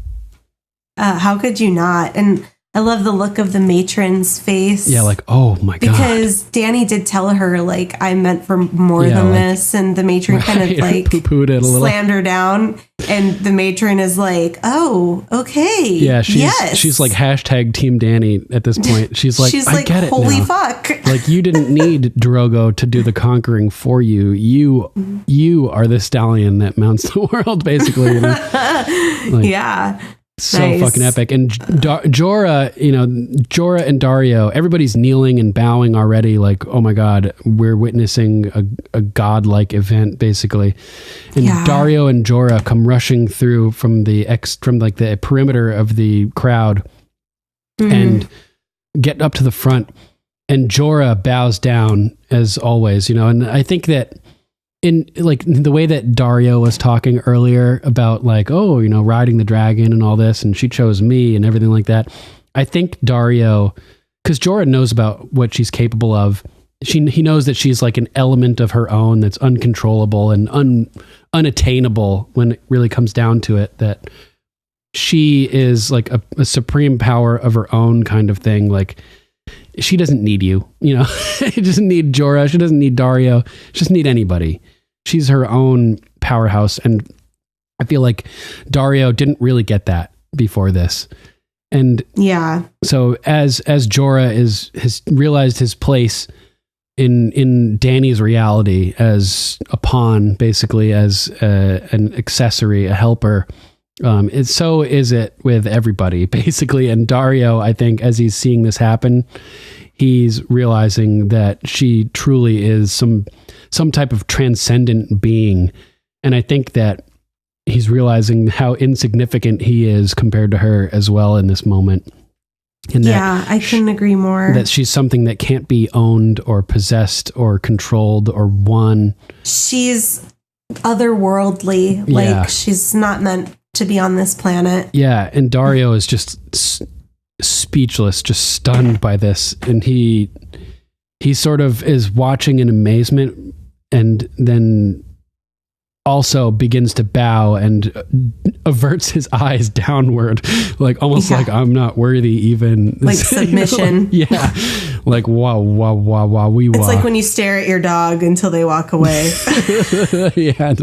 How could you not? And I love the look of the matron's face. Yeah, like, oh my God. Because Dany did tell her, like, I meant for more than this. And the matron kind of like poo-pooed it a little. Slammed her down. And the matron is like, oh, okay. Yeah, she's like hashtag Team Dany at this point. She's like, I get it holy now. Fuck. Like, you didn't need Drogo to do the conquering for you. You are the stallion that mounts the world, basically. You know? Like, yeah. So fucking epic. And Jorah, you know, Jorah and Daario, everybody's kneeling and bowing already. Like, oh my God, we're witnessing a godlike event, basically. And Daario and Jorah come rushing through from the perimeter of the crowd and get up to the front. And Jorah bows down as always, you know. And I think that in like the way that Daario was talking earlier about like, oh, you know, riding the dragon and all this, and she chose me and everything like that. I think Daario, because Jorah knows about what she's capable of. He knows that she's like an element of her own that's uncontrollable and unattainable when it really comes down to it. That she is like a supreme power of her own kind of thing. Like, she doesn't need you, you know. She doesn't need Jorah. She doesn't need Daario. She doesn't need anybody. She's her own powerhouse. And I feel like Daario didn't really get that before this. And so as Jorah has realized his place in Dany's reality as a pawn, basically as an accessory, a helper, so is it with everybody, basically. And Daario, I think, as he's seeing this happen, he's realizing that she truly is some type of transcendent being. And I think that he's realizing how insignificant he is compared to her as well in this moment. And I couldn't agree more. That she's something that can't be owned or possessed or controlled or won. She's otherworldly. Like, she's not meant to be on this planet. Yeah, and Daario is just speechless, just stunned by this. And he sort of is watching in amazement and then also begins to bow and averts his eyes downward, like almost like I'm not worthy even. Like submission. You know? Yeah. Like, wow, It's like when you stare at your dog until they walk away. Yeah.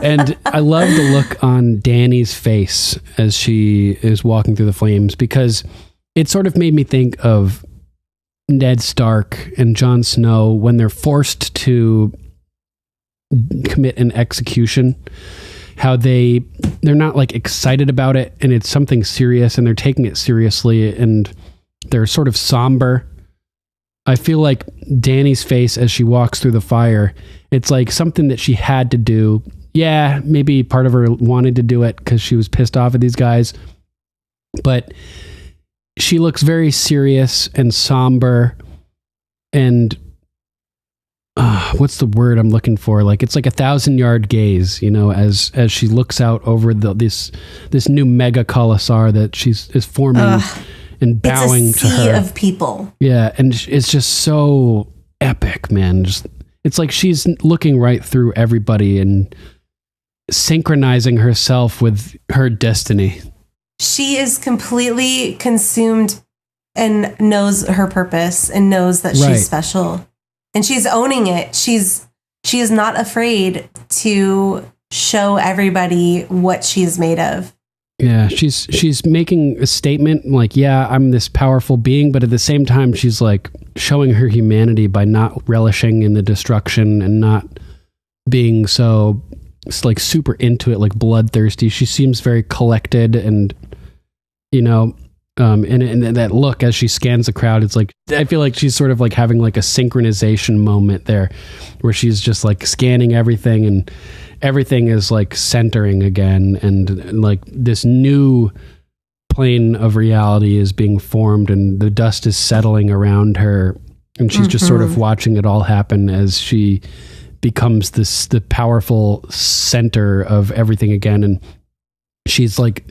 And I love the look on Dany's face as she is walking through the flames, because it sort of made me think of Ned Stark and Jon Snow when they're forced to commit an execution, how they're not like excited about it and it's something serious and they're taking it seriously and they're sort of somber. I feel like Dany's face as she walks through the fire, it's like something that she had to do. Yeah, maybe part of her wanted to do it because she was pissed off at these guys, but she looks very serious and somber and what's the word I'm looking for? Like, it's like 1,000-yard gaze, you know, as she looks out over this new mega Khalasar that is forming and bowing to her. It's a sea of people. Yeah, and it's just so epic, man. It's like she's looking right through everybody and synchronizing herself with her destiny. She is completely consumed and knows her purpose and knows that she's special. And she's owning it. She is not afraid to show everybody what she's made of. Yeah, she's making a statement like, yeah, I'm this powerful being, but at the same time, she's like showing her humanity by not relishing in the destruction and not being so like super into it, like bloodthirsty. She seems very collected and, you know, and that look as she scans the crowd, it's like, I feel like she's sort of like having like a synchronization moment there where she's just like scanning everything and everything is like centering again, and like this new plane of reality is being formed and the dust is settling around her, and she's just sort of watching it all happen as she becomes the powerful center of everything again. And she's like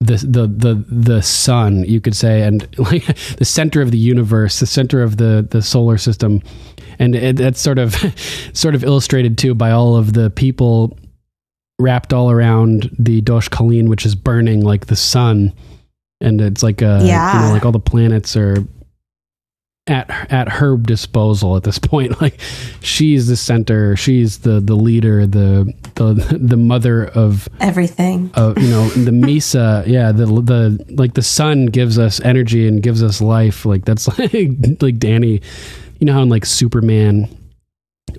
the sun, you could say, and like the center of the universe, the center of the solar system. And that's sort of illustrated too by all of the people wrapped all around the Dosh Khaleen, which is burning like the sun. And it's like, you know, like all the planets are at her disposal at this point. Like she's the center, she's the leader, the mother of everything. You know, the Misa, yeah, the like the sun gives us energy and gives us life. Like that's like Dany. You know how in like Superman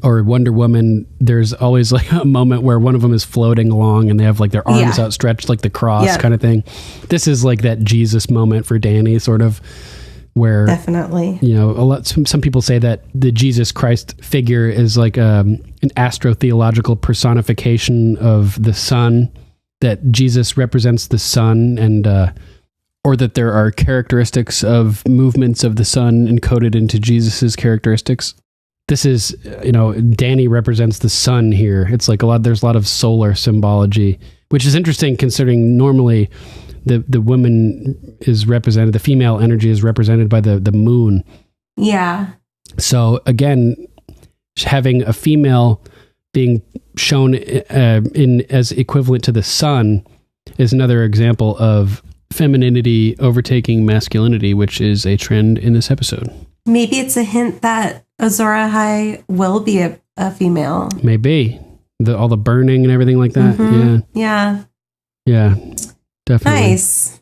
or Wonder Woman, there's always like a moment where one of them is floating along and they have like their arms outstretched, like the cross kind of thing. This is like that Jesus moment for Dany, sort of, where definitely, you know, some people say that the Jesus Christ figure is like an astrotheological personification of the sun, that Jesus represents the sun, and or that there are characteristics of movements of the sun encoded into Jesus's characteristics. This is, you know, Dany represents the sun here. It's like there's a lot of solar symbology, which is interesting considering normally the woman is represented, the female energy is represented by the moon. Yeah. So again, having a female being shown in as equivalent to the sun is another example of femininity overtaking masculinity, which is a trend in this episode. Maybe it's a hint that Azor Ahai will be a female. Maybe. All the burning and everything like that. Yeah. Definitely. Nice.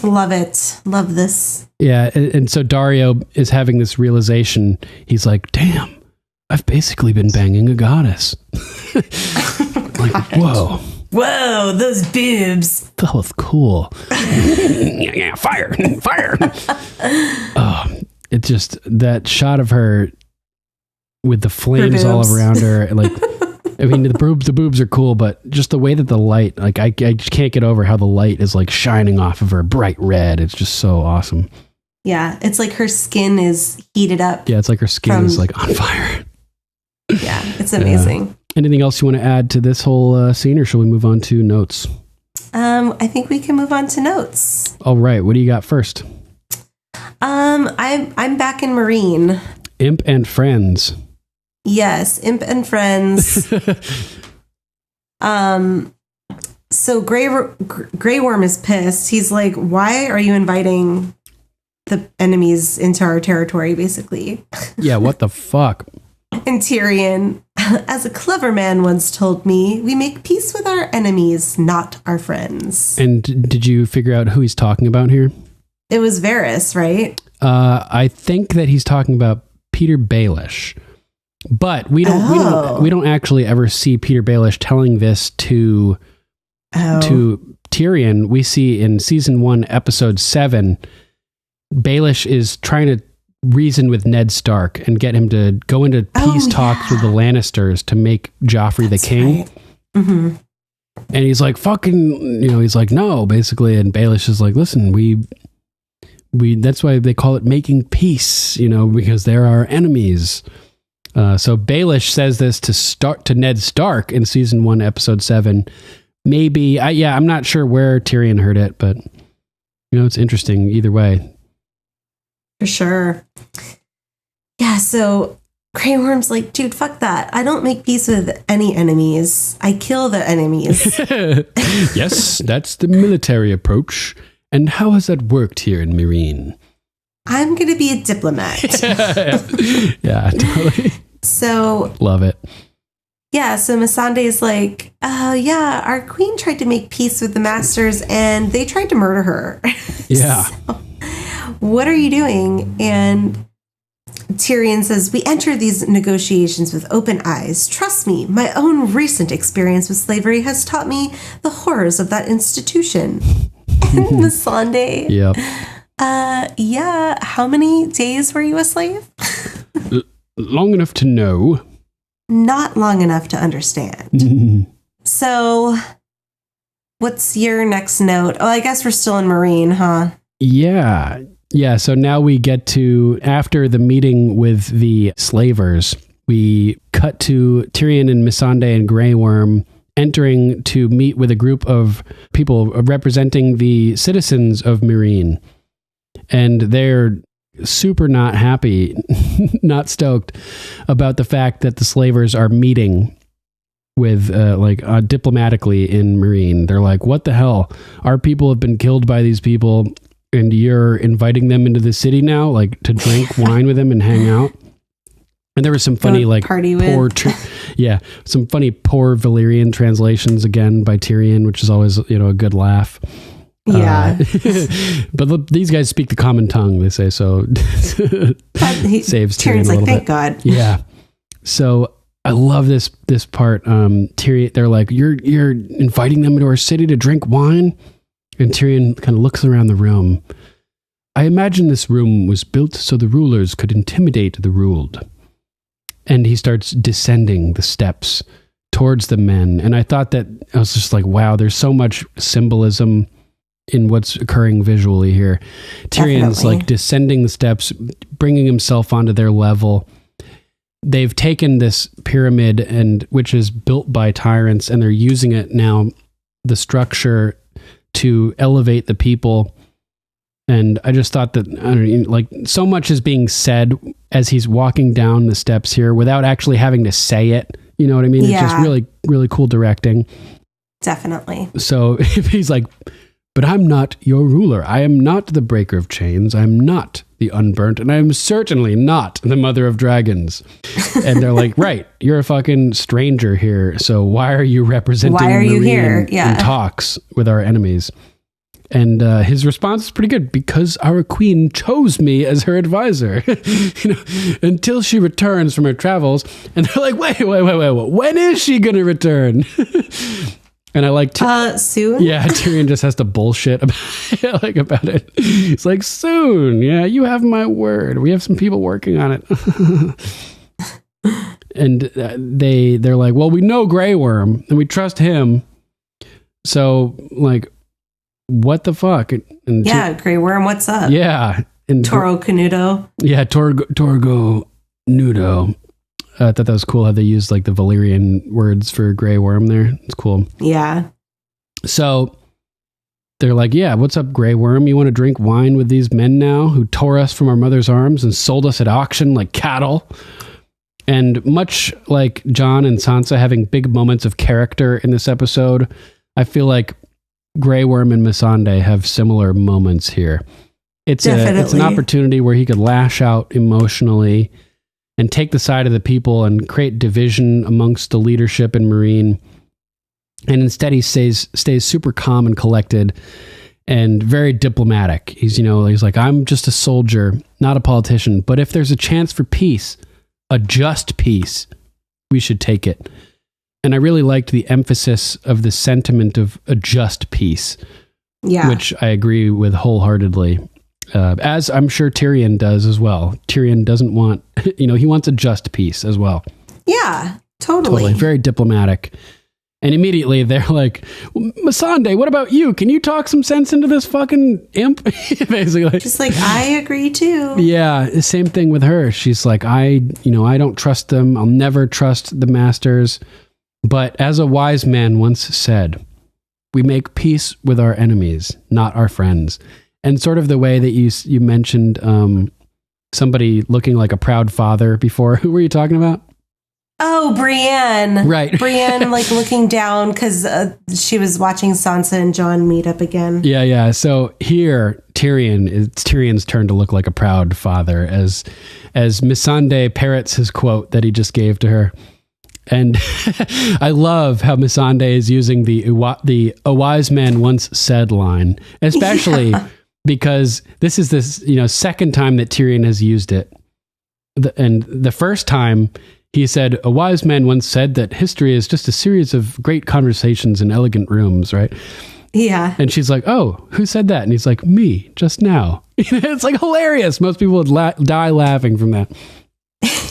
Love it. Love this. Yeah. And so Dario is having this realization. He's like, damn, I've basically been banging a goddess. Like, whoa. Whoa, those boobs. That was cool. Yeah, fire. Oh, it's just that shot of her with the flames all around her. Like, I mean, the boobs are cool, but just the way that the light, like, I just can't get over how the light is like shining off of her bright red. It's just so awesome. Yeah, it's like her skin is heated up. Yeah, it's like her skin is like on fire. Yeah, it's amazing. Anything else you want to add to this whole scene, or shall we move on to notes? I think we can move on to notes. All right, what do you got first? I'm back in Marine. Imp and Friends. Yes, Imp and Friends. So Grey Worm is pissed. He's like, "Why are you inviting the enemies into our territory?" Basically. Yeah. What the fuck? And Tyrion, as a clever man once told me, we make peace with our enemies, not our friends. And did you figure out who he's talking about here? It was Varys, right? I think that he's talking about Peter Baelish, but we don't actually ever see Peter Baelish telling this to Tyrion. We see in season 1, episode 7, Baelish is trying to reason with Ned Stark and get him to go into peace talks with the Lannisters to make Joffrey the king. Right. Mm-hmm. And he's like, fucking, you know, he's like, no, basically. And Baelish is like, listen, we that's why they call it making peace, you know, because they're our enemies. So Baelish says this to Ned Stark in season 1, episode 7. Maybe, I'm not sure where Tyrion heard it, but, you know, it's interesting either way. For sure. Yeah, so Grey Worm's like, dude, fuck that. I don't make peace with any enemies. I kill the enemies. Yes, that's the military approach. And how has that worked here in Meereen? I'm going to be a diplomat. Yeah, totally. So... Love it. Yeah, so Melisandre is like, yeah, our queen tried to make peace with the masters and they tried to murder her. Yeah. So, what are you doing? And Tyrion says, we enter these negotiations with open eyes. Trust me, my own recent experience with slavery has taught me the horrors of that institution. And Melisandre, yep. Yeah, how many days were you a slave? Long enough to know. Not long enough to understand. So, what's your next note? Oh, I guess we're still in Marine, huh? Yeah. Yeah, so now we get to, after the meeting with the slavers, we cut to Tyrion and Missandei and Grey Worm entering to meet with a group of people representing the citizens of Meereen. And they're super not happy, not stoked about the fact that the slavers are meeting with diplomatically in Meereen. They're like, what the hell? Our people have been killed by these people and you're inviting them into the city now, like to drink wine with them and hang out. And there was some funny some funny poor Valyrian translations again by Tyrion, which is always, a good laugh. Yeah. But these guys speak the common tongue, they say, so saves Tyrion a little bit. Thank God. Yeah. So I love this part. Tyrion, they're like, you're inviting them into our city to drink wine? And Tyrion kind of looks around the room. I imagine this room was built so the rulers could intimidate the ruled. And he starts descending the steps towards the men. And I thought that, I was just like, wow, there's so much symbolism in what's occurring visually here. Tyrion's Definitely. like descending the steps, bringing himself onto their level. They've taken this pyramid, and which is built by tyrants, and they're using it now, the structure, to elevate the people. And I just thought that, so much is being said as he's walking down the steps here without actually having to say it. You know what I mean? Yeah. It's just really, really cool directing. Definitely. So if he's like, but I'm not your ruler. I am not the breaker of chains. I'm not the unburnt. And I'm certainly not the mother of dragons. And they're like, right, you're a fucking stranger here. So why are you representing Marine in talks with our enemies? And his response is pretty good, because our queen chose me as her advisor, until she returns from her travels. And they're like, wait, when is she going to return? And I like soon. Yeah, Tyrion just has to bullshit about it. It's like, soon. Yeah, you have my word. We have some people working on it. And they're like, well, we know Grey Worm and we trust him. So like, what the fuck? And Grey Worm, what's up? Yeah. And Toro Canudo. Yeah, Torgo Nudo. I thought that was cool how they used like the Valyrian words for Grey Worm there. It's cool. Yeah. So they're like, yeah, what's up, Grey Worm? You want to drink wine with these men now who tore us from our mother's arms and sold us at auction like cattle? And much like Jon and Sansa having big moments of character in this episode, I feel like Grey Worm and Missandei have similar moments here. It's an opportunity where he could lash out emotionally and take the side of the people and create division amongst the leadership in Meereen. And instead he stays super calm and collected and very diplomatic. He's like, I'm just a soldier, not a politician. But if there's a chance for peace, a just peace, we should take it. And I really liked the emphasis of the sentiment of a just peace, which I agree with wholeheartedly. As I'm sure Tyrion does as well. Tyrion doesn't want, he wants a just peace as well. Yeah, totally. Very diplomatic. And immediately they're like, Missandei, what about you? Can you talk some sense into this fucking imp? Basically. Just like, I agree too. Yeah, the same thing with her. She's like, I don't trust them. I'll never trust the masters. But as a wise man once said, we make peace with our enemies, not our friends. And sort of the way that you mentioned somebody looking like a proud father before. Who were you talking about? Oh, Brienne. Right. Brienne, like looking down because she was watching Sansa and Jon meet up again. Yeah. So here, it's Tyrion's turn to look like a proud father as Missandei parrots his quote that he just gave to her. And I love how Melisandre is using the "a wise man once said" line, especially because this is second time that Tyrion has used it. And the first time he said, "A wise man once said that history is just a series of great conversations in elegant rooms," right? Yeah. And she's like, "Oh, who said that?" And he's like, "Me, just now." It's like hilarious. Most people would die laughing from that.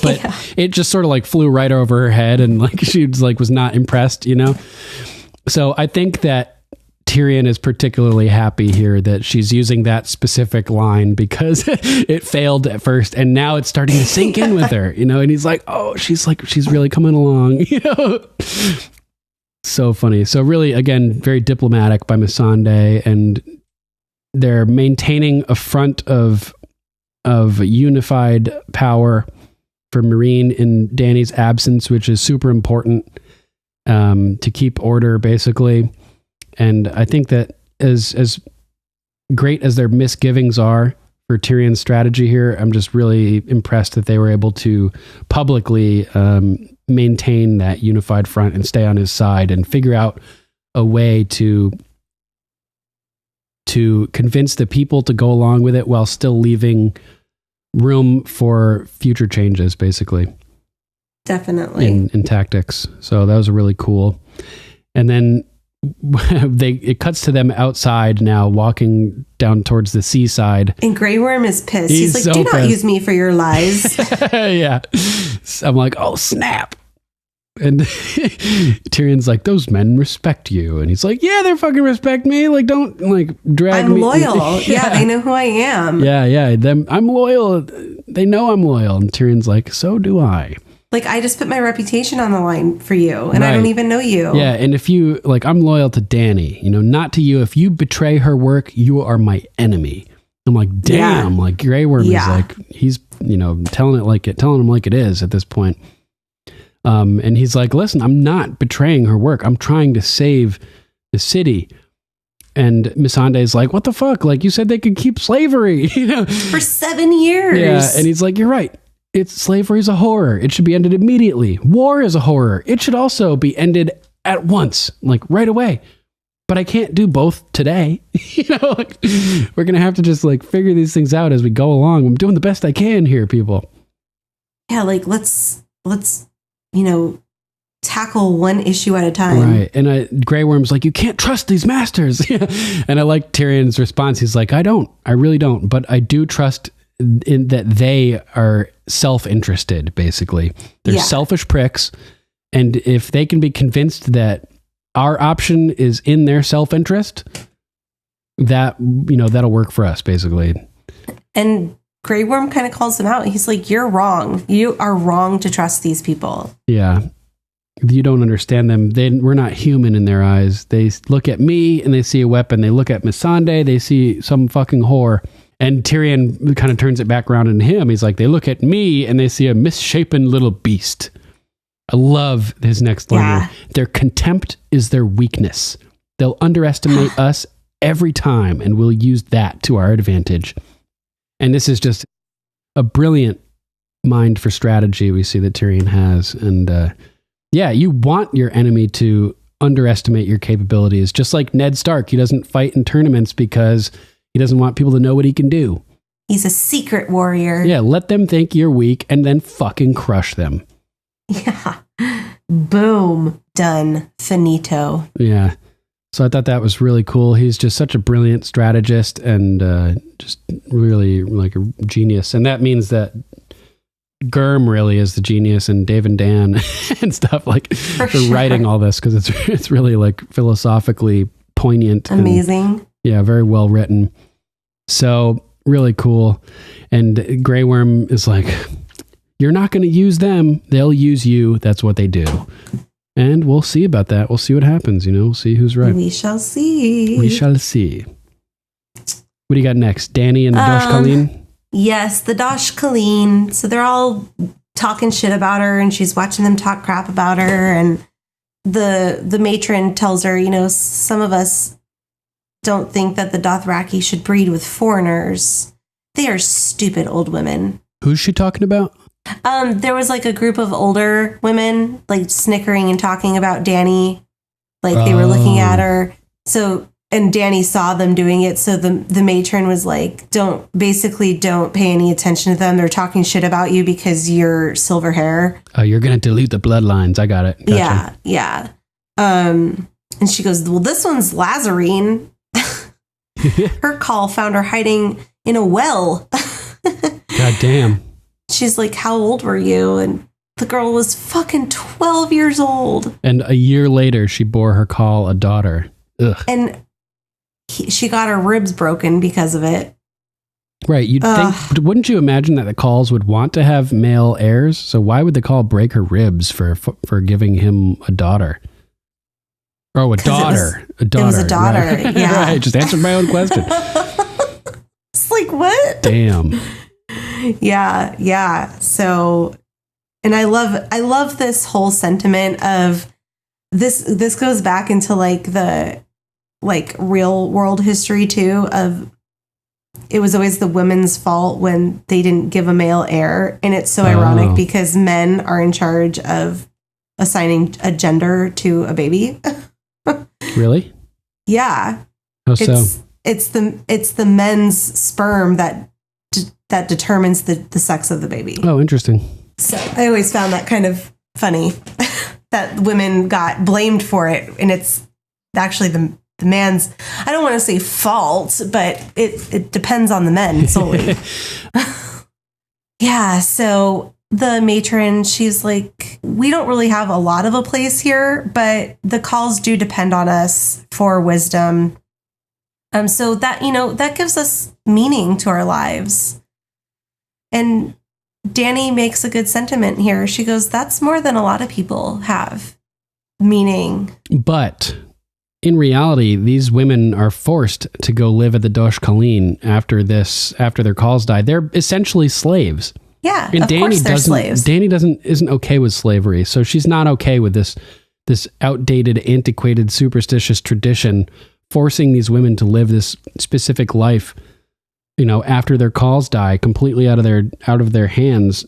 But it just sort of like flew right over her head, and like she was not impressed, So I think that Tyrion is particularly happy here that she's using that specific line because it failed at first, and now it's starting to sink in with her, and he's like, "Oh, she's really coming along," So funny. So really, again, very diplomatic by Melisandre, and they're maintaining a front of unified power for Meereen in Dany's absence, which is super important to keep order, basically. And I think that as great as their misgivings are for Tyrion's strategy here, I'm just really impressed that they were able to publicly maintain that unified front and stay on his side and figure out a way to convince the people to go along with it while still leaving room for future changes, basically. Definitely. In tactics. So that was really cool. And then it cuts to them outside now, walking down towards the seaside. And Grey Worm is pissed. He's like, so "Do not pissed. use me for your lies." Yeah. I'm like, "Oh, snap." And Tyrion's like, "Those men respect you." And he's like, "Yeah, they fucking respect me. Like, don't drag me." I'm loyal. Yeah, they know who I am. Yeah. I'm loyal. They know I'm loyal. And Tyrion's like, "So do I." Like, I just put my reputation on the line for you, and I don't even know you. Yeah, and if you, I'm loyal to Dany, not to you. If you betray her work, you are my enemy. I'm like, damn, Grey Worm is like, he's, telling him like it is at this point. And he's like, "Listen, I'm not betraying her work. I'm trying to save the city." And Melisandre is like, "What the fuck? Like, you said they could keep slavery, For 7 years. Yeah, and he's like, "You're right. Slavery is a horror. It should be ended immediately. War is a horror. It should also be ended at once, like right away. But I can't do both today." We're going to have to just figure these things out as we go along. I'm doing the best I can here, people. Yeah, let's tackle one issue at a time. Right. And Grey Worm's like, "You can't trust these masters." And I like Tyrion's response. He's like, I really don't. But I do trust in that they are self-interested, basically. They're selfish pricks. And if they can be convinced that our option is in their self-interest, that, that'll work for us, basically. And Grey Worm kind of calls them out. He's like, "You're wrong. You are wrong to trust these people." Yeah. You don't understand them. We're not human in their eyes. They look at me and they see a weapon. They look at Melisandre, they see some fucking whore. And Tyrion kind of turns it back around on him. He's like, "They look at me and they see a misshapen little beast." I love his next line. Here. "Their contempt is their weakness. They'll underestimate us every time, and we'll use that to our advantage." And this is just a brilliant mind for strategy we see that Tyrion has. And you want your enemy to underestimate your capabilities. Just like Ned Stark, he doesn't fight in tournaments because he doesn't want people to know what he can do. He's a secret warrior. Yeah, let them think you're weak and then fucking crush them. Yeah. Boom. Done. Finito. Yeah. So I thought that was really cool. He's just such a brilliant strategist and just really like a genius. And that means that Germ really is the genius, and Dave and Dan and stuff for writing all this, because it's really philosophically poignant. Amazing. And, very well written. So really cool. And Grey Worm is like, "You're not going to use them. They'll use you. That's what they do." And we'll see about that. We'll see what happens. We'll see who's right. We shall see. We shall see. What do you got next? Dany and the Dosh Khaleen? Yes, the Dosh Khaleen. So they're all talking shit about her, and she's watching them talk crap about her. And the matron tells her, "Some of us don't think that the Dothraki should breed with foreigners. They are stupid old women." Who's she talking about? There was like a group of older women like snickering and talking about Dany. Like they were looking at her. So, and Dany saw them doing it. So the matron was like, don't pay any attention to them. They're talking shit about you because you're silver hair. Oh, you're going to dilute the bloodlines. I got it. Gotcha. Yeah. And she goes, well, this one's Lazarine. Her call found her hiding in a well. God damn. She's like, how old were you? And the girl was fucking 12 years old. And a year later, she bore her call a daughter. Ugh. And she got her ribs broken because of it. Right. You'd think, wouldn't you imagine that the Calls would want to have male heirs? So why would the Call break her ribs for giving him a daughter? Oh, a daughter. It was a daughter. Right. Yeah. Right. Just answered my own question. It's like, what? Damn. Yeah. So, and I love this whole sentiment of this goes back into like the like real world history too, of it was always the women's fault when they didn't give a male heir. And it's so ironic because men are in charge of assigning a gender to a baby. Really? Yeah. How so? It's the men's sperm that determines the sex of the baby. Oh, interesting. So I always found that kind of funny that women got blamed for it. And it's actually the man's, I don't want to say fault, but it depends on the men solely. Yeah. So the matron, she's like, we don't really have a lot of a place here, but the Calls do depend on us for wisdom. So that, that gives us meaning to our lives. And Dany makes a good sentiment here. She goes, that's more than a lot of people have meaning. But in reality, these women are forced to go live at the Dosh Khaleen after their Calls die. They're essentially slaves. Yeah, and of course they're slaves. Dany isn't okay with slavery, so she's not okay with this outdated, antiquated, superstitious tradition forcing these women to live this specific life, after their Calls die, completely out of their hands.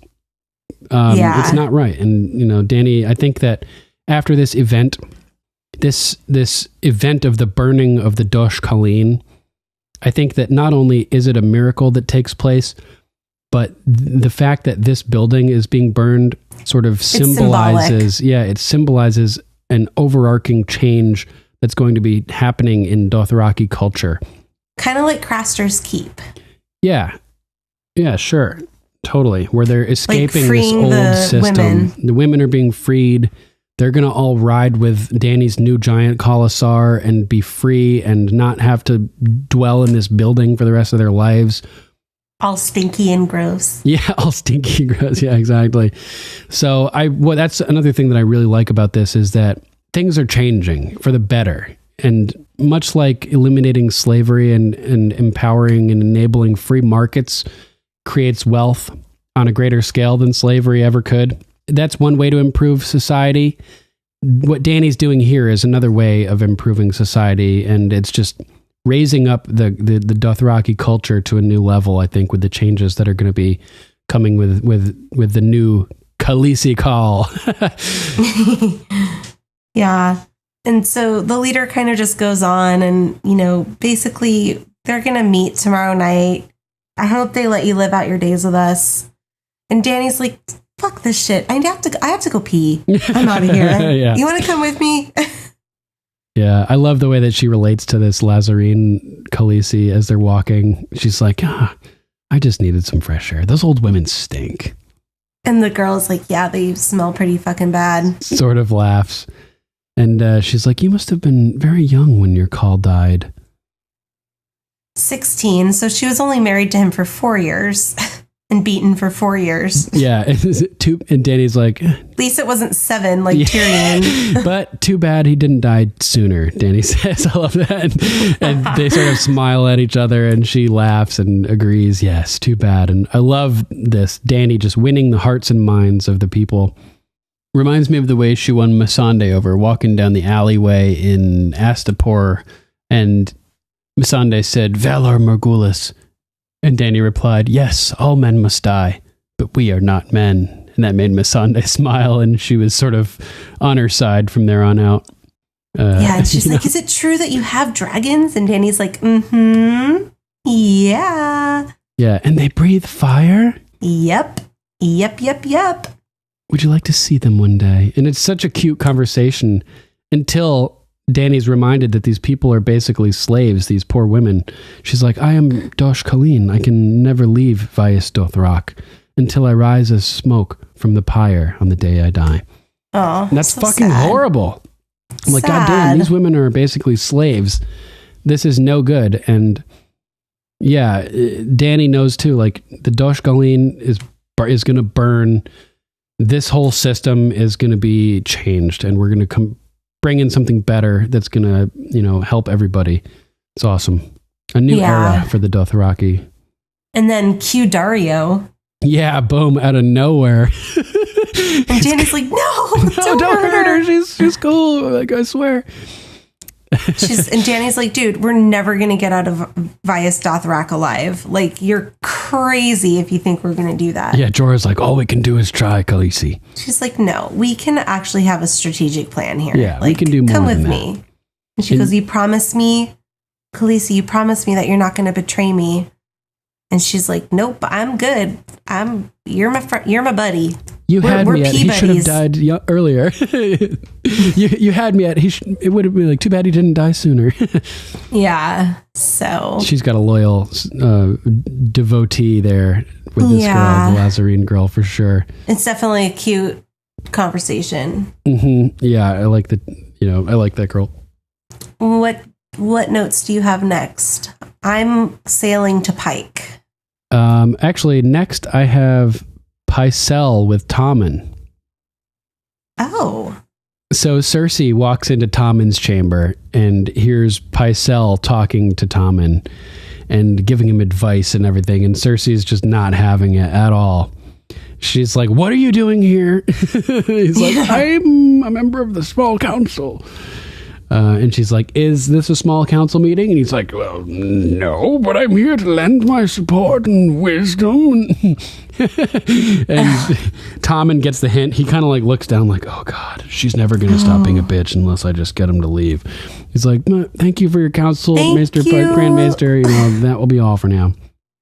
It's not right. And Dany, I think that after this event of the burning of the Dosh Khaleen, I think that not only is it a miracle that takes place, but the fact that this building is being burned sort of symbolizes an overarching change that's going to be happening in Dothraki culture. Kind of like Craster's Keep. Yeah. Yeah, sure. Totally. Where they're escaping like this old system. Women. The women are being freed. They're going to all ride with Dany's new giant Khalasar and be free and not have to dwell in this building for the rest of their lives. All stinky and gross. Yeah, all stinky and gross. Yeah, exactly. So that's another thing that I really like about this is that things are changing for the better. And much like eliminating slavery and empowering and enabling free markets creates wealth on a greater scale than slavery ever could, that's one way to improve society. What Dany's doing here is another way of improving society, and it's just raising up the Dothraki culture to a new level, I think, with the changes that are going to be coming with the new Khaleesi call. Yeah. And so the leader kind of just goes on and, basically they're going to meet tomorrow night. I hope they let you live out your days with us. And Dany's like, fuck this shit. I have to go pee. I'm out of here. Yeah. You want to come with me? Yeah, I love the way that she relates to this Lazarine Khaleesi as they're walking. She's like, I just needed some fresh air. Those old women stink. And the girl's like, yeah, they smell pretty fucking bad. Sort of laughs. And she's like, you must have been very young when your call died. 16. So she was only married to him for 4 years and beaten for 4 years. Yeah. And Dany's like, at least it wasn't 7 like Tyrion. But too bad he didn't die sooner, Dany says. I love that. And they sort of smile at each other and she laughs and agrees. Yes, too bad. And I love this. Dany just winning the hearts and minds of the people. Reminds me of the way she won Melisandre over, walking down the alleyway in Astapor, and Melisandre said, Valor Morgulis. And Dany replied, yes, all men must die, but we are not men. And that made Melisandre smile, and she was sort of on her side from there on out. And she's like, is it true that you have dragons? And Dany's like, yeah. Yeah, and they breathe fire? Yep. Would you like to see them one day? And it's such a cute conversation until Dany's reminded that these people are basically slaves, these poor women. She's like, I am Dosh Khaleen. I can never leave Vaes Dothrak until I rise as smoke from the pyre on the day I die. Oh, and that's so fucking sad. horrible. I'm like, goddamn, these women are basically slaves. This is no good. And yeah, Dany knows too, like the Dosh Khaleen is going to burn. This whole system is going to be changed, and we're going to bring in something better that's going to, help everybody. It's awesome. A new era for the Dothraki. And then cue Dario. Yeah, boom, out of nowhere. And Dany's like, no, don't hurt her. She's cool. Like, I swear. And Dany's like, dude, we're never going to get out of Vaes Dothrak alive. Like, you're crazy if you think we're going to do that. Yeah, Jorah's like, all we can do is try, Khaleesi. She's like, no, we can actually have a strategic plan here. Yeah, like, we can do more come with than me. That. And she goes, you promised me, Khaleesi, you promised me that you're not going to betray me. And she's like, nope, I'm good. You're my buddy. You had me at, he should have died earlier. you had me at, it would have been like, too bad he didn't die sooner. Yeah, so. She's got a loyal devotee there with this girl, the Lazarine girl, for sure. It's definitely a cute conversation. Mm-hmm. Yeah, I like I like that girl. What notes do you have next? I'm sailing to Pike. Actually, next I have Pycelle with Tommen. Oh. So Cersei walks into Tommen's chamber and hears Pycelle talking to Tommen and giving him advice and everything. And Cersei's just not having it at all. She's like, what are you doing here? He's like, I'm a member of the small council. And she's like, is this a small council meeting? And he's like, well, no, but I'm here to lend my support and wisdom. And Tommen gets the hint. He kind of like looks down like, oh God, she's never going to stop being a bitch unless I just get him to leave. He's like, thank you for your counsel, Grand Maester. That will be all for now.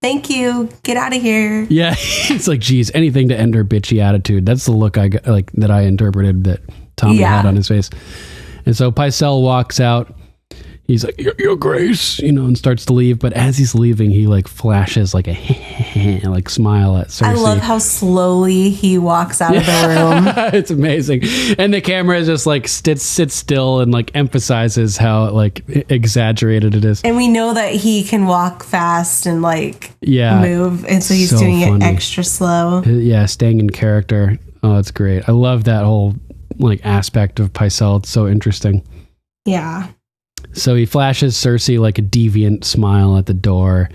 Thank you. Get out of here. Yeah. It's like, geez, anything to end her bitchy attitude. That's the look I got, like that I interpreted that Tommen had on his face. And so Pycelle walks out. He's like, your grace, and starts to leave. But as he's leaving, he like flashes like a like smile at Cersei. I love how slowly he walks out of the room. It's amazing. And the camera just like sits still and like emphasizes how like exaggerated it is. And we know that he can walk fast and like move. And so he's doing it extra slow. Yeah, staying in character. Oh, that's great. I love that whole like aspect of Pycelle. It's so interesting. Yeah. So he flashes Cersei like a deviant smile at the door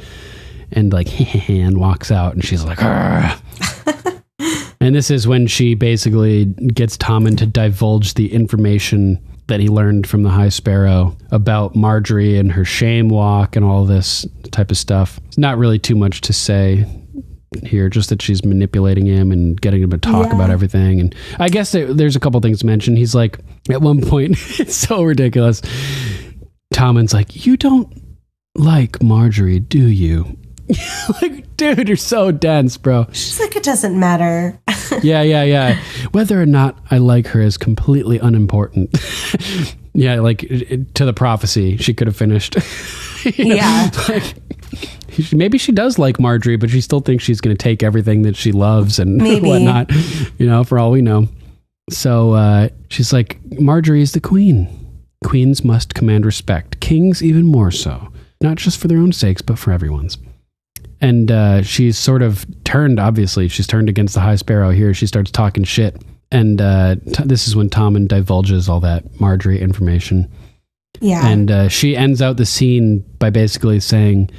and like and walks out, and she's like, and this is when she basically gets Tommen to divulge the information that he learned from the High Sparrow about Margaery and her shame walk and all this type of stuff. It's not really too much to say here, just that she's manipulating him and getting him to talk about everything. And I guess there's a couple things to mention. He's like, at one point, it's so ridiculous. Tommen's like, you don't like Margaery, do you? Like, dude, you're so dense, bro. She's like, it doesn't matter. Yeah. Whether or not I like her is completely unimportant. Yeah, like to the prophecy, she could have finished. Yeah. Like, maybe she does like Margaery, but she still thinks she's going to take everything that she loves and whatnot, for all we know. So she's like, Margaery is the queen. Queens must command respect. Kings even more so. Not just for their own sakes, but for everyone's. And she's sort of turned, obviously. She's turned against the High Sparrow here. She starts talking shit. And this is when Tommen divulges all that Margaery information. Yeah. And she ends out the scene by basically saying,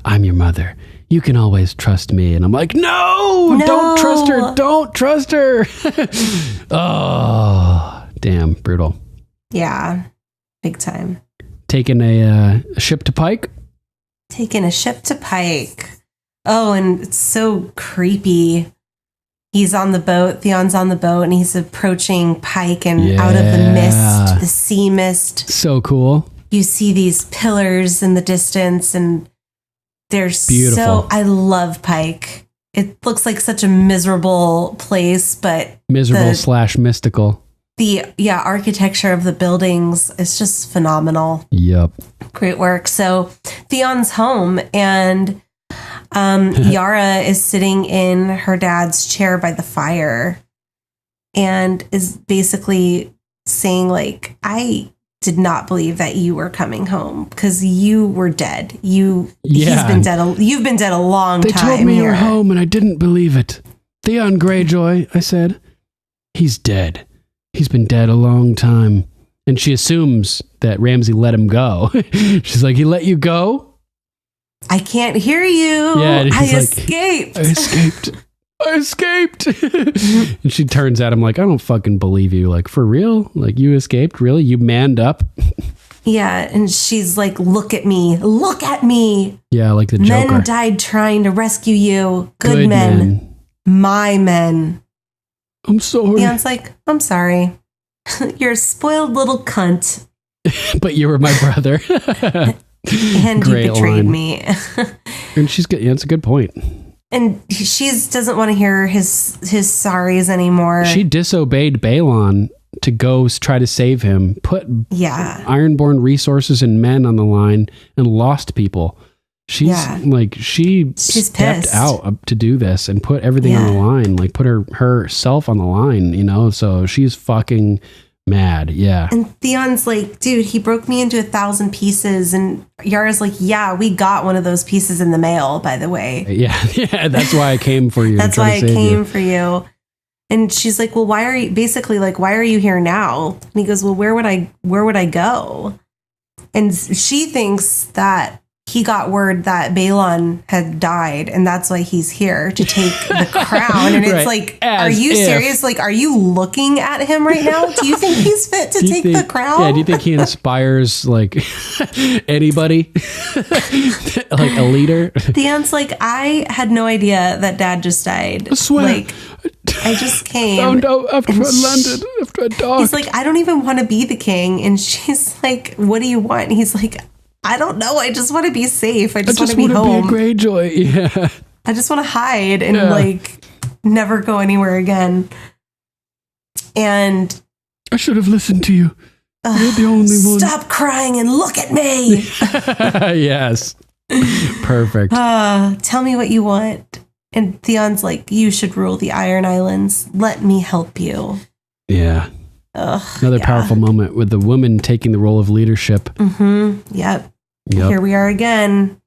I'm your mother. You can always trust me. And I'm like, no, don't trust her. Don't trust her. Oh, damn, brutal. Yeah, big time. Taking a ship to Pike? Taking a ship to Pike. Oh, and it's so creepy. he's on the boat. Theon's on the boat, and he's approaching Pike, and out of the mist, the sea mist. So cool. You see these pillars in the distance, and they're beautiful. I love Pike. It looks like such a miserable place, but miserable/mystical. The architecture of the buildings is just phenomenal. Yep. Great work. So Theon's home, and Yara is sitting in her dad's chair by the fire and is basically saying, like, I did not believe that you were coming home because you were dead. You've been dead a long time. They told me you were home and I didn't believe it. Theon Greyjoy, I said, he's dead. He's been dead a long time. And she assumes that Ramsay let him go. She's like, he let you go? I can't hear you. Yeah, I escaped. I escaped. And she turns at him like, I don't fucking believe you. Like, for real? Like, you escaped? Really? You manned up? Yeah, and she's like, look at me. Look at me. Yeah, like the Joker. Men died trying to rescue you. Good men. My men. I'm sorry. Theon's like, I'm sorry. You're a spoiled little cunt. But you were my brother. And you betrayed me. And she's good. Yeah, that's a good point. And she doesn't want to hear his sorries anymore. She disobeyed Balon to go try to save him, put Ironborn resources and men on the line, and lost people. She's stepped pissed. out to do this and put everything on the line, like put herself on the line, you know? So she's fucking mad. Yeah. And Theon's like, dude, he broke me into 1,000 pieces. And Yara's like, yeah, we got one of those pieces in the mail, by the way. Yeah. That's why I came for you. That's why I came for you. And she's like, well, why are you here now? And he goes, well, where would I go? And she thinks that he got word that Balon had died, and that's why he's here to take the crown. And it's like, are you serious? Like, are you looking at him right now? Do you think he's fit to take the crown? Yeah, do you think he inspires, like, anybody? Like a leader? Theon's like, I had no idea that Dad just died. I swear. Like, I just came. Found out after I landed, after I died. He's like, I don't even want to be the king. And she's like, what do you want? And he's like, I don't know. I just want to be safe. I just want to be home. Be a Greyjoy. Yeah. I just want to hide and like never go anywhere again. And I should have listened to you. You're the only one. Stop crying and look at me. Yes. Perfect. Tell me what you want. And Theon's like, you should rule the Iron Islands. Let me help you. Yeah. Another powerful moment with the woman taking the role of leadership. Mm-hmm. Yep. Here we are again.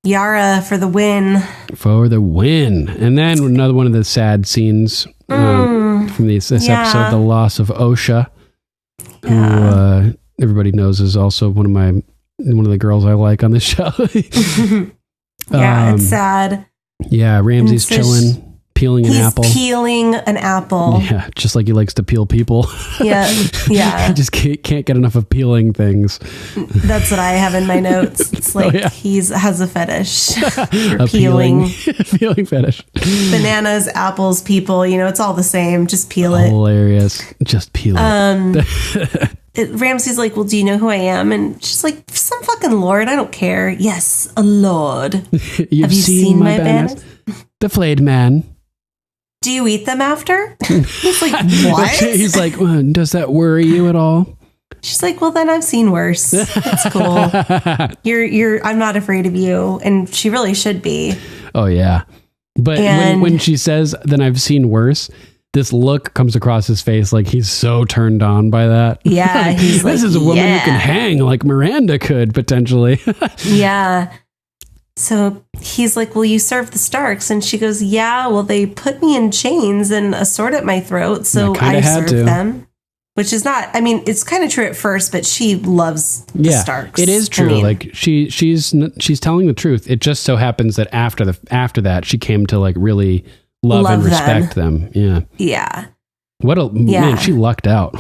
Yara for the win. For the win. And then another one of the sad scenes from this episode, the loss of Osha, who everybody knows is also one of the girls I like on this show. It's sad. Yeah, Ramsay's chilling. Peeling an apple. He's peeling an apple. Yeah, just like he likes to peel people. Yeah. He just can't get enough of peeling things. That's what I have in my notes. It's like he has a fetish for peeling. Peeling fetish. Bananas, apples, people, it's all the same. Just peel it. Hilarious. Just peel it. Ramsay's like, well, do you know who I am? And she's like, some fucking lord. I don't care. Yes, a lord. Have you seen my banners? The flayed man. Do you eat them after? He's like, what? He's like, does that worry you at all? She's like, well, then I've seen worse. It's cool. I'm not afraid of you. And she really should be. Oh, yeah. But when she says, then I've seen worse, this look comes across his face like he's so turned on by that. Yeah. He's this is a woman you can hang like Miranda could potentially. Yeah. So he's like, well, you serve the Starks. And she goes, yeah, well, they put me in chains and a sword at my throat. So I serve them, which is not, it's kind of true at first, but she loves the Starks. It is true. Like she's telling the truth. It just so happens that after that, she came to like really love and respect them. Yeah. Yeah. Man, she lucked out.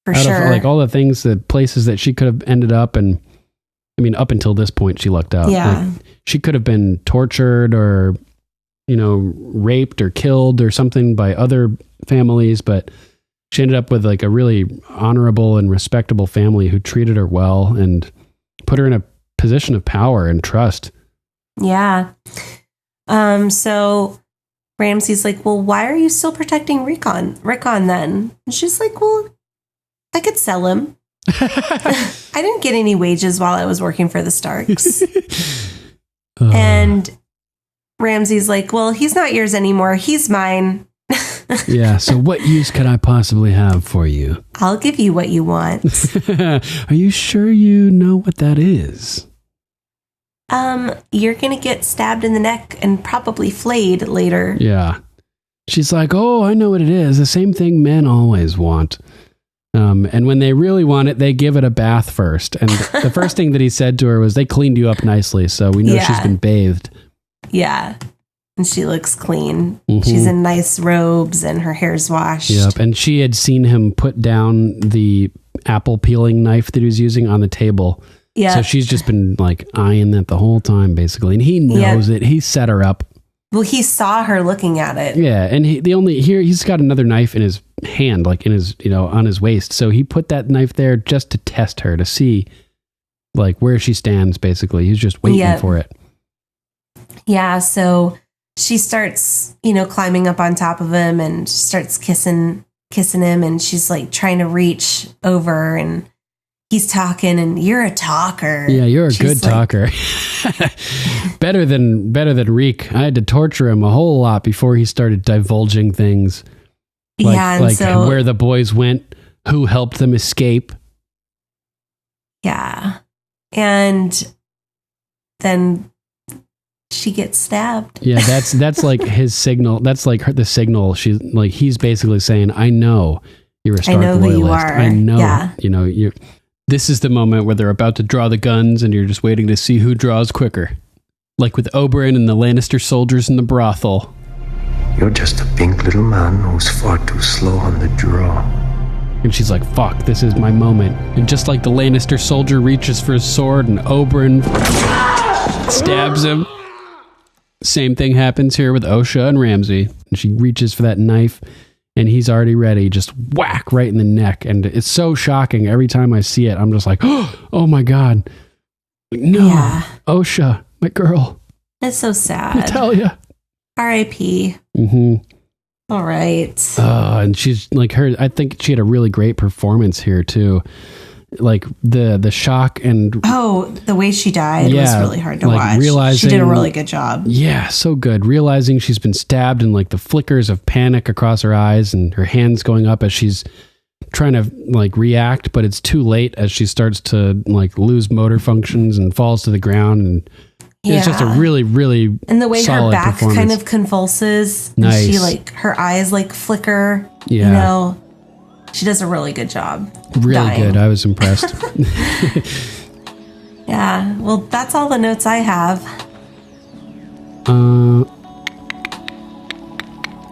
For sure. Of, like all the places that she could have ended up and up until this point, she lucked out. Yeah. Like, she could have been tortured or, raped or killed or something by other families, but she ended up with like a really honorable and respectable family who treated her well and put her in a position of power and trust. Yeah. So Ramsay's like, well, why are you still protecting Rickon then? And she's like, well, I could sell him. I didn't get any wages while I was working for the Starks. And Ramsay's like, well, he's not yours anymore. He's mine. Yeah. So what use could I possibly have for you? I'll give you what you want. Are you sure you know what that is? You're going to get stabbed in the neck and probably flayed later. Yeah. She's like, oh, I know what it is. The same thing men always want. And when they really want it, they give it a bath first. And the first thing that he said to her was, they cleaned you up nicely. So we know she's been bathed. Yeah. And she looks clean. Mm-hmm. She's in nice robes and her hair's washed. Yep. And she had seen him put down the apple peeling knife that he was using on the table. Yeah. So she's just been like eyeing that the whole time, basically. And he knows it. He set her up. Well, he saw her looking at it. Yeah. And he's got another knife in his hand, like in his, on his waist. So he put that knife there just to test her, to see like where she stands, basically. He's just waiting for it. Yeah. So she starts, climbing up on top of him and starts kissing him. And she's like trying to reach over, and he's talking, and you're a talker. Yeah, you're a good talker. better than Reek. I had to torture him a whole lot before he started divulging things. Like so, where the boys went, who helped them escape. Yeah. And then she gets stabbed. Yeah, that's like his signal. That's like the signal. She's like, he's basically saying, I know you're a Stark loyalist. Who you are. I know, you're. This is the moment where they're about to draw the guns and you're just waiting to see who draws quicker. Like with Oberyn and the Lannister soldiers in the brothel. You're just a pink little man who's far too slow on the draw. And she's like, fuck, this is my moment. And just like the Lannister soldier reaches for his sword and Oberyn stabs him. Same thing happens here with Osha and Ramsay. And she reaches for that knife and he's already ready. Just whack right in the neck. And it's so shocking. Every time I see it, I'm just like, oh my God. No, yeah. Osha, my girl. It's so sad. Natalia. R.I.P. Mm-hmm. All right. And she's like I think she had a really great performance here too. Like the shock and the way she died was really hard to watch. She did a really good job. Yeah, so good. Realizing she's been stabbed and like the flickers of panic across her eyes and her hands going up as she's trying to like react, but it's too late as she starts to like lose motor functions and falls to the ground. And it's just a really, really and the way her back kind of convulses. Nice. And she like her eyes like flicker. Yeah. She does a really good job. Really good. I was impressed. Yeah. Well, that's all the notes I have.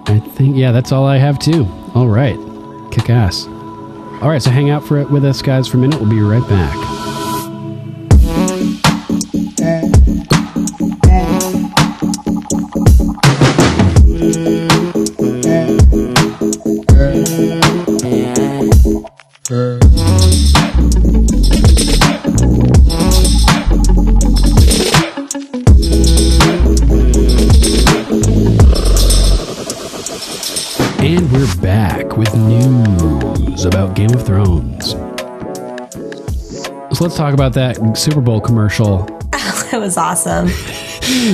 I think, that's all I have too. All right. Kick ass. All right. So hang out with us guys for a minute. We'll be right back. And we're back with news about Game of Thrones. So let's talk about that Super Bowl commercial. It was awesome.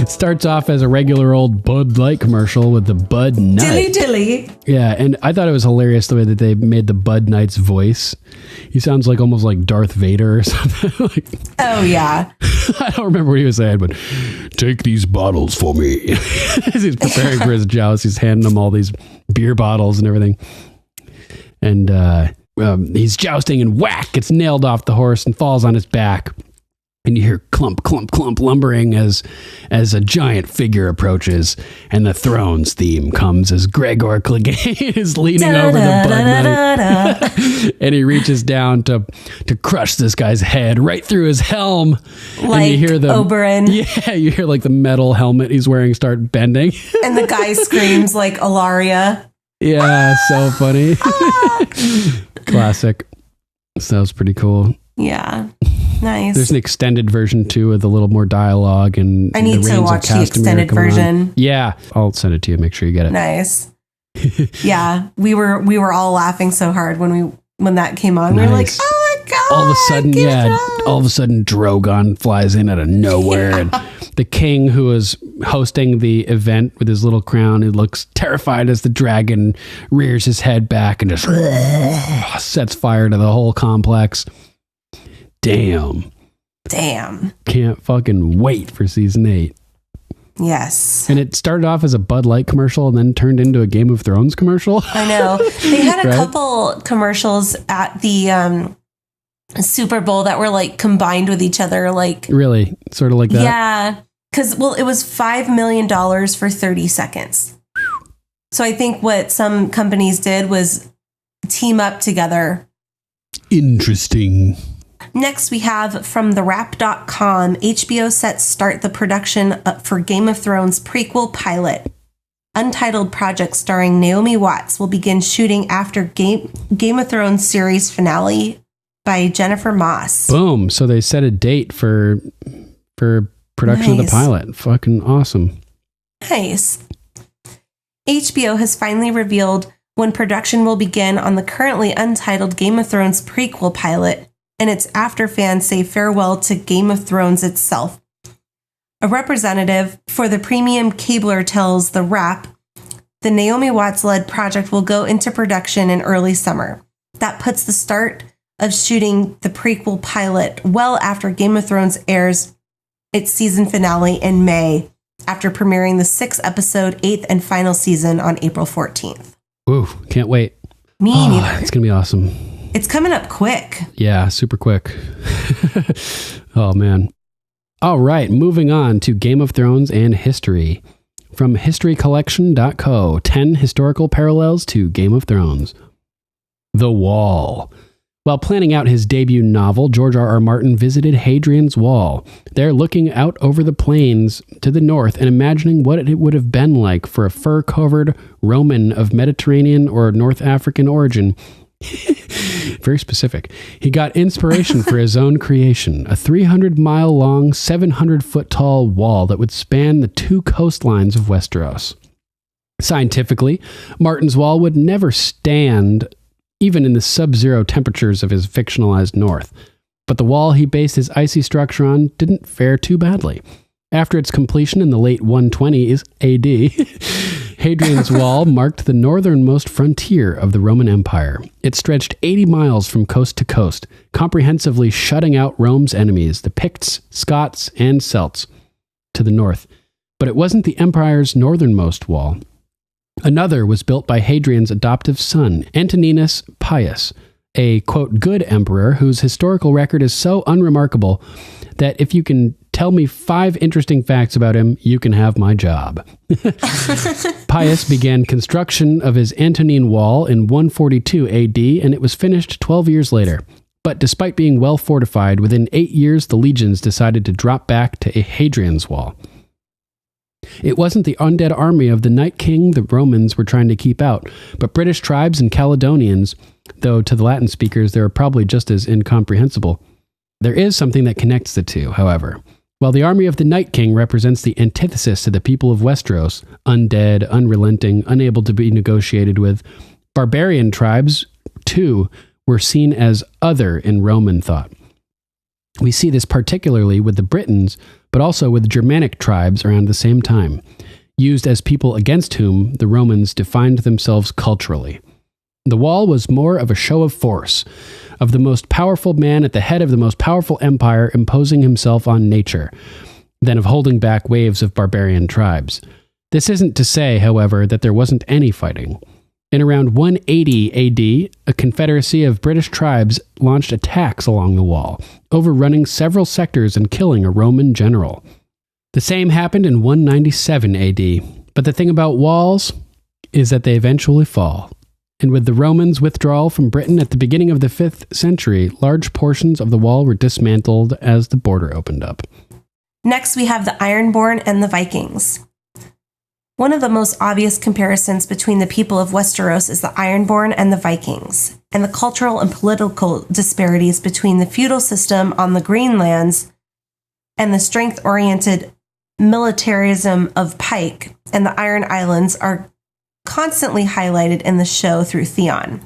Starts off as a regular old Bud Light commercial with the Bud Knight. Dilly. Yeah, and I thought it was hilarious the way that they made the Bud Knight's voice. He sounds like almost like Darth Vader or something. Oh, yeah. I don't remember what he was saying, but take these bottles for me. As he's preparing for his joust, he's handing them all these beer bottles and everything. And he's jousting and whack, gets nailed off the horse and falls on his back. And you hear clump, clump, clump lumbering as a giant figure approaches, and the Thrones theme comes as Gregor Clegane is leaning over the Bud Knight. And he reaches down to crush this guy's head right through his helm. Like and you hear Oberyn. Yeah, you hear like the metal helmet he's wearing start bending. And the guy screams like Ilaria. Yeah, so funny. Classic. So that was pretty cool. Yeah. Nice. There's an extended version too with a little more dialogue and I need to watch the extended version. Yeah, I'll send it to you. Make sure you get it. Nice. Yeah, we were all laughing so hard when that came on. Nice. We were like, "Oh my god!" All of a sudden, Drogon flies in out of nowhere, and the king who is hosting the event with his little crown, he looks terrified as the dragon rears his head back and just sets fire to the whole complex. Damn. Can't fucking wait for season 8. Yes. And it started off as a Bud Light commercial and then turned into a Game of Thrones commercial. I know. They had a Right? couple commercials at the Super Bowl that were like combined with each other. Like, Really? Sort of like that? yeah. Because, well, it was $5 million for 30 seconds. So I think what some companies did was team up together. Interesting. Next, we have from TheWrap.com, HBO set start the production for Game of Thrones prequel pilot. Untitled project starring Naomi Watts will begin shooting after Game of Thrones series finale by Jennifer Moss. Boom. So they set a date for production of the pilot. Fucking awesome. Nice. HBO has finally revealed when production will begin on the currently untitled Game of Thrones prequel pilot, and it's after fans say farewell to Game of Thrones itself. A representative for the premium cabler tells The Wrap the Naomi Watts-led project will go into production in early summer. That puts the start of shooting the prequel pilot well after Game of Thrones airs its season finale in May, after premiering the 6-episode 8th and final season on April 14th. Ooh, can't wait. Me neither. It's going to be awesome. It's coming up quick. Yeah, super quick. Oh, man. All right, moving on to Game of Thrones and history. From historycollection.co, 10 historical parallels to Game of Thrones. The Wall. While planning out his debut novel, George R.R. Martin visited Hadrian's Wall. There, looking out over the plains to the north and imagining what it would have been like for a fur-covered Roman of Mediterranean or North African origin. Very specific. He got inspiration for his own creation, a 300-mile-long, 700-foot-tall wall that would span the 2 coastlines of Westeros. Scientifically, Martin's Wall would never stand even in the sub-zero temperatures of his fictionalized north. But the wall he based his icy structure on didn't fare too badly. After its completion in the late 120s AD, Hadrian's Wall marked the northernmost frontier of the Roman Empire. It stretched 80 miles from coast to coast, comprehensively shutting out Rome's enemies, the Picts, Scots, and Celts, to the north. But it wasn't the empire's northernmost wall. Another was built by Hadrian's adoptive son, Antoninus Pius, a, quote, good emperor whose historical record is so unremarkable that if you can tell me 5 interesting facts about him, you can have my job. Pius began construction of his Antonine Wall in 142 AD, and it was finished 12 years later. But despite being well fortified, within 8 years the legions decided to drop back to Hadrian's Wall. It wasn't the undead army of the Night King the Romans were trying to keep out, but British tribes and Caledonians, though to the Latin speakers they are probably just as incomprehensible. There is something that connects the two, however. While the army of the Night King represents the antithesis to the people of Westeros, undead, unrelenting, unable to be negotiated with, barbarian tribes, too, were seen as other in Roman thought. We see this particularly with the Britons, but also with Germanic tribes around the same time, used as people against whom the Romans defined themselves culturally. The wall was more of a show of force, of the most powerful man at the head of the most powerful empire imposing himself on nature, than of holding back waves of barbarian tribes. This isn't to say, however, that there wasn't any fighting. In around 180 AD, a confederacy of British tribes launched attacks along the wall, overrunning several sectors and killing a Roman general. The same happened in 197 AD, but the thing about walls is that they eventually fall. And with the Romans' withdrawal from Britain at the beginning of the 5th century, large portions of the wall were dismantled as the border opened up. Next, we have the Ironborn and the Vikings. One of the most obvious comparisons between the people of Westeros is the Ironborn and the Vikings, and the cultural and political disparities between the feudal system on the Greenlands and the strength-oriented militarism of Pike and the Iron Islands are constantly highlighted in the show through Theon.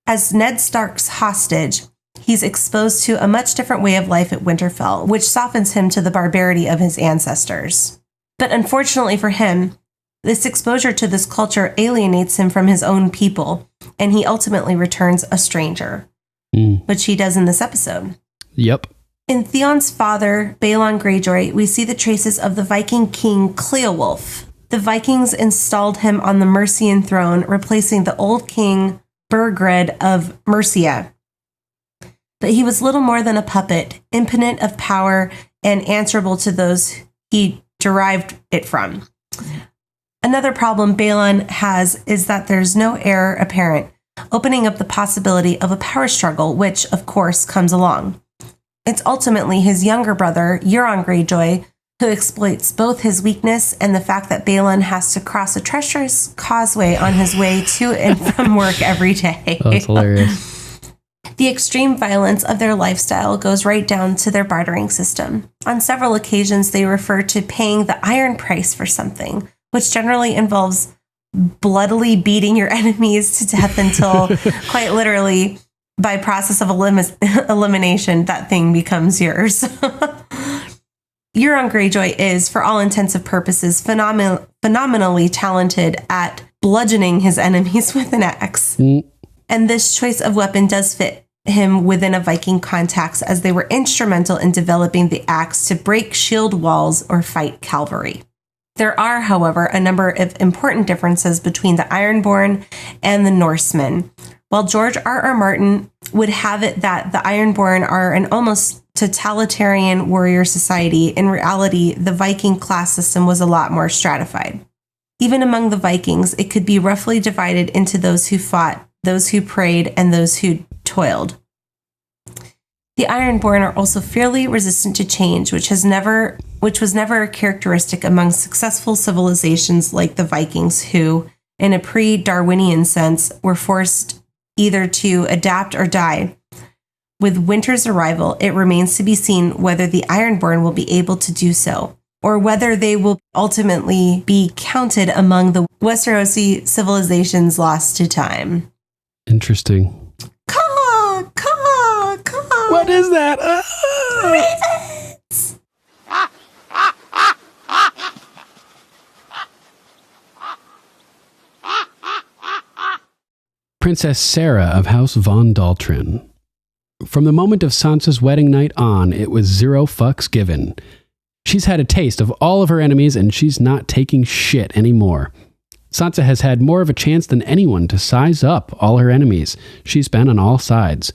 As Ned Stark's hostage, he's exposed to a much different way of life at Winterfell, which softens him to the barbarity of his ancestors. But unfortunately for him, this exposure to this culture alienates him from his own people, and he ultimately returns a stranger, which he does in this episode. Yep. In Theon's father, Balon Greyjoy, we see the traces of the Viking king Cleowulf. The Vikings installed him on the Mercian throne, replacing the old king Burgred of Mercia. But he was little more than a puppet, impotent of power and answerable to those he derived it from. Another problem Balon has is that there's no heir apparent, opening up the possibility of a power struggle, which, of course, comes along. It's ultimately his younger brother, Euron Greyjoy, who exploits both his weakness and the fact that Balon has to cross a treacherous causeway on his way to and from work every day. Oh, that's hilarious. The extreme violence of their lifestyle goes right down to their bartering system. On several occasions, they refer to paying the iron price for something, which generally involves bloodily beating your enemies to death until, quite literally, by process of elimination, that thing becomes yours. Euron Greyjoy is, for all intents and purposes, phenomenally talented at bludgeoning his enemies with an axe. And this choice of weapon does fit him within a Viking context, as they were instrumental in developing the axe to break shield walls or fight cavalry. There are, however, a number of important differences between the Ironborn and the Norsemen. While George R.R. Martin would have it that the Ironborn are an almost totalitarian warrior society, in reality, the Viking class system was a lot more stratified. Even among the Vikings, it could be roughly divided into those who fought, those who prayed, and those who toiled. The Ironborn are also fairly resistant to change, which was never a characteristic among successful civilizations like the Vikings, who, in a pre-Darwinian sense, were forced either to adapt or die. With winter's arrival, it remains to be seen whether the Ironborn will be able to do so, or whether they will ultimately be counted among the Westerosi civilizations lost to time. Interesting. What is that? Ravens! Princess Sarah of House Von Daltrin. From the moment of Sansa's wedding night on, it was 0 fucks given. She's had a taste of all of her enemies, and she's not taking shit anymore. Sansa has had more of a chance than anyone to size up all her enemies. She's been on all sides.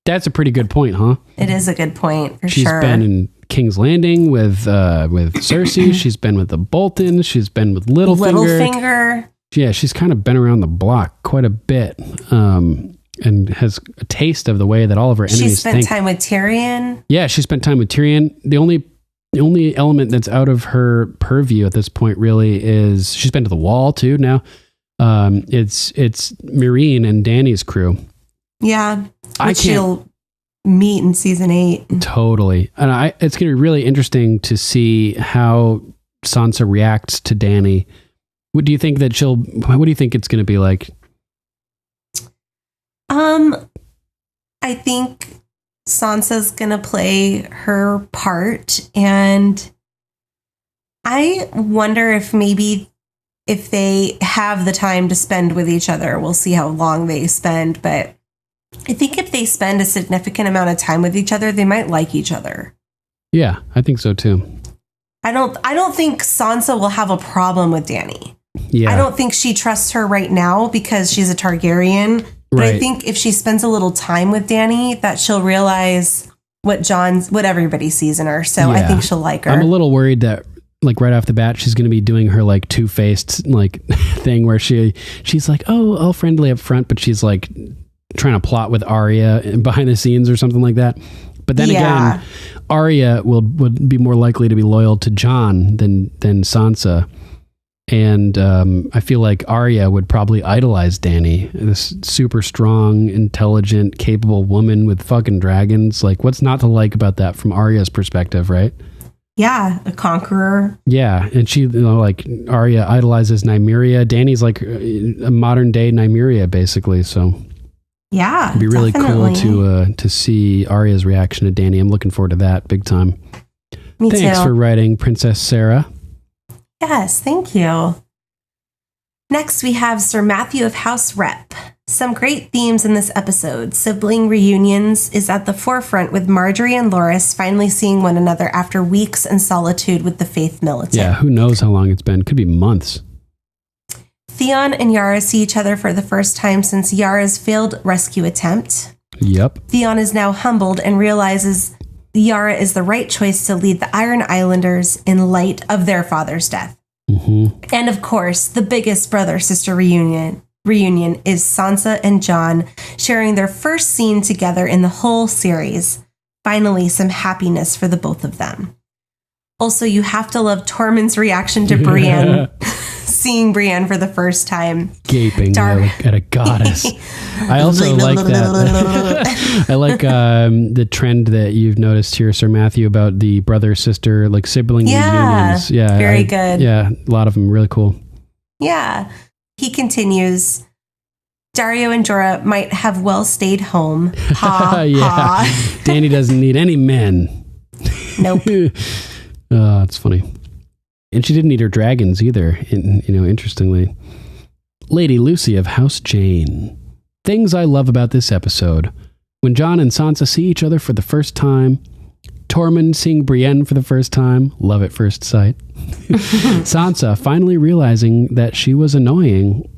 That's a pretty good point, huh? It is a good point, for She's sure. been in King's Landing with Cersei. She's been with the Boltons. She's been with Littlefinger. Yeah, she's kind of been around the block quite a bit, and has a taste of the way that all of her enemies think. She spent time with Tyrion. Yeah, she spent time with Tyrion. The only element that's out of her purview at this point really is she's been to the Wall too. Now, it's Meereen and Dany's crew. Yeah, which she'll meet in season 8. Totally, and it's going to be really interesting to see how Sansa reacts to Dany. What do you think it's going to be like? I think Sansa's gonna play her part, and I wonder if maybe if they have the time to spend with each other, we'll see how long they spend, but I think if they spend a significant amount of time with each other, they might like each other. Yeah, I think so too. I don't think Sansa will have a problem with Dany. Yeah. I don't think she trusts her right now because she's a Targaryen. But Right. I think if she spends a little time with Dany, that she'll realize what everybody sees in her. So I Yeah. think she'll like her. I'm a little worried that like right off the bat, she's going to be doing her like two-faced like thing where she's like, oh, all friendly up front, but she's like trying to plot with Arya behind the scenes or something like that. But then again, Arya would be more likely to be loyal to Jon than Sansa. And I feel like Arya would probably idolize Dany, this super strong, intelligent, capable woman with fucking dragons. Like, what's not to like about that from Arya's perspective, right? Yeah, a conqueror. Yeah, and she, like, Arya idolizes Nymeria. Dany's like a modern day Nymeria, basically. So yeah, it'd be really definitely. cool to see Arya's reaction to Dany. I'm looking forward to that big time. Me Thanks too. for writing, Princess Sarah. Yes, thank you. Next, we have Sir Matthew of House Rep. Some great themes in this episode. Sibling reunions is at the forefront with Margaery and Loras finally seeing one another after weeks in solitude with the Faith militant. Yeah, who knows how long it's been. Could be months. Theon and Yara see each other for the first time since Yara's failed rescue attempt. Yep. Theon is now humbled and realizes Yara is the right choice to lead the Iron Islanders in light of their father's death. Mm-hmm. And of course, the biggest brother-sister reunion is Sansa and Jon sharing their first scene together in the whole series. Finally, some happiness for the both of them. Also, you have to love Tormund's reaction to Brienne, seeing Brienne for the first time. Gaping at a goddess. I also like that. I like the trend that you've noticed here, Sir Matthew, about the brother-sister, like sibling reunions. Yeah, very good. Yeah, a lot of them really cool. Yeah. He continues, Dario and Jorah might have well stayed home. Ha, Yeah. ha. Dany doesn't need any men. Nope. It's funny. And she didn't eat her dragons either, interestingly. Lady Lucy of House Jane. Things I love about this episode. When Jon and Sansa see each other for the first time. Tormund seeing Brienne for the first time. Love at first sight. Sansa finally realizing that she was annoying.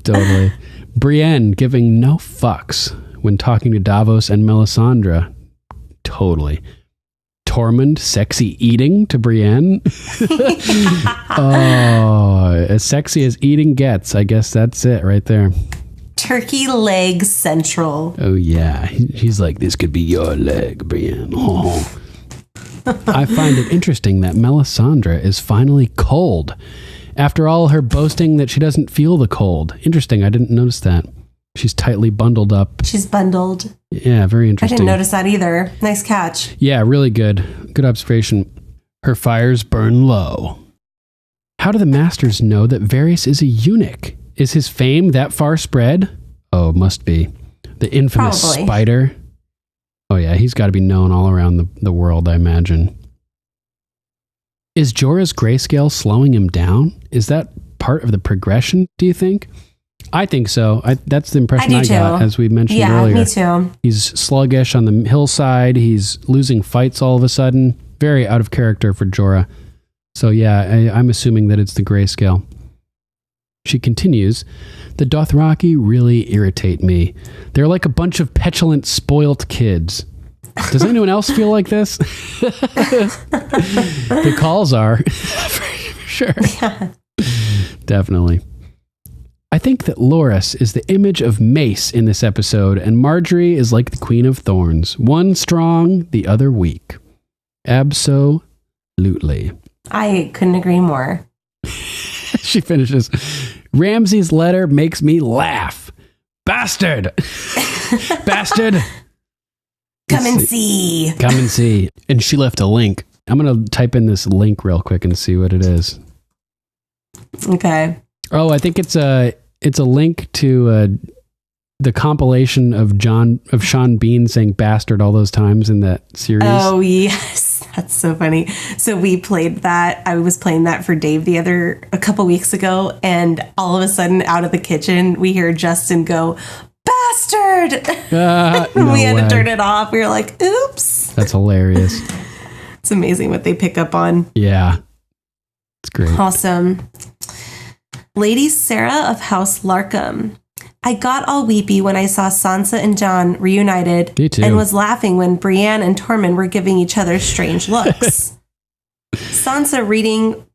Totally. Brienne giving no fucks when talking to Davos and Melisandre. Totally. Tormund sexy eating to Brienne. Oh, as sexy as eating gets. I guess that's it right there. Turkey leg central. Oh yeah. He's like, this could be your leg, Brienne. Oh. I find it interesting that Melisandre is finally cold. After all her boasting that she doesn't feel the cold. Interesting. I didn't notice that. She's tightly bundled up. She's bundled. Yeah, very interesting. I didn't notice that either. Nice catch. Yeah, really good. Good observation. Her fires burn low. How do the masters know that Varys is a eunuch? Is his fame that far spread? Oh, must be. The infamous Probably. spider. Oh yeah, he's got to be known all around the world, I imagine. Is Jorah's grayscale slowing him down? Is that part of the progression, do you think? I think so. That's the impression I got, as we mentioned earlier. Yeah, me too. He's sluggish on the hillside. He's losing fights all of a sudden. Very out of character for Jorah. So yeah, I'm assuming that it's the grayscale. She continues, the Dothraki really irritate me. They're like a bunch of petulant, spoilt kids. Does anyone else feel like this? The calls are. For sure. Yeah. Definitely. I think that Loras is the image of Mace in this episode, and Margaery is like the Queen of Thorns. One strong, the other weak. Absolutely. I couldn't agree more. She finishes, Ramsay's letter makes me laugh. Bastard! Bastard! Come and see. Come and see. And she left a link. I'm going to type in this link real quick and see what it is. Okay. Oh, I think it's a link to the compilation of Sean Bean saying bastard all those times in that series. Oh, yes. That's so funny. So we played that. I was playing that for Dave a couple weeks ago. And all of a sudden out of the kitchen, we hear Justin go, bastard. No We had way. to turn it off. We were like, oops. That's hilarious. It's amazing what they pick up on. Yeah. It's great. Awesome. Lady Sarah of House Larkham. I got all weepy when I saw Sansa and Jon reunited Me too. and was laughing when Brienne and Tormund were giving each other strange looks. Sansa reading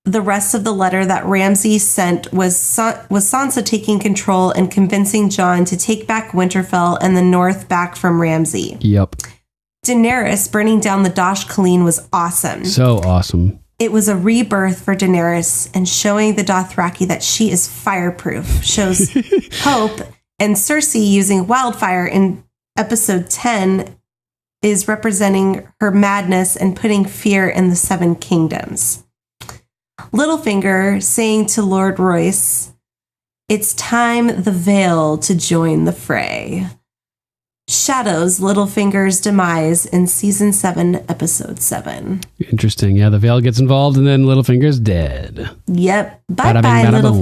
the rest of the letter that Ramsay sent was Sansa taking control and convincing Jon to take back Winterfell and the North back from Ramsay. Yep. Daenerys burning down the Dosh Khaleen was awesome. So awesome. It was a rebirth for Daenerys and showing the Dothraki that she is fireproof. Shows hope. And Cersei using wildfire in episode 10 is representing her madness and putting fear in the Seven Kingdoms. Littlefinger saying to Lord Royce, "It's time the Vale to join the fray." Shadows Littlefinger's demise in season 7, episode 7. Interesting. Yeah, the Vale gets involved and then Littlefinger's dead. Yep. Bada bing, Bye-bye, bada boom.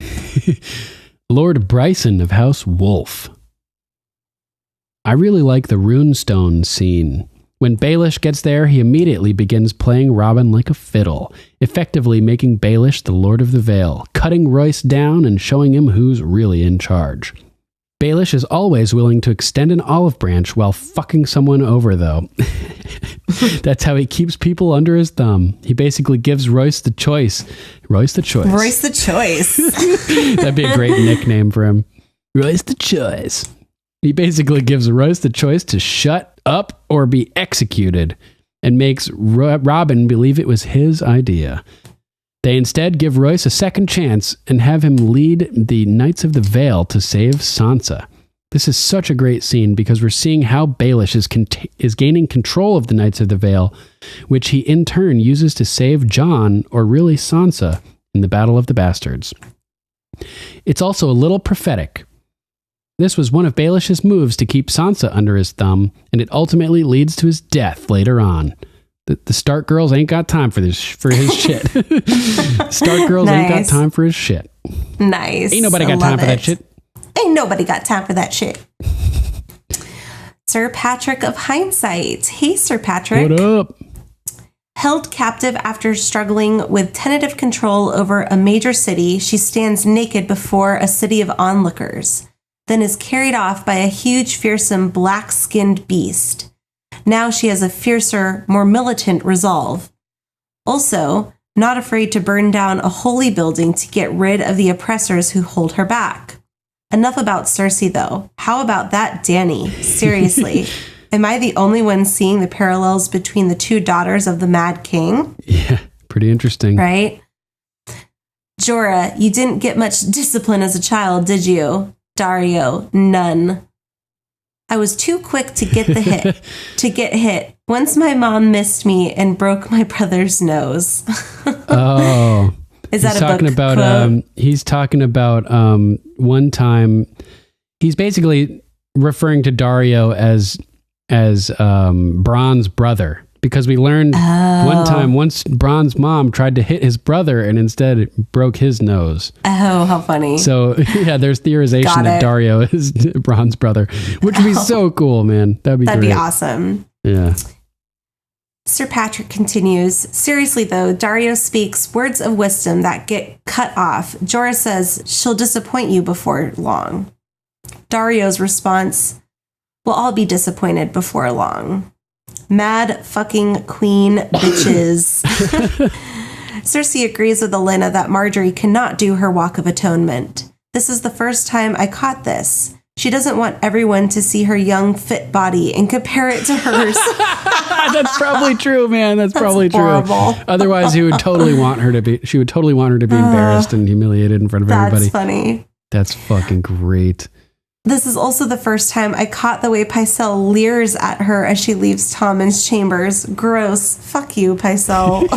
Littlefinger. Lord Bryson of House Wolf. I really like the runestone scene. When Baelish gets there, he immediately begins playing Robin like a fiddle, effectively making Baelish the Lord of the Vale, cutting Royce down and showing him who's really in charge. Baelish is always willing to extend an olive branch while fucking someone over, though. That's how he keeps people under his thumb. He basically gives Royce the choice. Royce the choice. Royce the choice. That'd be a great nickname for him. Royce the choice. He basically gives Royce the choice to shut up or be executed and makes Robin believe it was his idea. They instead give Royce a second chance and have him lead the Knights of the Vale to save Sansa. This is such a great scene because we're seeing how Baelish is gaining control of the Knights of the Vale, which he in turn uses to save Jon, or really Sansa, in the Battle of the Bastards. It's also a little prophetic. This was one of Baelish's moves to keep Sansa under his thumb, and it ultimately leads to his death later on. The Stark girls ain't got time for his shit. Stark girls ain't got time for his shit. Nice. Ain't nobody got time for that shit. Ain't nobody got time for that shit. Sir Patrick of Hindsight. Hey, Sir Patrick. What up? Held captive after struggling with tentative control over a major city, she stands naked before a city of onlookers, then is carried off by a huge, fearsome, black-skinned beast. Now she has a fiercer, more militant resolve. Also, not afraid to burn down a holy building to get rid of the oppressors who hold her back. Enough about Cersei, though. How about that Dany? Seriously. Am I the only one seeing the parallels between the two daughters of the Mad King? Yeah, pretty interesting. Right? Jorah, you didn't get much discipline as a child, did you? Dario, none. I was too quick to get hit. Once my mom missed me and broke my brother's nose. Oh. Is that a book quote? He's talking about one time. He's basically referring to Dario as Bronn's brother, because we learned one time once Bronn's mom tried to hit his brother and instead it broke his nose. Oh, how funny. So yeah, there's theorization that Dario is Bronn's brother, which would be so cool, man. That'd be That'd be awesome. Yeah. Sir Patrick continues, seriously though, Dario speaks words of wisdom that get cut off. Jorah says, she'll disappoint you before long. Dario's response, we'll all be disappointed before long. Mad fucking queen bitches. Cersei agrees with Olenna that Margaery cannot do her walk of atonement. This is the first time I caught this. She doesn't want everyone to see her young, fit body and compare it to hers. That's probably true, man. That's probably horrible. True. Otherwise, she would totally want her to be embarrassed and humiliated in front of everybody. That's funny. That's fucking great. This is also the first time I caught the way Pycelle leers at her as she leaves Tommen's chambers. Gross. Fuck you, Pycelle.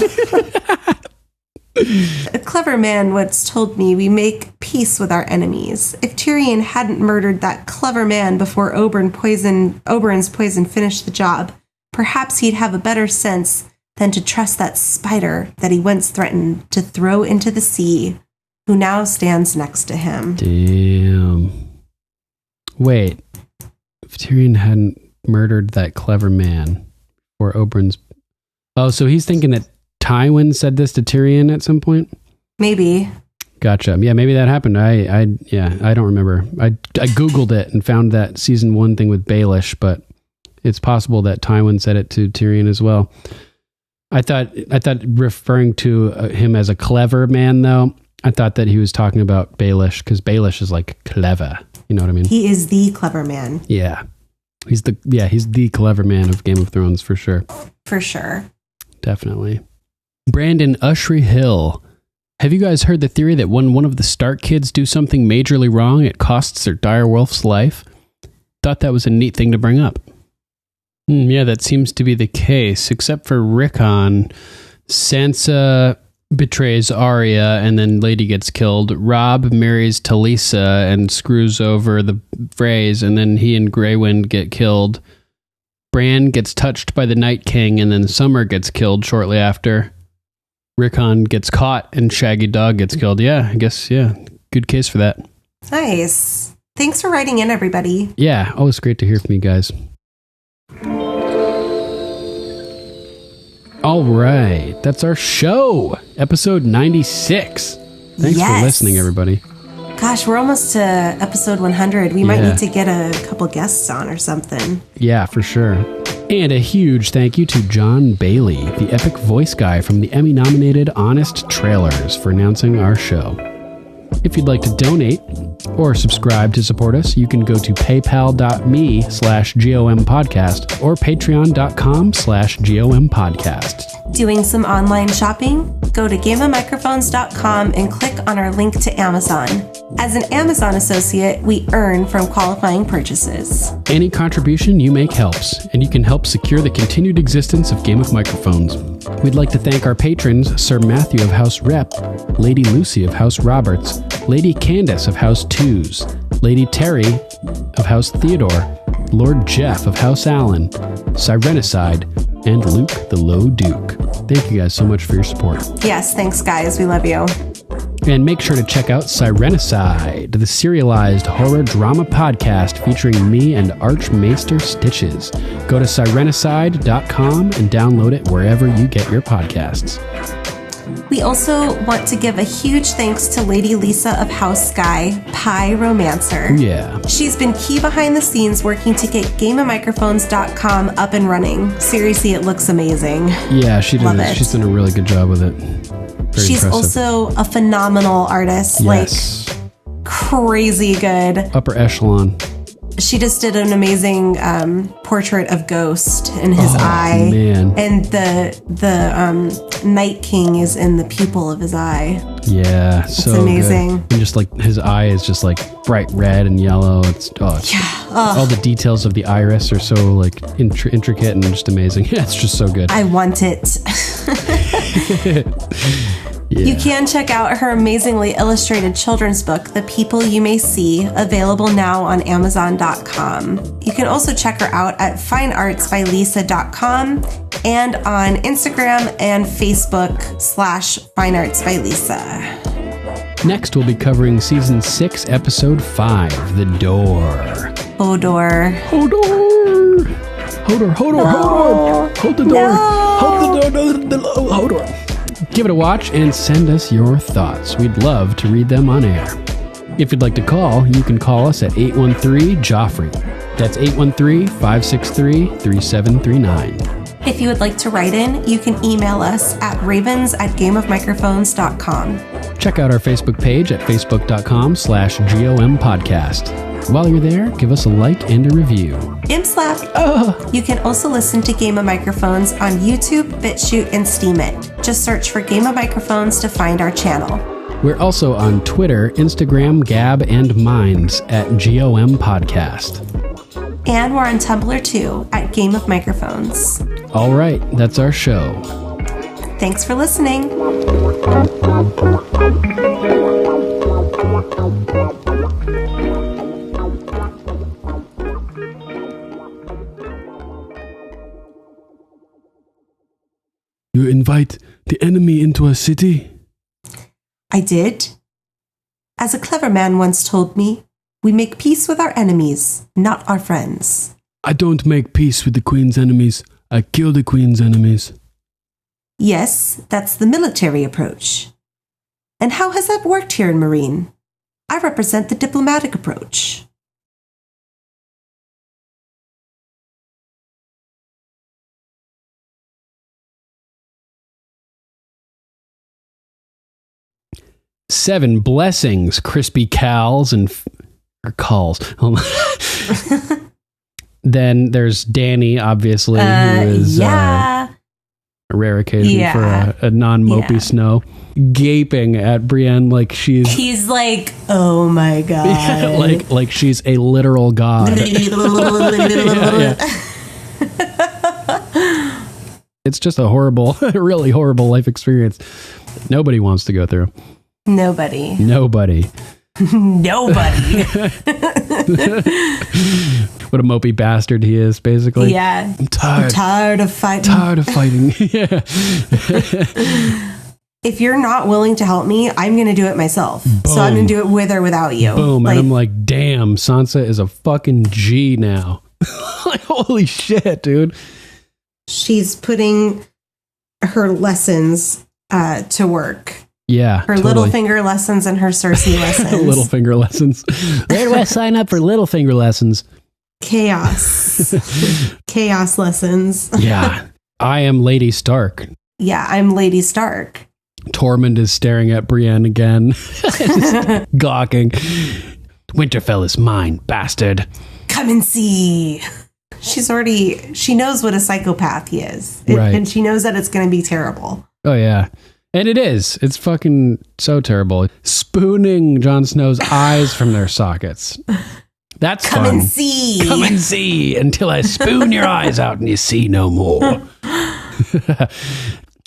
A clever man once told me we make peace with our enemies. If Tyrion hadn't murdered that clever man before Oberyn's poison finished the job, perhaps he'd have a better sense than to trust that spider that he once threatened to throw into the sea, who now stands next to him. Damn. Wait. If Tyrion hadn't murdered that clever man before Oberyn's... Oh, so he's thinking that Tywin said this to Tyrion at some point? Maybe. Gotcha. Yeah, maybe that happened. I don't remember. I Googled it and found that season 1 thing with Baelish, but it's possible that Tywin said it to Tyrion as well. I thought referring to him as a clever man, though, I thought that he was talking about Baelish, because Baelish is like clever. You know what I mean? He is the clever man. Yeah. He's the clever man of Game of Thrones for sure. For sure. Definitely. Brandon Ushry Hill. Have you guys heard the theory that when one of the Stark kids do something majorly wrong, it costs their direwolf's life? Thought that was a neat thing to bring up. Yeah, that seems to be the case, except for Rickon. Sansa betrays Arya and then Lady gets killed. Robb marries Talisa and screws over the Freys, and then he and Grey Wind get killed. Bran gets touched by the Night King, and then Summer gets killed shortly after. Rickon gets caught and Shaggy Dog gets killed. Yeah, I guess, yeah. Good case for that. Nice. Thanks for writing in, everybody. Yeah, always great to hear from you guys. All right, that's our show, episode 96. Thanks for listening, everybody. Gosh, we're almost to episode 100. We might need to get a couple guests on or something. Yeah, for sure. And a huge thank you to John Bailey, the epic voice guy from the Emmy-nominated Honest Trailers, for announcing our show. If you'd like to donate or subscribe to support us, you can go to paypal.me/GOMPodcast or patreon.com/GOMPodcast. Doing some online shopping? Go to gameofmicrophones.com and click on our link to Amazon. As an Amazon associate, we earn from qualifying purchases. Any contribution you make helps, and you can help secure the continued existence of Game of Microphones. We'd like to thank our patrons, Sir Matthew of House Rep, Lady Lucy of House Roberts, Lady Candace of House Twos, Lady Terry of House Theodore, Lord Jeff of House Allen, Sirenicide, and Luke the Low Duke. Thank you guys so much for your support. Yes, thanks guys. We love you. And make sure to check out Sirenicide, the serialized horror drama podcast featuring me and Archmaester Stitches. Go to sirenicide.com and download it wherever you get your podcasts. We also want to give a huge thanks to Lady Lisa of House Sky, Pyromancer. Yeah. She's been key behind the scenes working to get GameOfMicrophones.com up and running. Seriously, it looks amazing. Yeah, she's done a really good job with it. She's impressive. Also a phenomenal artist, yes. like crazy good. Upper echelon. She just did an amazing portrait of Ghost in his eye. Man. And the Night King is in the pupil of his eye. Yeah, so amazing. Good. And just like his eye is just like bright red and yellow. All the details of the iris are so like intricate and just amazing. Yeah, it's just so good. I want it. Yeah. You can check out her amazingly illustrated children's book, The People You May See, available now on Amazon.com. You can also check her out at fineartsbylisa.com and on Instagram and Facebook /fineartsbylisa. Next, we'll be covering Season 6, Episode 5, The Door. Hodor. Hodor! Hodor, Hodor, No. Hodor! Hold the door! No. Hold the door! Hodor! Give it a watch and send us your thoughts. We'd love to read them on air. If you'd like to call, you can call us at 813-JOFFREY. That's 813-563-3739. If you would like to write in, you can email us at ravens@gameofmicrophones.com. Check out our Facebook page at facebook.com/GOMPodcast. While you're there, give us a like and a review. Imp slap. You can also listen to Game of Microphones on YouTube, BitChute, and Steemit. Just search for Game of Microphones to find our channel. We're also on Twitter, Instagram, Gab, and Minds at GOMPodcast. And we're on Tumblr too at Game of Microphones. All right, that's our show. Thanks for listening. You invite the enemy into a city? I did. As a clever man once told me, we make peace with our enemies, not our friends. I don't make peace with the Queen's enemies. I kill the Queen's enemies. Yes, that's the military approach. And how has that worked here in Marine? I represent the diplomatic approach. Seven blessings, crispy cows or calls. Then there's Dany, obviously, who is a rare occasion for a non-mopey snow, gaping at Brienne like he's like, oh my god, like she's a literal god. It's just a horrible, really horrible life experience nobody wants to go through. Nobody. What a mopey bastard he is, basically. Yeah. I'm tired of fighting. Yeah. If you're not willing to help me, I'm going to do it myself. Boom. So I'm going to do it with or without you. Boom. And I'm like, damn, Sansa is a fucking G now. Like, holy shit, dude. She's putting her lessons to work. Yeah. Her totally. Littlefinger lessons and her Cersei lessons. Littlefinger lessons. Where do I sign up for Littlefinger lessons? Chaos. Chaos lessons. Yeah. I am Lady Stark. Yeah, I'm Lady Stark. Tormund is staring at Brienne again. Just gawking. Winterfell is mine, bastard. Come and see. She knows what a psychopath he is. Right. And she knows that it's going to be terrible. Oh, yeah. And it is. It's fucking so terrible. Spooning Jon Snow's eyes from their sockets. That's Come fun. And see. Come and see until I spoon your eyes out and you see no more.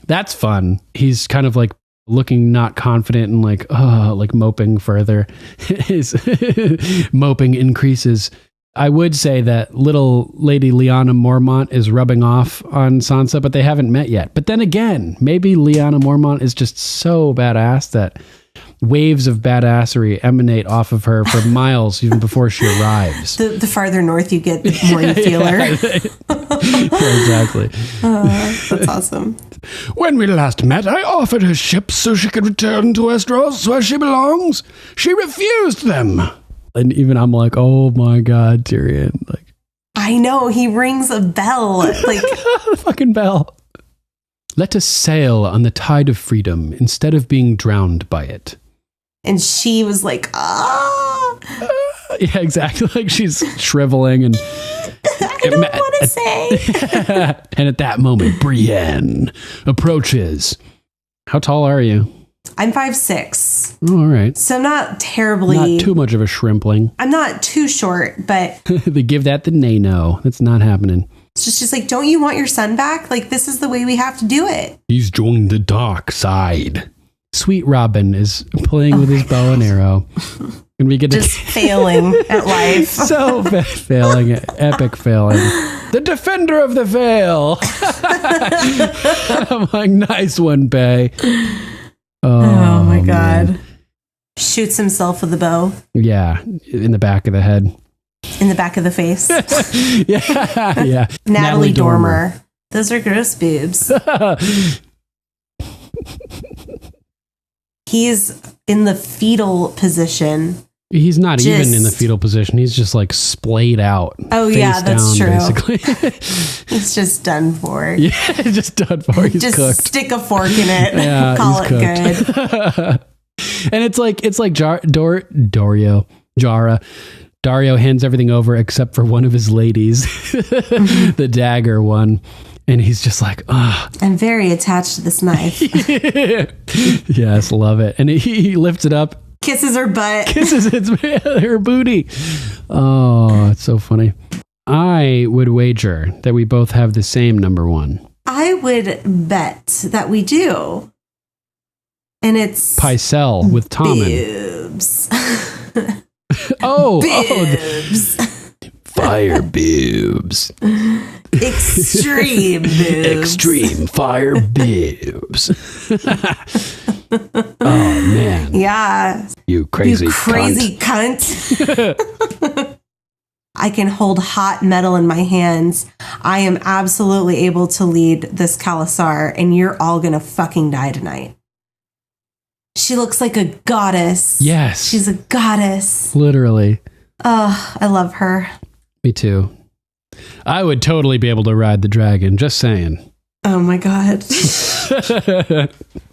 That's fun. He's kind of like looking not confident and like moping further. His moping increases. I would say that little Lady Lyanna Mormont is rubbing off on Sansa, but they haven't met yet. But then again, maybe Lyanna Mormont is just so badass that waves of badassery emanate off of her for miles even before she arrives. The farther north you get, the more you feel her. Yeah, exactly. That's awesome. When we last met, I offered her ships so she could return to Westeros where she belongs. She refused them. And even I'm like, oh my God, Tyrion. Like, I know, he rings a bell. Like the fucking bell. Let us sail on the tide of freedom instead of being drowned by it. And she was like, ah. Yeah, exactly. Like she's shriveling and I don't want to say. And at that moment, Brienne approaches. How tall are you? I'm 5'6". Oh, all right. So not terribly. Not too much of a shrimpling. I'm not too short, but. They give that the nay-no. That's not happening. It's just she's like, don't you want your son back? Like, this is the way we have to do it. He's joined the dark side. Sweet Robin is playing with his bow and arrow. And we get just failing at life. So failing, epic failing. The defender of the veil. I'm like, nice one, Bay. Oh my God. Man. Shoots himself with a bow. Yeah, in the back of the head. In the back of the face. Yeah. Natalie Dormer. Those are gross boobs. He's in the fetal position. He's not even in the fetal position. He's just like splayed out. Oh yeah, that's down, true. Basically. He's just done for. Yeah, just done for. He's just cooked. Stick a fork in it. Yeah, call it good. And it's like Dario hands everything over except for one of his ladies, the dagger one. And he's just like, I'm very attached to this knife. Yes, love it. And he lifts it up. Kisses her butt. Kisses her booty. Oh, it's so funny. I would wager that we both have the same number one. I would bet that we do. And it's... Pycelle with Tommen. Boobs. Boobs. Fire boobs. Extreme boobs. Extreme fire boobs. Oh, man. Yeah. You crazy cunt. I can hold hot metal in my hands. I am absolutely able to lead this Khalasar, and you're all gonna fucking die tonight. She looks like a goddess. Yes. She's a goddess. Literally. Oh, I love her. Me too. I would totally be able to ride the dragon, just saying. Oh my God.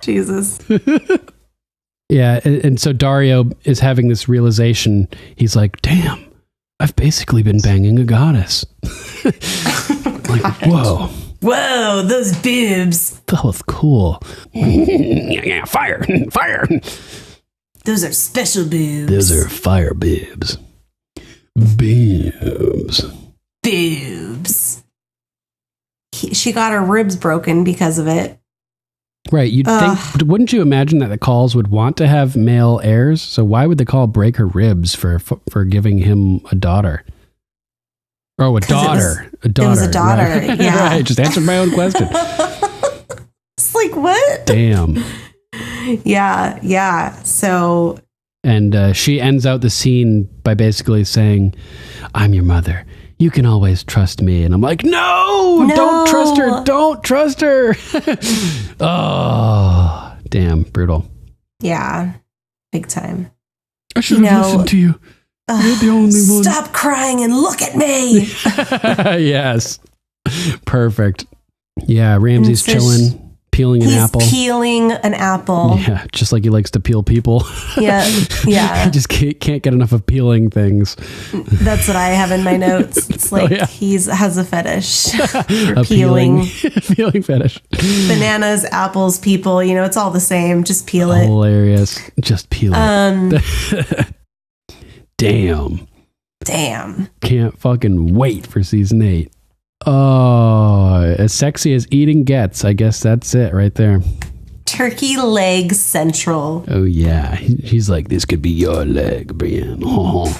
Jesus. Yeah, and so Daario is having this realization. He's like, damn, I've basically been banging a goddess. Like, whoa. Whoa, those boobs. That was cool. Yeah, fire. Those are special boobs. Those are fire boobs. Boobs. She got her ribs broken because of it. Right. You'd think, wouldn't you imagine that the Khals would want to have male heirs? So why would the Khal break her ribs for giving him a daughter? Oh, a daughter. A daughter. It was a daughter. Right. Yeah. Right. Just answered my own question. It's like, what? Damn. Yeah. So. And she ends out the scene by basically saying, I'm your mother. You can always trust me. And I'm like, no, don't trust her. Oh, damn, brutal. Yeah, big time. I should have listened to you. You're the only one. Stop crying and look at me. Yes. Perfect. Yeah, Ramsay's chilling. Peeling an apple. He's peeling an apple. Yeah, just like he likes to peel people. Yeah. He just can't get enough of peeling things. That's what I have in my notes. It's like he has a fetish for peeling. Peeling fetish. Bananas, apples, people, it's all the same. Just peel it. Hilarious. Just peel it. Damn. Can't fucking wait for season 8. Oh, as sexy as eating gets. I guess that's it right there. Turkey leg central. Oh, yeah. He's like, this could be your leg, Brienne. Oh.